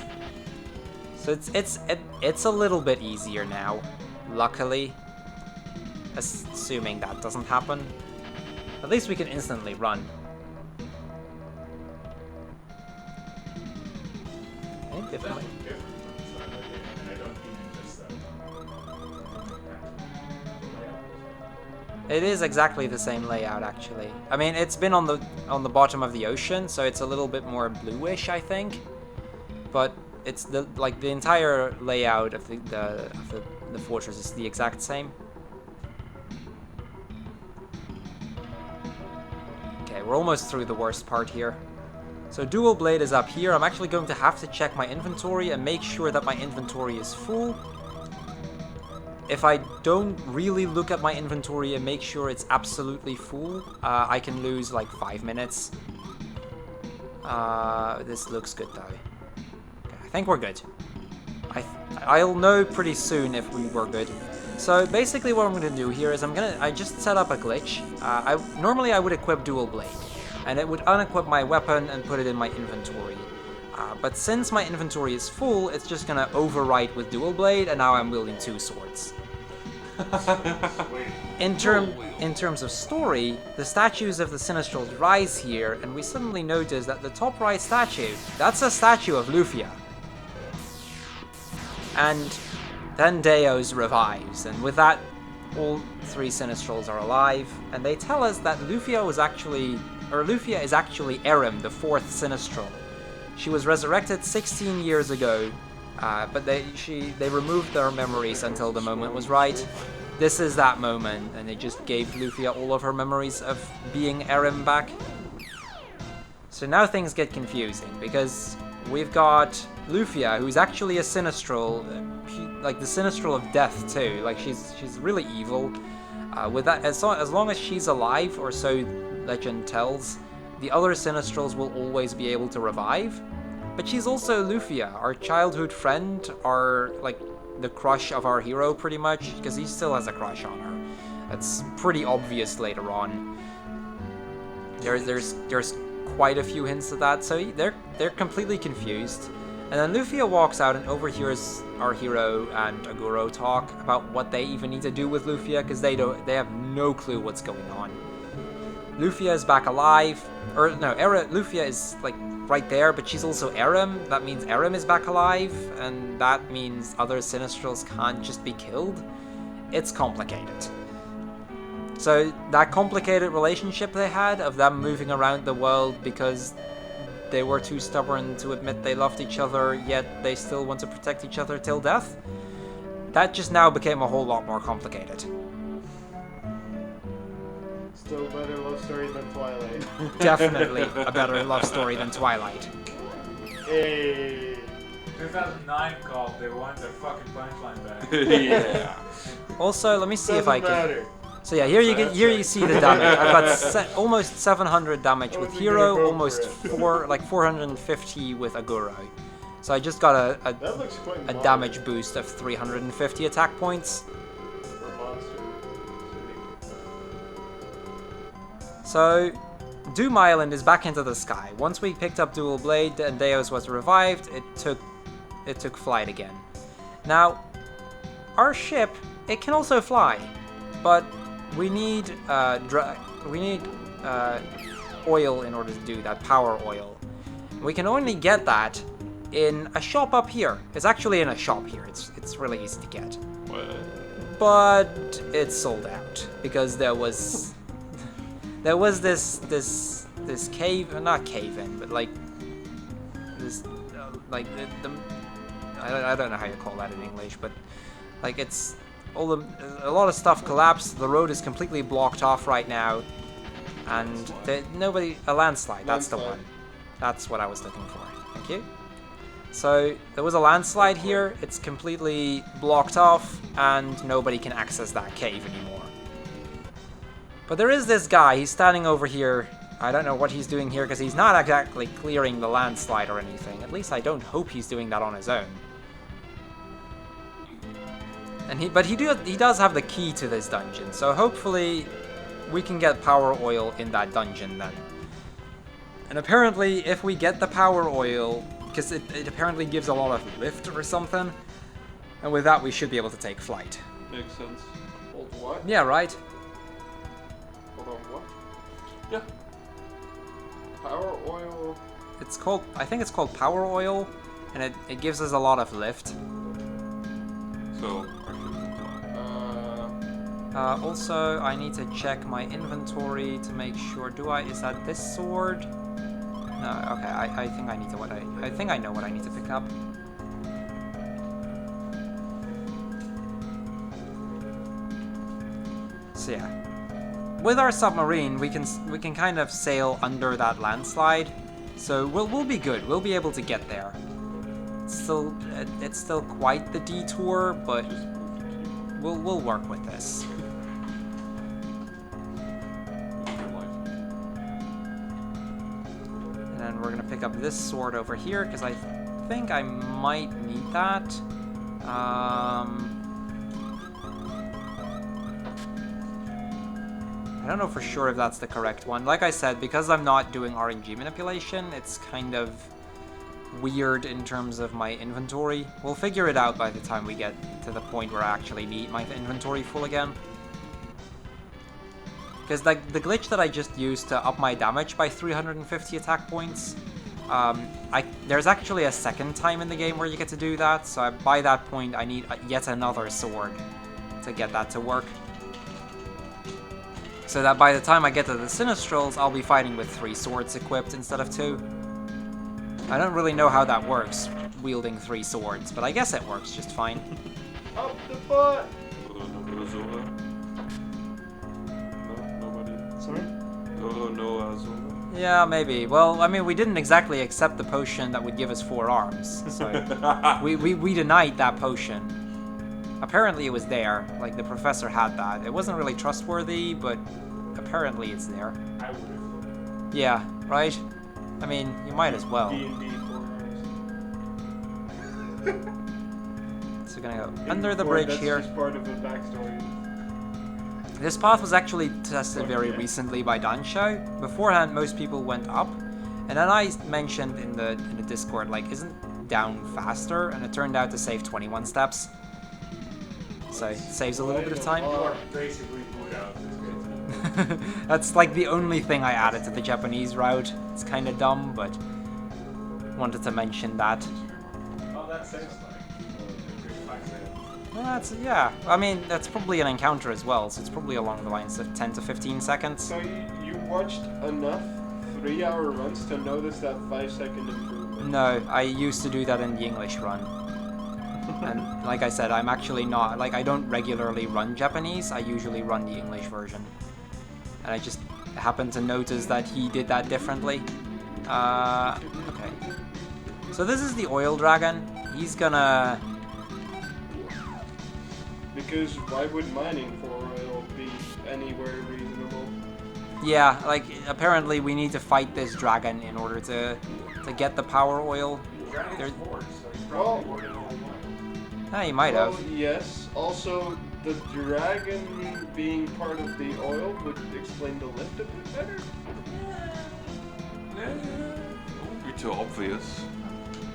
So it's a little bit easier now, luckily. Assuming that doesn't happen. At least we can instantly run. Okay, definitely. It is exactly the same layout, actually. I mean, it's been on the bottom of the ocean, so it's a little bit more bluish, I think. But it's the entire layout of the fortress is the exact same. Okay, we're almost through the worst part here. So dual blade is up here. I'm actually going to have to check my inventory and make sure that my inventory is full. If I don't really look at my inventory and make sure it's absolutely full, I can lose like 5 minutes. This looks good though. Okay, I think we're good. I'll know pretty soon if we were good. So basically what I'm going to do here is I just set up a glitch. Normally I would equip dual blade, and it would unequip my weapon and put it in my inventory. But since my inventory is full, it's just going to overwrite with dual blade, and now I'm wielding 2 swords. In terms of story, the statues of the Sinistrals rise here, and we suddenly notice that the top right statue, that's a statue of Lufia. And then Deos revives, and with that, all 3 Sinistrals are alive, and they tell us that Lufia is actually Erim, the 4th Sinistral. She was resurrected 16 years ago, but they removed their memories until the moment was right. This is that moment, and they just gave Lufia all of her memories of being Erim back. So now things get confusing, because we've got Lufia, who's actually a Sinistral, like the Sinistral of death too. Like she's really evil. With that, as long as she's alive, or so legend tells, the other Sinistrals will always be able to revive. But she's also Lufia, our childhood friend, our like the crush of our hero, pretty much, because he still has a crush on her. That's pretty obvious later on. There's quite a few hints of that, so they're completely confused. And then Lufia walks out and overhears our hero and Aguro talk about what they even need to do with Lufia, because they have no clue what's going on. Lufia is back alive, or no, Lufia is like right there, but she's also Erim. That means Erim is back alive, and that means other Sinistrals can't just be killed. It's complicated. So that complicated relationship they had of them moving around the world because they were too stubborn to admit they loved each other, yet they still want to protect each other till death, that just now became a whole lot more complicated. Still a better love story than Twilight. Definitely a better love story than Twilight. Hey. 2009 called, they wanted their fucking punchline back. Yeah. Also, let me see if I can... Matter. So yeah, here you see the damage. I've got almost 700 damage with Hero, almost 450 with Aguro. So I just got That looks quite a modern damage boost of 350 attack points. for a monster. So Doom Island is back into the sky. Once we picked up Dual Blade and Deos was revived, it took flight again. Now, our ship, it can also fly, but we need oil in order to do that, power oil. We can only get that in a shop up here. It's actually in a shop here. It's really easy to get. What? But it's sold out because there was this cave, not cave in, but like this like the I don't know how you call that in English, but like it's a lot of stuff collapsed. The road is completely blocked off right now, and a landslide. That's the one. That's what I was looking for. Thank you. So there was a landslide here. It's completely blocked off, and nobody can access that cave anymore. But there is this guy. He's standing over here. I don't know what he's doing here because he's not exactly clearing the landslide or anything. At least I don't hope he's doing that on his own. And he does have the key to this dungeon, so hopefully we can get power oil in that dungeon then. And apparently if we get the power oil, because it apparently gives a lot of lift or something, and with that we should be able to take flight. Makes sense. Hold what? Yeah, right? Hold on, what? Yeah. Power oil. I think it's called power oil, and it gives us a lot of lift. So, Also, I need to check my inventory to make sure. Is that this sword? No, okay. I think I think I know what I need to pick up. So yeah, with our submarine, we can kind of sail under that landslide, so we'll be good. We'll be able to get there. It's still quite the detour, but we'll work with this. And then we're gonna pick up this sword over here because I think I might need that. I don't know for sure if that's the correct one. Like I said, because I'm not doing RNG manipulation, it's kind of weird in terms of my inventory. We'll figure it out by the time we get to the point where I actually need my inventory full again. Because like the glitch that I just used to up my damage by 350 attack points, there's actually a second time in the game where you get to do that, so by that point I need yet another sword to get that to work. So that by the time I get to the Sinistrals, I'll be fighting with 3 swords equipped instead of 2. I don't really know how that works, wielding 3 swords, but I guess it works just fine. Up the butt! Sorry? No, Azula. Yeah, maybe. Well, I mean, we didn't exactly accept the potion that would give us 4 arms, so we denied that potion. Apparently it was there, like the professor had that. It wasn't really trustworthy, but apparently it's there. I would have. Yeah, right? I mean, you might as well. D&D 4 hours. So we're gonna go under the bridge here. That's just part of the backstory. This path was actually tested very recently by Dansho. Beforehand, most people went up, and then I mentioned in the Discord, like, isn't down faster? And it turned out to save 21 steps. So it saves a little bit of time. You are basically put out this game. That's like the only thing I added to the Japanese route. It's kind of dumb, but wanted to mention that. Oh, that saves like a good 5 seconds. Well, that's, yeah, I mean, that's probably an encounter as well, so it's probably along the lines of 10 to 15 seconds. So you watched enough 3-hour runs to notice that 5-second improvement? No, I used to do that in the English run. And like I said, I'm actually not, like, I don't regularly run Japanese, I usually run the English version. And I just happened to notice that he did that differently. Okay. So this is the oil dragon. He's gonna... Because why would mining for oil be anywhere reasonable? Yeah, like, apparently we need to fight this dragon in order to get the power oil. Dragon's force, so he's Well, probably more than one. He might have. Well, yes. Also, the dragon being part of the oil would explain the lift a bit better. Don't be too obvious.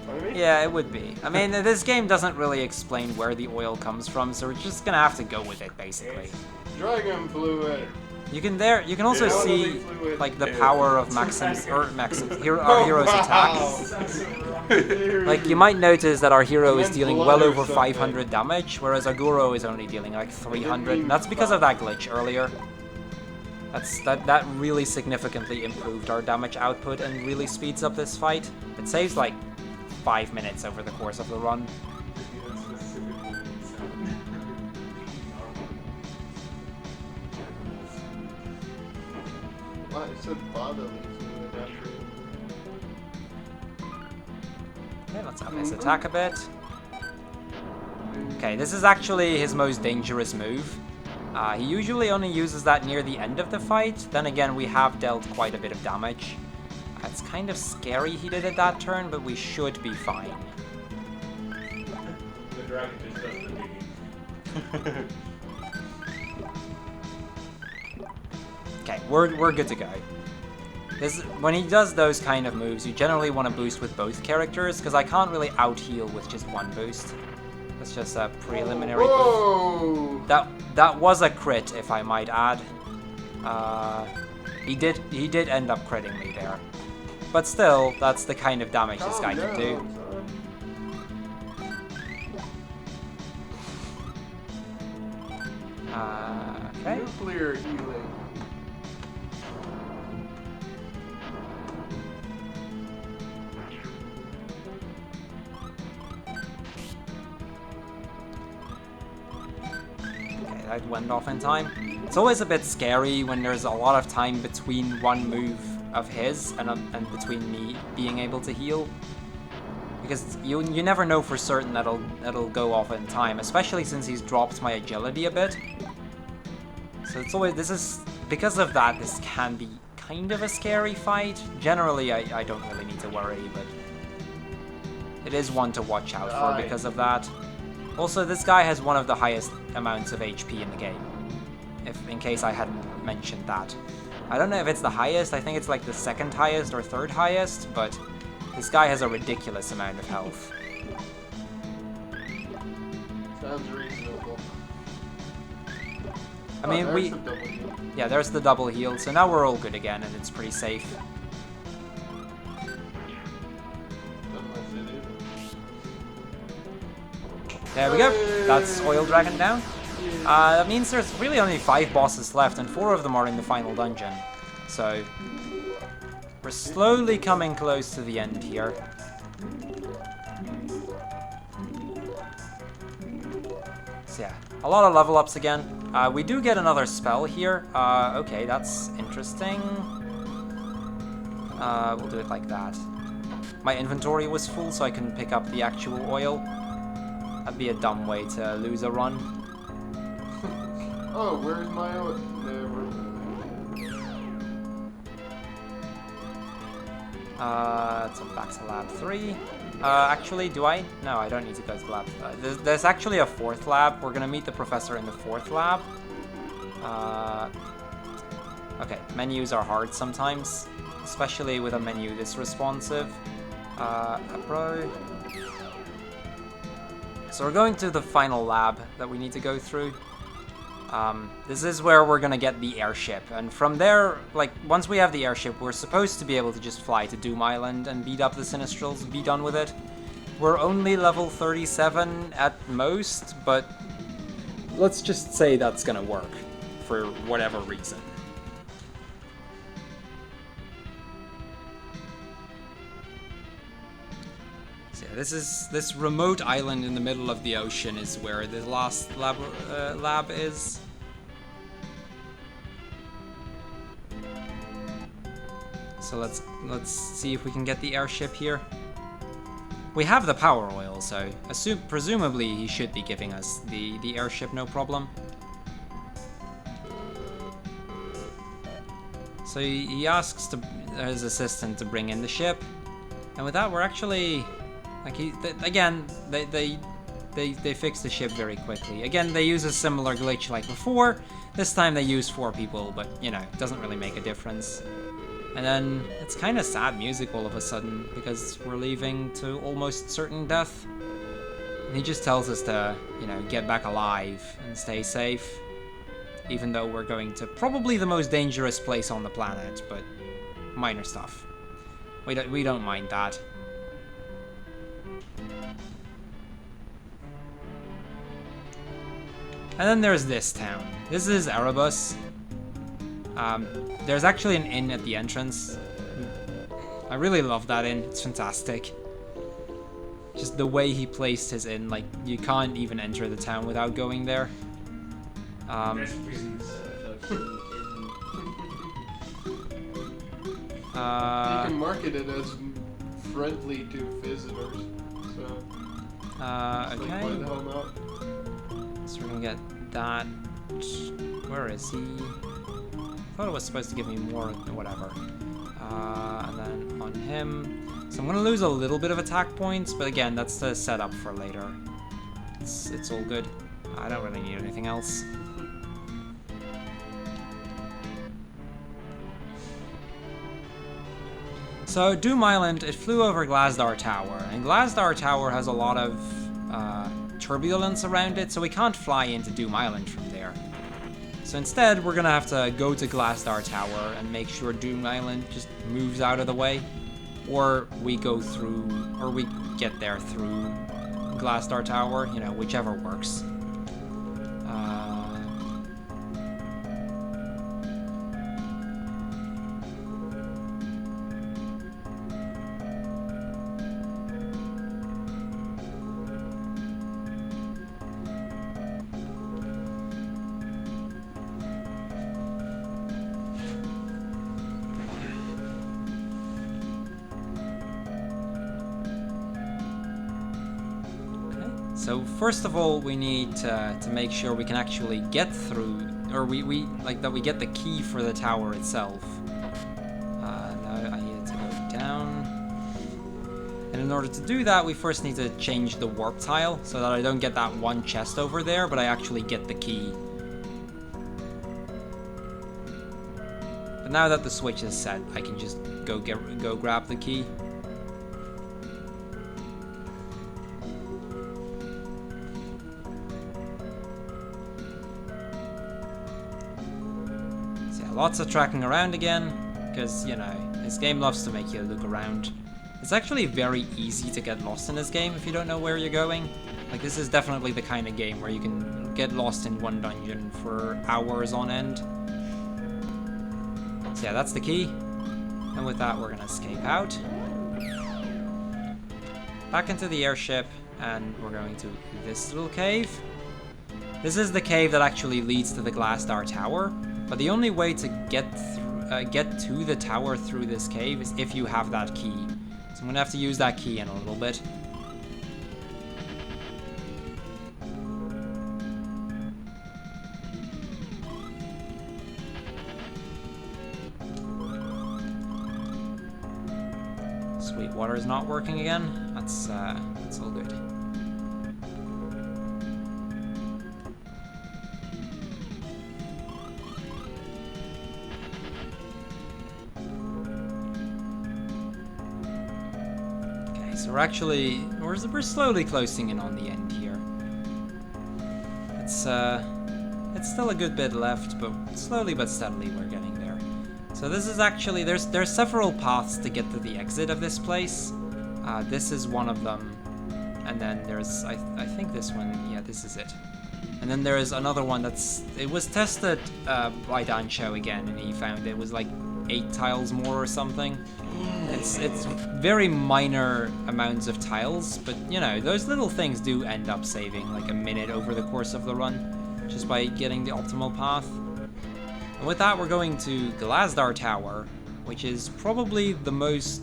I mean, Yeah, it would be. I mean, this game doesn't really explain where the oil comes from, so we're just gonna have to go with it, basically. dragon fluid. You can also Yeah, see, fluid. like, the power of our hero's attacks. Like, you might notice that our hero is dealing well over 500 damage, whereas Aguro is only dealing like 300, and that's because of that glitch earlier. That really significantly improved our damage output and really speeds up this fight. It saves like 5 minutes over the course of the run. What? It said bodily fluid after. Okay, let's up his attack a bit. Okay, this is actually his most dangerous move. He usually only uses that near the end of the fight. Then again, we have dealt quite a bit of damage. It's kind of scary he did it that turn, but we should be fine. The dragon just does the digging. Okay, we're good to go. When he does those kind of moves, you generally want to boost with both characters, because I can't really out-heal with just one boost. That's just a preliminary boost. Whoa! That was a crit, if I might add. He did end up critting me there. But still, that's the kind of damage this guy can do. Okay. Nuclear healing. Okay, it went off in time. It's always a bit scary when there's a lot of time between one move of his and between me being able to heal. Because you never know for certain that'll go off in time, especially since he's dropped my agility a bit. So it's always, because of that, this can be kind of a scary fight. Generally, I don't really need to worry, but it is one to watch out for because of that. Also, this guy has one of the highest amounts of HP in the game, in case I hadn't mentioned that. I don't know if it's the highest, I think it's like the second highest or third highest, but this guy has a ridiculous amount of health. Sounds reasonable. I mean, there's the double heal. yeah, there's the double heal, so now we're all good again, and it's pretty safe. There we go. That's Oil Dragon down. That means there's really only 5 bosses left, and 4 of them are in the final dungeon. So we're slowly coming close to the end here. So yeah, a lot of level ups again. We do get another spell here. Okay, that's interesting. We'll do it like that. My inventory was full, so I couldn't pick up the actual oil. That'd be a dumb way to lose a run. Oh, where's my oil? So back to lab 3. Actually, do I? No, I don't need to go to lab. There's actually a 4th lab. We're gonna meet the professor in the 4th lab. Okay, menus are hard sometimes, especially with a menu this responsive. Bro. So we're going to the final lab that we need to go through. This is where we're gonna get the airship, and from there, like, once we have the airship, we're supposed to be able to just fly to Doom Island and beat up the Sinistrals, be done with it. We're only level 37 at most, but let's just say that's gonna work, for whatever reason. This remote island in the middle of the ocean is where the last lab is. So let's see if we can get the airship here. We have the power oil, so presumably he should be giving us the airship, no problem. So he asks his assistant to bring in the ship, and with that we're actually. Like they fix the ship very quickly. Again, they use a similar glitch like before. This time they use 4 people, but you know, it doesn't really make a difference. And then it's kind of sad music all of a sudden because we're leaving to almost certain death. And he just tells us to, you know, get back alive and stay safe, even though we're going to probably the most dangerous place on the planet. But minor stuff. We don't mind that. And then there's this town. This is Erebus. There's actually an inn at the entrance. I really love that inn. It's fantastic. Just the way he placed his inn, like, you can't even enter the town without going there. You can market it as friendly to visitors. So okay. Play the hell not. So we're gonna get that. Where is he? I thought it was supposed to give me more, whatever. And then on him. So I'm gonna lose a little bit of attack points, but again, that's the setup for later. It's all good. I don't really need anything else. So Doom Island, it flew over Glasdar Tower, and Glasdar Tower has a lot of turbulence around it, so we can't fly into Doom Island from there. So instead, we're gonna have to go to Glasdar Tower and make sure Doom Island just moves out of the way, or we go through, or we get there through Glasdar Tower, you know, whichever works. so first of all, we need to make sure we can actually get through, or we get the key for the tower itself. No, I need to go down. And in order to do that, we first need to change the warp tile, so that I don't get that one chest over there, but I actually get the key. But now that the switch is set, I can just go grab the key. So yeah, lots of tracking around again, because, you know, this game loves to make you look around. It's actually very easy to get lost in this game if you don't know where you're going. Like, this is definitely the kind of game where you can get lost in one dungeon for hours on end. So yeah, that's the key. And with that, we're gonna escape out. Back into the airship, and we're going to this little cave. This is the cave that actually leads to the Glassdar Tower, but the only way to get to the tower through this cave is if you have that key. So I'm gonna have to use that key in a little bit. Sweet, water is not working again. That's all good. So we're slowly closing in on the end here. It's still a good bit left, but slowly but steadily we're getting there. So this is actually, there's several paths to get to the exit of this place. This is one of them, and then there's, I think this one, yeah, this is it. And then there is another one it was tested by Dancho again, and he found it was like 8 tiles more or something. It's very minor amounts of tiles, but you know, those little things do end up saving like a minute over the course of the run, just by getting the optimal path. And with that, we're going to Glassdar Tower, which is probably the most,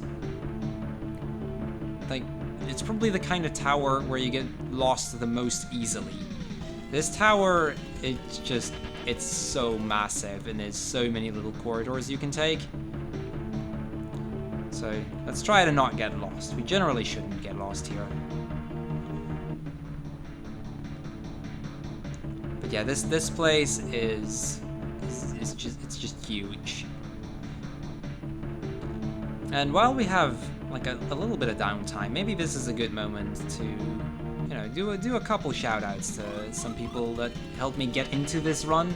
like, it's probably the kind of tower where you get lost the most easily. This tower, it's so massive, and there's so many little corridors you can take. So let's try to not get lost. We generally shouldn't get lost here. But yeah, this place is just huge. And while we have like a little bit of downtime, maybe this is a good moment to, you know, do a couple shout outs to some people that helped me get into this run.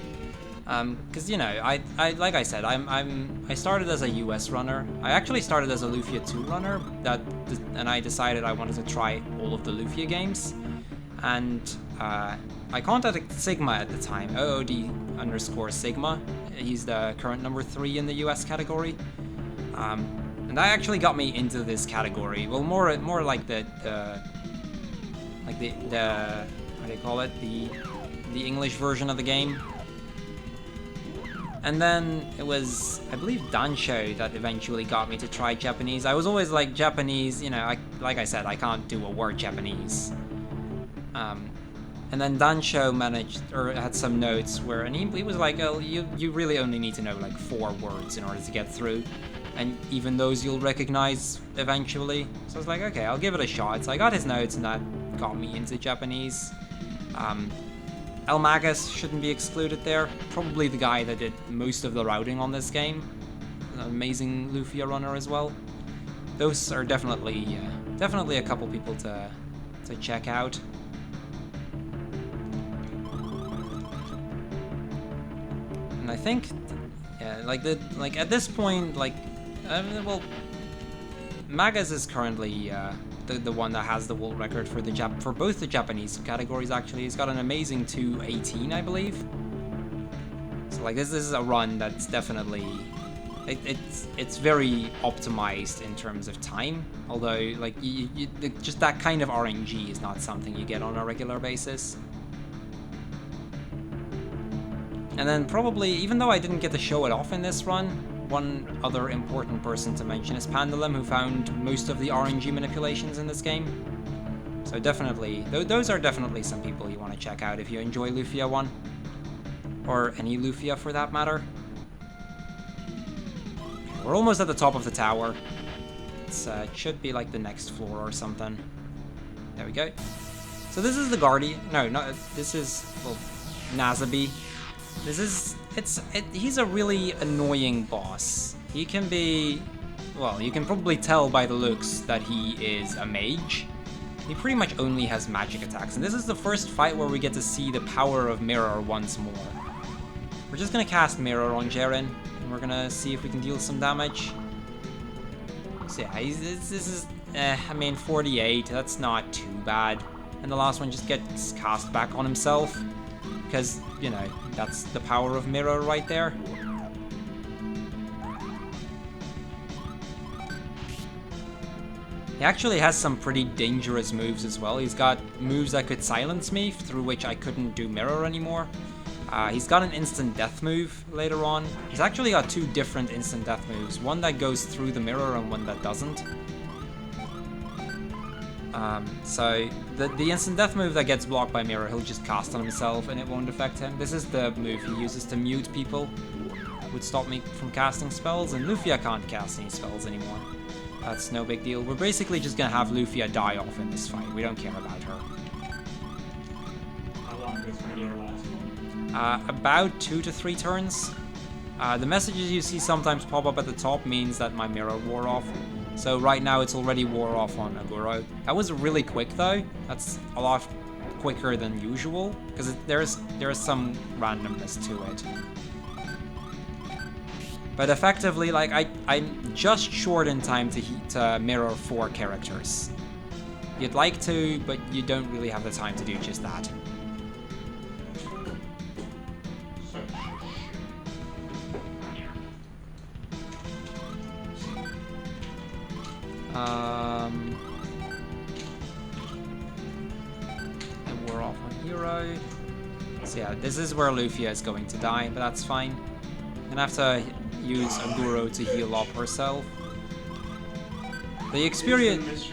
Because, you know, I like I said, I started as a US runner. I actually started as a Lufia 2 runner, and I decided I wanted to try all of the Lufia games. And I contacted Sigma at the time, OOD_Sigma. He's the current number 3 in the US category. And that actually got me into this category. Well, more like the what do you call it? The English version of the game. And then it was, I believe, Dancho that eventually got me to try Japanese. I was always like, Japanese, you know, like I said, I can't do a word Japanese. And then Dancho had some notes where, and he was like, oh, you really only need to know like 4 words in order to get through. And even those you'll recognize eventually. So I was like, okay, I'll give it a shot. So I got his notes, and that got me into Japanese. El Magus shouldn't be excluded there. Probably the guy that did most of the routing on this game. An amazing Lufia runner as well. Those are definitely a couple people to check out. And I think, yeah, like at this point, like, well, Magus is currently the one that has the world record for both the Japanese categories. Actually, he's got an amazing 2:18, I believe. So like this is a run that's definitely it's very optimized in terms of time. Although like just that kind of RNG is not something you get on a regular basis. And then probably, even though I didn't get to show it off in this run, one other important person to mention is Pandalum, who found most of the RNG manipulations in this game. So definitely, those are definitely some people you want to check out if you enjoy Lufia 1. Or any Lufia for that matter. We're almost at the top of the tower. It should be like the next floor or something. There we go. So this is the Guardian. No, this is, well, Nazabi. He's a really annoying boss. He can be, well, you can probably tell by the looks that he is a mage. He pretty much only has magic attacks, and this is the first fight where we get to see the power of Mirror once more. We're just gonna cast Mirror on Jaren, and we're gonna see if we can deal some damage. So yeah, this is, I mean, 48, that's not too bad. And the last one just gets cast back on himself, because, you know, that's the power of Mirror right there. He actually has some pretty dangerous moves as well. He's got moves that could silence me, through which I couldn't do Mirror anymore. He's got an instant death move later on. He's actually got two different instant death moves. One that goes through the mirror and one that doesn't. So the instant death move that gets blocked by Mirror, he'll just cast on himself and it won't affect him. This is the move he uses to mute people. Would stop me from casting spells, and Lufia can't cast any spells anymore. That's no big deal. We're basically just gonna have Lufia die off in this fight. We don't care about her. How long does Mirror last? About 2 to 3 turns. The messages you see sometimes pop up at the top means that my Mirror wore off. So right now it's already wore off on Aguro. That was really quick though. That's a lot quicker than usual, because there's some randomness to it. But effectively, like, I'm just short in time to mirror 4 characters. You'd like to, but you don't really have the time to do just that. And we're off on hero. So yeah, this is where Lufia is going to die, but that's fine. I'm gonna have to use Aguro to heal up herself. The experience.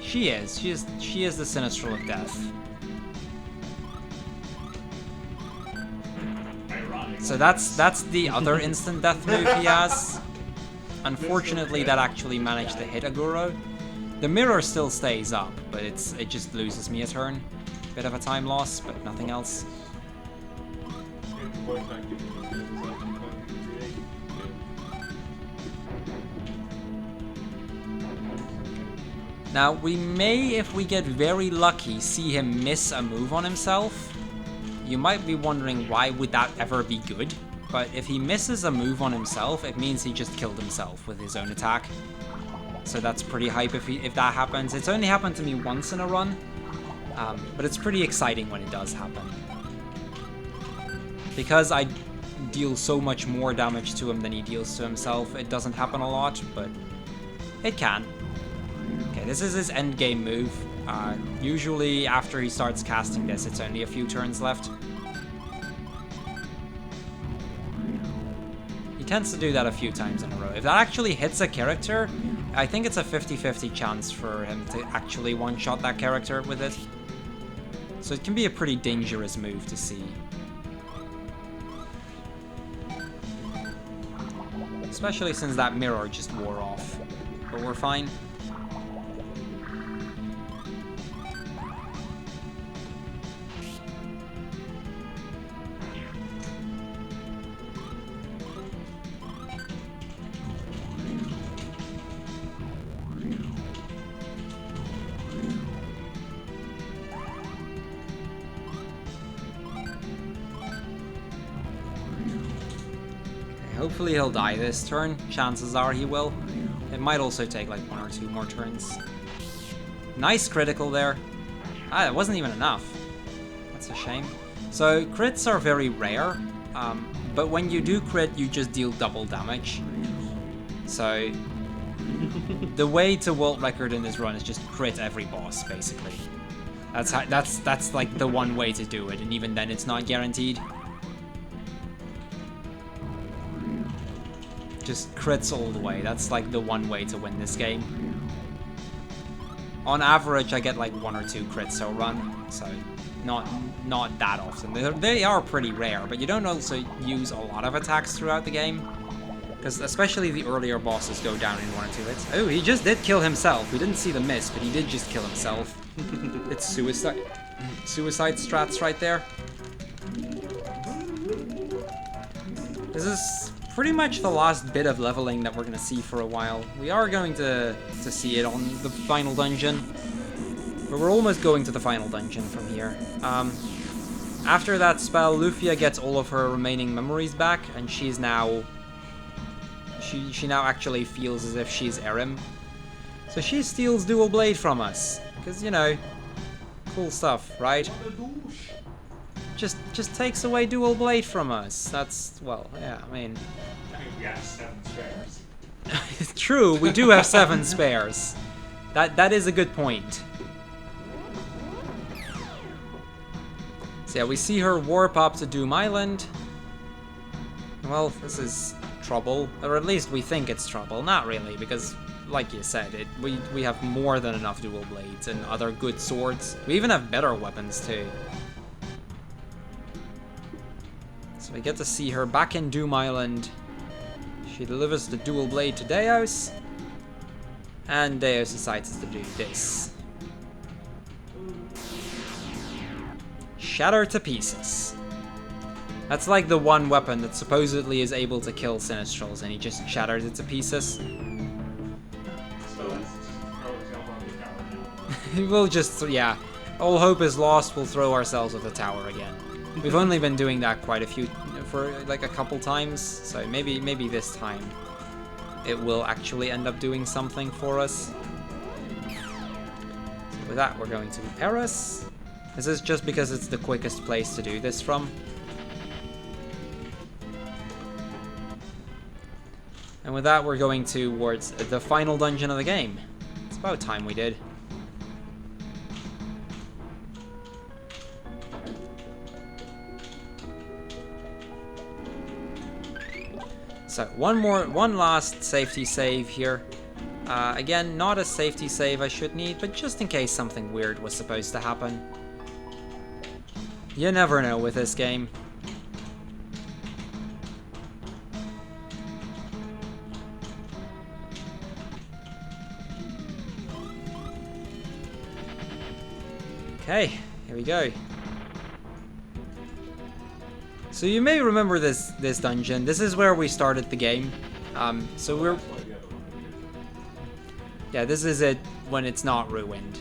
She is the Sinistral of Death. So that's the other instant death move he has. Unfortunately, that actually managed to hit Aguro. The mirror still stays up, but it just loses me a turn. Bit of a time loss, but nothing else. Now, we may, if we get very lucky, see him miss a move on himself. You might be wondering, why would that ever be good? But if he misses a move on himself, it means he just killed himself with his own attack. So that's pretty hype if that happens. It's only happened to me once in a run, but it's pretty exciting when it does happen. Because I deal so much more damage to him than he deals to himself, it doesn't happen a lot, but it can. Okay, this is his endgame move. Usually after he starts casting this, it's only a few turns left. He tends to do that a few times in a row. If that actually hits a character, I think it's a 50-50 chance for him to actually one-shot that character with it. So it can be a pretty dangerous move to see. Especially since that mirror just wore off. But we're fine. Hopefully he'll die this turn. Chances are he will. It might also take like 1 or 2 more turns. Nice critical there. That wasn't even enough. That's a shame. So crits are very rare, but when you do crit, you just deal double damage. So the way to world record in this run is just crit every boss, basically. That's like the one way to do it, and even then it's not guaranteed. Just crits all the way. That's like the one way to win this game. On average, I get like 1 or 2 crits a run, so not that often. They are pretty rare, but you don't also use a lot of attacks throughout the game. Because especially the earlier bosses go down in 1 or 2 hits. Oh, he just did kill himself. We didn't see the miss, but he did just kill himself. It's suicide strats right there. This is pretty much the last bit of leveling that we're going to see for a while. We are going to see it on the final dungeon. But we're almost going to the final dungeon from here. After that spell, Lufia gets all of her remaining memories back, and she's now... She now actually feels as if she's Erim. So she steals Dual Blade from us. Because, you know, cool stuff, right? Just takes away Dual Blade from us. That's, well, yeah, I mean... we have 7 spares. It's true, we do have 7 spares. That is a good point. So yeah, we see her warp up to Doom Island. Well, this is trouble. Or at least we think it's trouble. Not really, because, like you said, we have more than enough Dual Blades and other good swords. We even have better weapons, too. So we get to see her back in Doom Island. She delivers the Dual Blade to Deus. And Deus decides to do this. Shatter to pieces. That's like the one weapon that supposedly is able to kill Sinistrals, and he just shatters it to pieces. So let's just throw ourselves on the tower now. We'll just, yeah. All hope is lost, we'll throw ourselves at the tower again. We've only been doing that for like a couple times, so maybe this time it will actually end up doing something for us. So with that, we're going to Eris. This is just because it's the quickest place to do this from. And with that, we're going towards the final dungeon of the game. It's about time we did. So, one last safety save here. Again, not a safety save I should need, but just in case something weird was supposed to happen. You never know with this game. Okay, here we go. So you may remember this dungeon. This is where we started the game. So we're... Yeah, this is it when it's not ruined.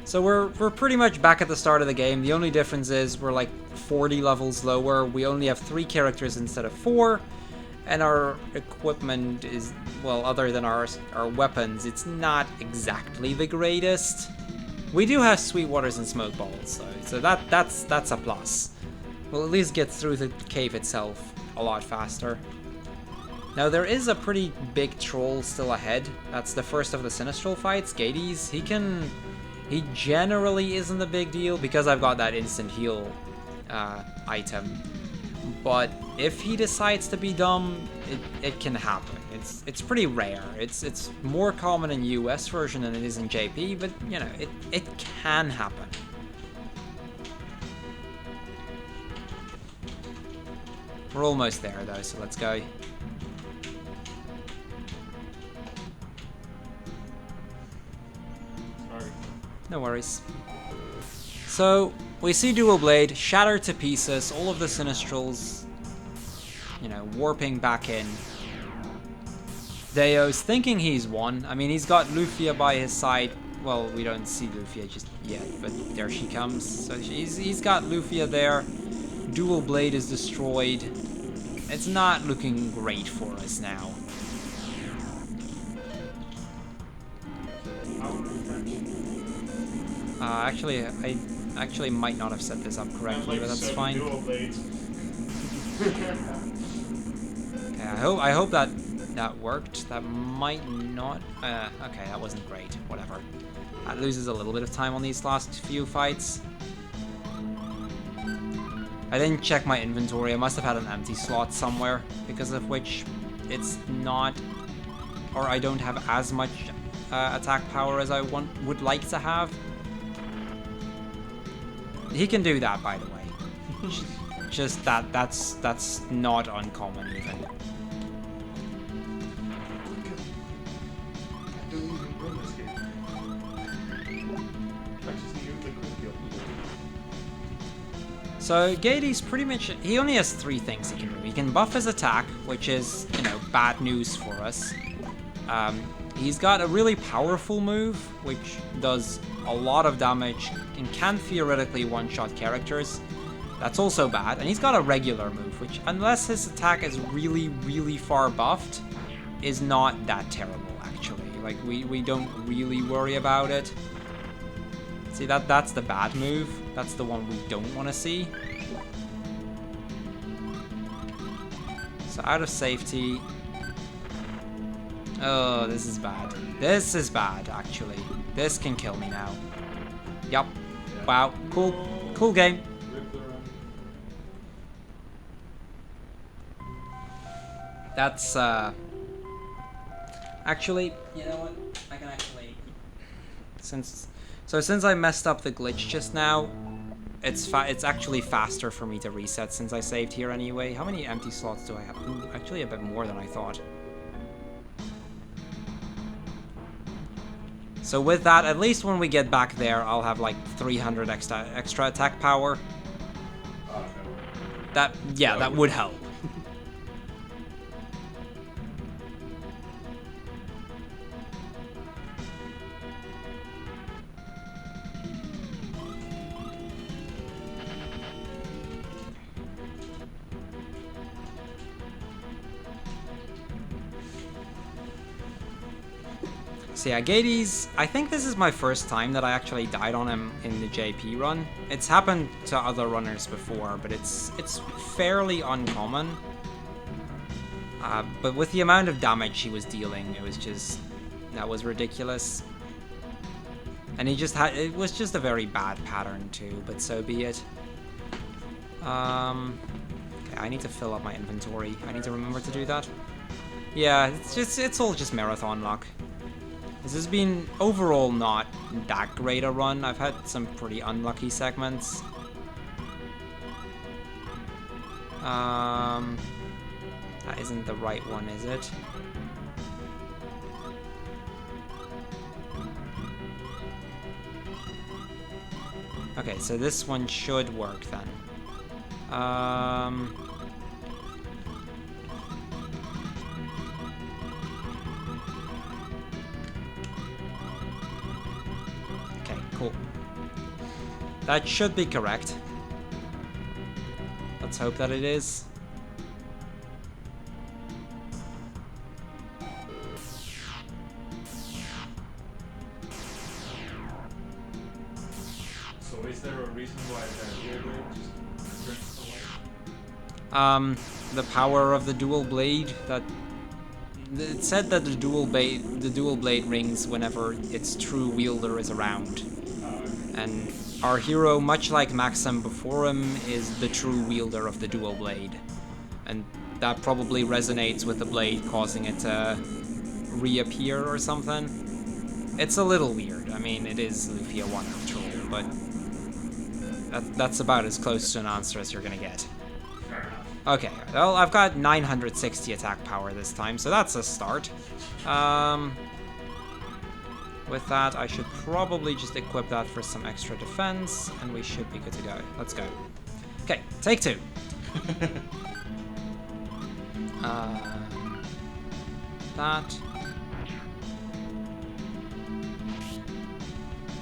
So we're pretty much back at the start of the game. The only difference is we're like 40 levels lower. We only have 3 characters instead of 4. And our equipment is, well, other than our weapons, it's not exactly the greatest. We do have Sweetwaters and Smoke Balls, though, so that's a plus. We'll at least get through the cave itself a lot faster. Now, there is a pretty big troll still ahead. That's the first of the Sinistral fights, Gades. He generally isn't a big deal because I've got that instant heal item. But if he decides to be dumb, it can happen. It's pretty rare. It's more common in US version than it is in JP, but you know, it can happen. We're almost there though, so let's go. Sorry. No worries. So, we see Dual Blade shatter to pieces, all of the Sinistrals, you know, warping back in. Deus thinking he's won. I mean, he's got Lufia by his side. Well, we don't see Lufia just yet, but there she comes. So he's got Lufia there. Dual Blade is destroyed. It's not looking great for us now. Actually, I actually might not have set this up correctly, but that's fine. Dual blades. Okay, I hope that worked. That might not. Okay, that wasn't great. Whatever. That loses a little bit of time on these last few fights. I didn't check my inventory. I must have had an empty slot somewhere, because of which it's not, or I don't have as much attack power as I would like to have. He can do that, by the way. Just that's not uncommon even. I don't even run this game. I just need the quick kill. So Gady's pretty much, he only has 3 things he can do. He can buff his attack, which is, you know, bad news for us. He's got a really powerful move, which does a lot of damage and can theoretically one-shot characters. That's also bad. And he's got a regular move, which, unless his attack is really, really far buffed, is not that terrible, actually. Like, we don't really worry about it. See, that's the bad move. That's the one we don't want to see. So out of safety. Oh, this is bad. This is bad, actually. This can kill me now. Yup. Yeah. Wow. Cool. Cool game. Rip the run. That's, actually, you know what? I can actually... Since I messed up the glitch just now, it's actually faster for me to reset since I saved here anyway. How many empty slots do I have? Ooh, actually a bit more than I thought. So with that, at least when we get back there, I'll have like 300 extra attack power. That would help. So yeah, Gades, I think this is my first time that I actually died on him in the JP run. It's happened to other runners before, but it's fairly uncommon. But with the amount of damage he was dealing, it was just, that was ridiculous. And it was just a very bad pattern too, but so be it. Okay, I need to fill up my inventory. I need to remember to do that. Yeah, it's all just marathon luck. This has been overall not that great a run. I've had some pretty unlucky segments. That isn't the right one, is it? Okay, so this one should work then. Cool. That should be correct. Let's hope that it is. So is there a reason why that dual blade just drinks the light? The power of the dual blade. That it said that the dual blade rings whenever its true wielder is around. And our hero, much like Maxim before him, is the true wielder of the dual blade. And that probably resonates with the blade, causing it to reappear or something. It's a little weird. I mean, it is Lufia 1 after all, but that's about as close to an answer as you're gonna get. Fair enough. Okay, well, I've got 960 attack power this time, so that's a start. With that, I should probably just equip that for some extra defense, and we should be good to go. Let's go. Okay, take 2. That.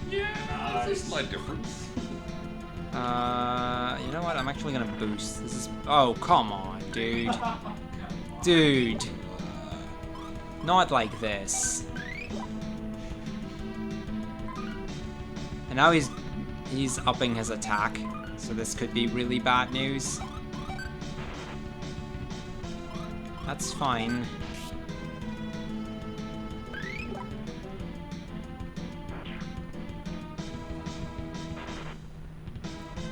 Yeah, this is my difference. You know what? I'm actually gonna boost. This is. Oh, come on, dude. Dude. Not like this. And now he's upping his attack, so this could be really bad news. That's fine.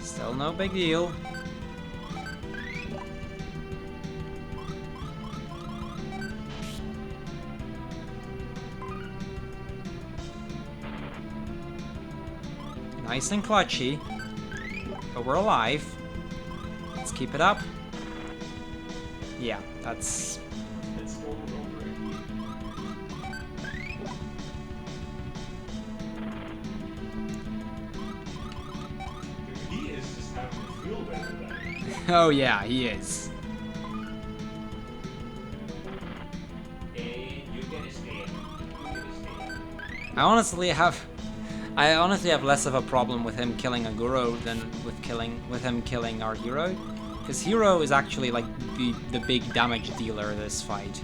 Still no big deal. Nice and clutchy. But we're alive. Let's keep it up. Yeah, that's... It's over. He is just having to feel better than Oh yeah, he is. I honestly have less of a problem with him killing a Guro than with him killing our hero, because hero is actually like the big damage dealer this fight.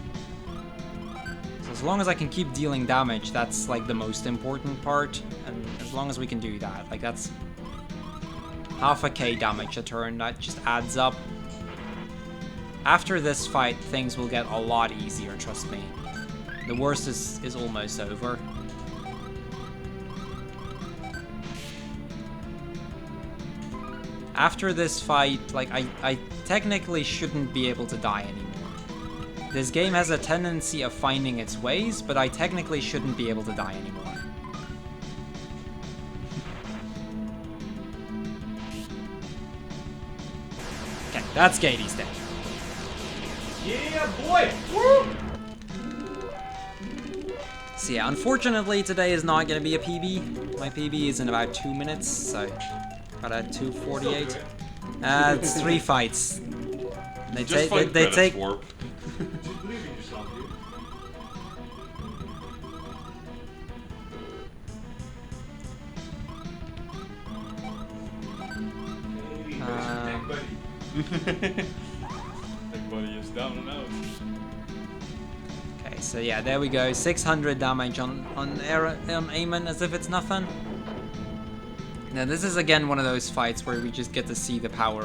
So as long as I can keep dealing damage, that's like the most important part, and as long as we can do that, like that's half a K damage a turn, that just adds up. After this fight, things will get a lot easier, trust me. The worst is almost over. After this fight, like, I technically shouldn't be able to die anymore. This game has a tendency of finding its ways, but I technically shouldn't be able to die anymore. Okay, that's Gatey's dead. Yeah, boy! Woo! So yeah, unfortunately today is not going to be a PB. My PB is in about 2 minutes, so about at 2:48. It's 3 fights. They Just fight they credits, take. Warp. Just believe in yourself, dude. Hey, there's your tech buddy. Like, buddy is down and out. Okay, so yeah, there we go. 600 damage on Eamon as if it's nothing. Now this is again one of those fights where we just get to see the power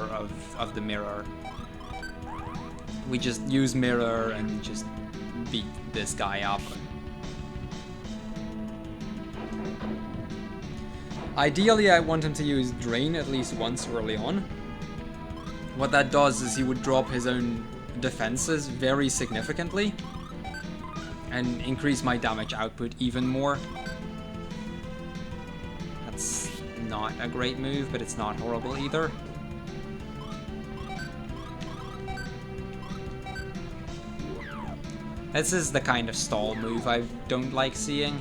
of the mirror. We just use mirror and just beat this guy up. Ideally, I want him to use Drain at least once early on. What that does is he would drop his own defenses very significantly and increase my damage output even more. That's not a great move, but it's not horrible either. This is the kind of stall move I don't like seeing.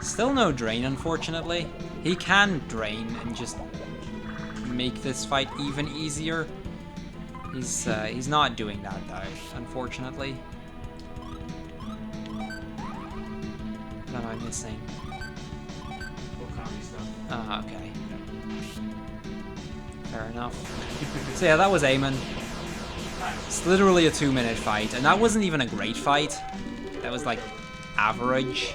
Still no drain, unfortunately. He can drain and just make this fight even easier. He's not doing that though, unfortunately. What am I missing? Ah, okay. Fair enough. So yeah, that was Eamon. It's literally a 2-minute fight, and that wasn't even a great fight. That was like average.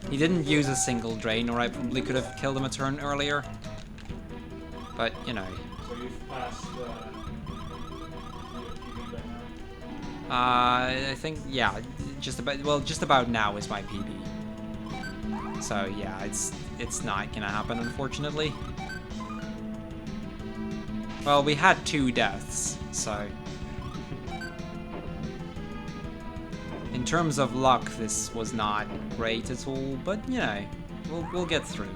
He didn't use a single drain, or I probably could have killed him a turn earlier. But, you know. So you've passed PB by now? I think, yeah, just about now is my PB. So yeah, it's not gonna happen, unfortunately. Well, we had 2 deaths, so in terms of luck, this was not great at all, but you know, we'll get through.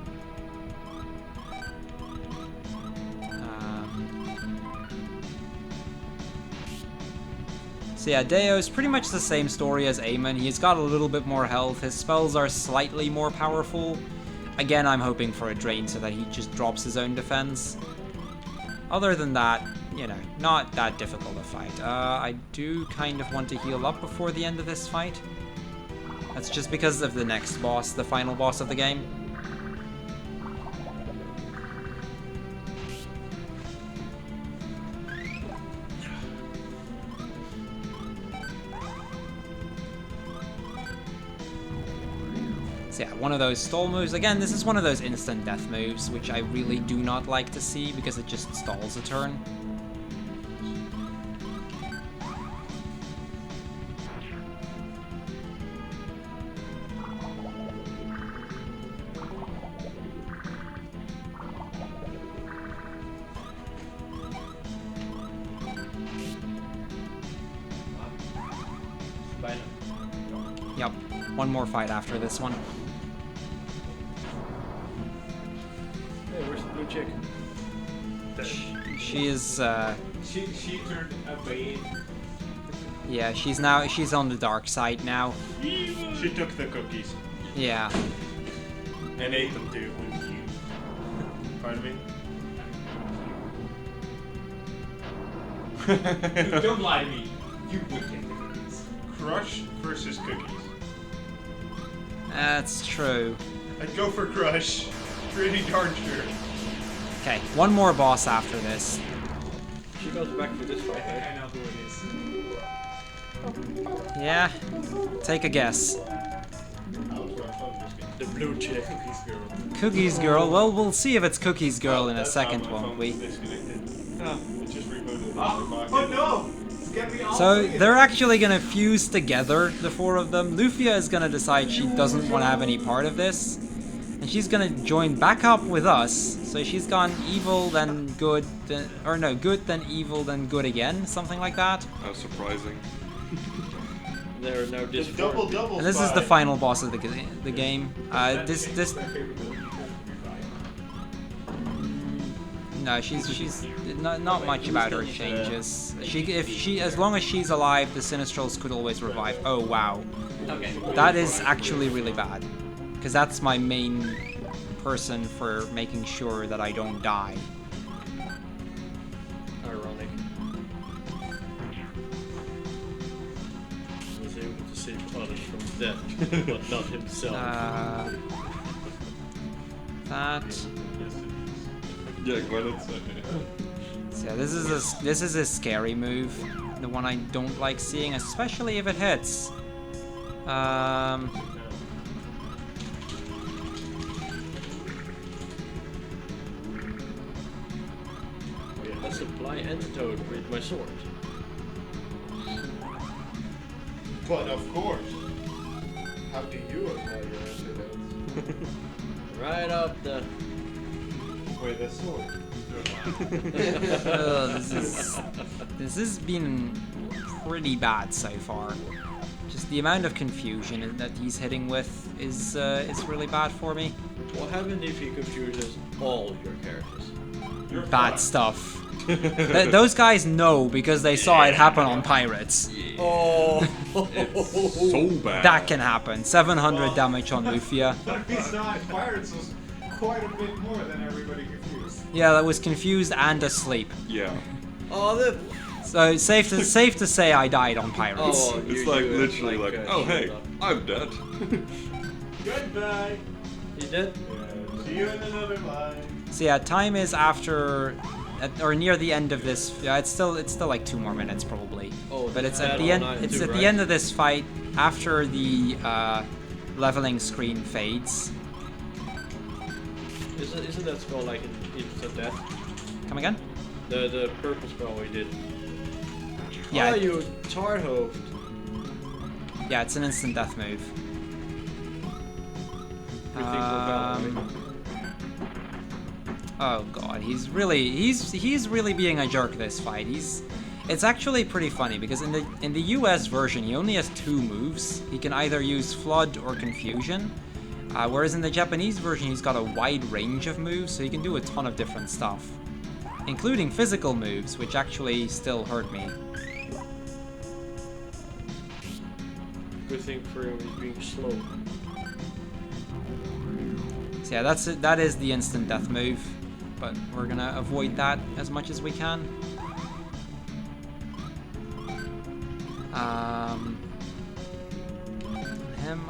So yeah, Deo's pretty much the same story as Eamon. He's got a little bit more health. His spells are slightly more powerful. Again, I'm hoping for a drain so that he just drops his own defense. Other than that, you know, not that difficult a fight. I do kind of want to heal up before the end of this fight. That's just because of the next boss, the final boss of the game. So yeah, one of those stall moves. Again, this is one of those instant death moves, which I really do not like to see because it just stalls a turn. Bijna. Yep. One more fight after this one. Hey, where's the blue chick? She is, She turned away. yeah, she's on the dark side now. She took the cookies Yeah. and ate them too. With you. Pardon me? Don't lie to me. You would take the cookies. Crush versus cookies. That's true. I'd go for Crush. Pretty darn sure. Okay, one more boss after this. She goes back for this fight, right? I know who it is. Yeah. Take a guess. The blue chick. Cookies girl. Cookies Girl. Well, we'll see if it's Cookies Girl in a That's second, how my won't phone we? was disconnected. It just rebooted. Oh no! Get me off So of it. they're actually gonna fuse together, the four of them. Lufia is gonna decide she doesn't want to have any part of this, and she's gonna join back up with us. So she's gone evil, then good, then, or no, good, then evil, then good again, something like that. How surprising. They're now The this double And this is the spy. final boss of the game. This no, she's not much about her changes. As long as she's alive, the Sinistrals could always revive. Oh wow. Okay. That is actually really bad, because that's my main person for making sure that I don't die. Ironic. He was able to save others from death, but not himself. That. Yeah, Gwyneth. So yeah, this is a scary move, the one I don't like seeing, especially if it hits. Let's apply antidote with my sword. But of course. How do you apply your antidotes? Right up the. With a sword. This has been pretty bad so far. Just the amount of confusion that he's hitting with is really bad for me. What happens if he confuses all your characters? Bad stuff. Those guys know because they saw it happen on Pirates. Oh! So bad. That can happen. 700 damage on Lufia. But if he's not, Pirates was quite a bit more than everybody confused. Yeah, that was confused and asleep. Yeah. Oh, the. So safe to say I died on Pirates. Oh, It's like literally like, oh hey, shield up. I'm dead. Goodbye. You dead? Yeah, see you in another life. So yeah, time is after, or near the end of this. Yeah, it's still like 2 more minutes probably. Oh, But it's at that the end. online It's too, at right? the end of this fight after the leveling screen fades. Isn't that spell like an instant death? Come again? The purple spell we did. Yeah. Oh, you tar-hoved. Yeah, it's an instant death move. Everything will balance. Oh god, he's really being a jerk this fight. It's actually pretty funny because in the US version he only has 2 moves. He can either use Flood or Confusion. Whereas in the Japanese version he's got a wide range of moves, so he can do a ton of different stuff. Including physical moves, which actually still hurt me. Good thing for him is being slow. So yeah, that is the instant death move, but we're gonna avoid that as much as we can. Him.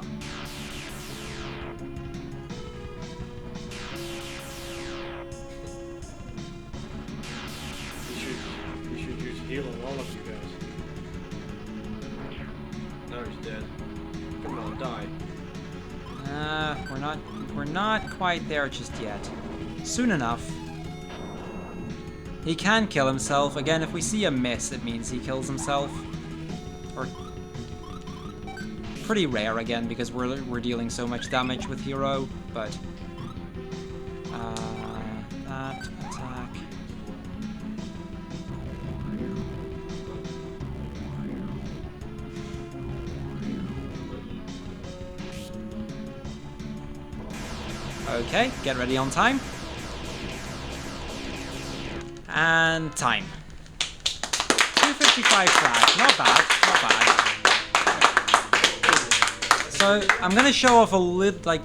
We should use heal on all of you guys. Now he's dead. Come on, die. We're not quite there just yet. Soon enough. He can kill himself. Again, if we see a miss, it means he kills himself. Or pretty rare again because we're dealing so much damage with Hero, but that attack. Okay, get ready on time. And time. 2:55 flat. Not bad. Not bad. So I'm gonna show off a like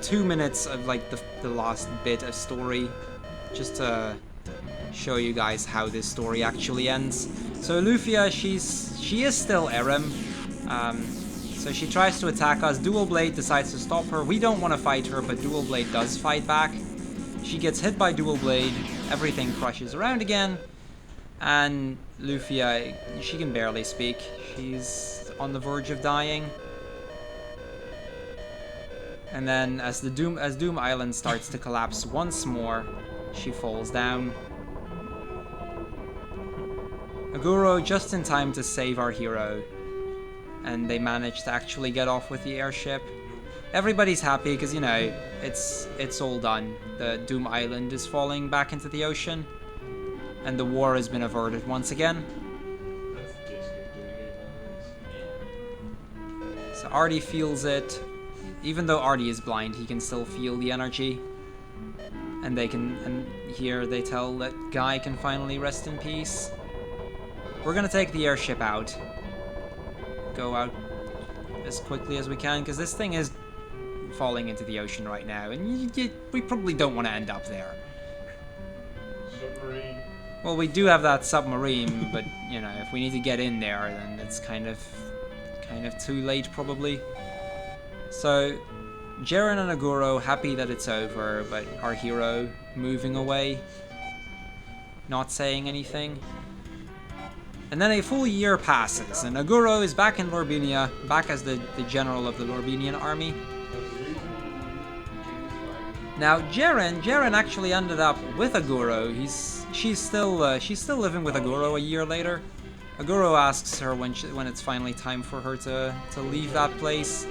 2 minutes of like the last bit of story, just to show you guys how this story actually ends. So Lufia, she is still Erem. So she tries to attack us. Dual Blade decides to stop her. We don't want to fight her, but Dual Blade does fight back. She gets hit by Dual Blade. Everything crushes around again. And Lufia, she can barely speak. She's on the verge of dying. And then as Doom Island starts to collapse once more, she falls down. Aguro just in time to save our hero. And they manage to actually get off with the airship. Everybody's happy because, you know, it's all done. The Doom Island is falling back into the ocean. And the war has been averted once again. That's basically doing it. So Artie feels it. Even though Artie is blind, he can still feel the energy. And here they tell that Guy can finally rest in peace. We're gonna take the airship out. Go out as quickly as we can, because this thing is falling into the ocean right now, and we probably don't want to end up there. Submarine. Well, we do have that submarine, but you know, if we need to get in there, then it's kind of too late probably. So Jaren and Aguro happy that it's over, but our hero moving away, not saying anything. And then a full year passes, and Aguro is back in Lorbinia, back as the general of the Lorbinian army. Now Jaren actually ended up with Aguro. She's still living with Aguro a year later. Aguro asks her when it's finally time for her to leave that place.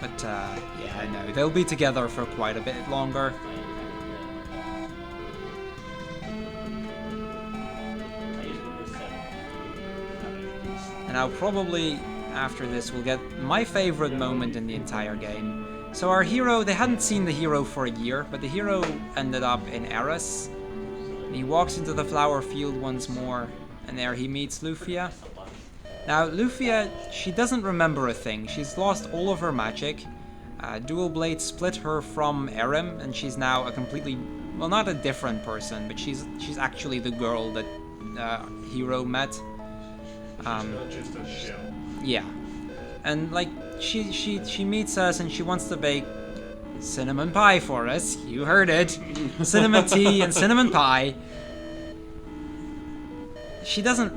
But yeah, no, they'll be together for quite a bit longer. And now probably after this we'll get my favorite moment in the entire game. So our hero, they hadn't seen the hero for a year, but the hero ended up in Eris. And he walks into the flower field once more, and there he meets Lufia. Now Lufia, she doesn't remember a thing. She's lost all of her magic. Dual Blade split her from Erem, and she's now a completely, well, not a different person, but she's actually the girl that hero met. Just a shell. Yeah, and like she meets us and she wants to bake cinnamon pie for us. You heard it, cinnamon tea and cinnamon pie. She doesn't.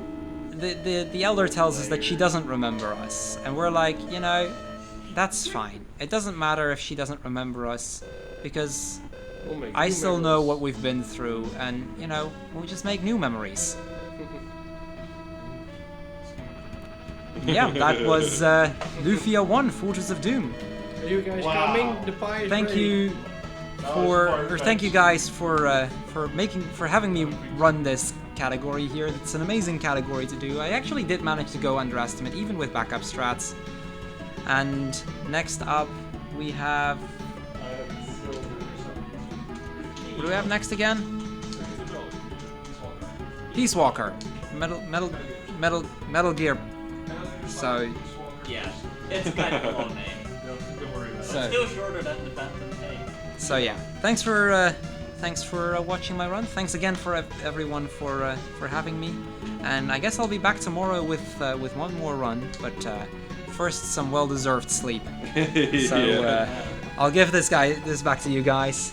The elder tells us that she doesn't remember us, and we're like, you know, that's fine. It doesn't matter if she doesn't remember us, because I still know what we've been through, and you know, we'll just make new memories. Yeah, that was Lufia 1, Fortress of Doom. Are you guys coming? The pie is Thank ready. you thank you guys for having me run this category here. It's an amazing category to do. I actually did manage to go underestimate, even with backup strats. And next up we have, what do we have next again? Peace Walker, Metal Gear. So Yeah, it's kind of a long name. Don't worry about it. So- Still shorter than the Phantom Pain. So yeah, thanks for watching my run. Thanks again for everyone for having me, and I guess I'll be back tomorrow with one more run. But first, some well-deserved sleep. So I'll give this back to you guys.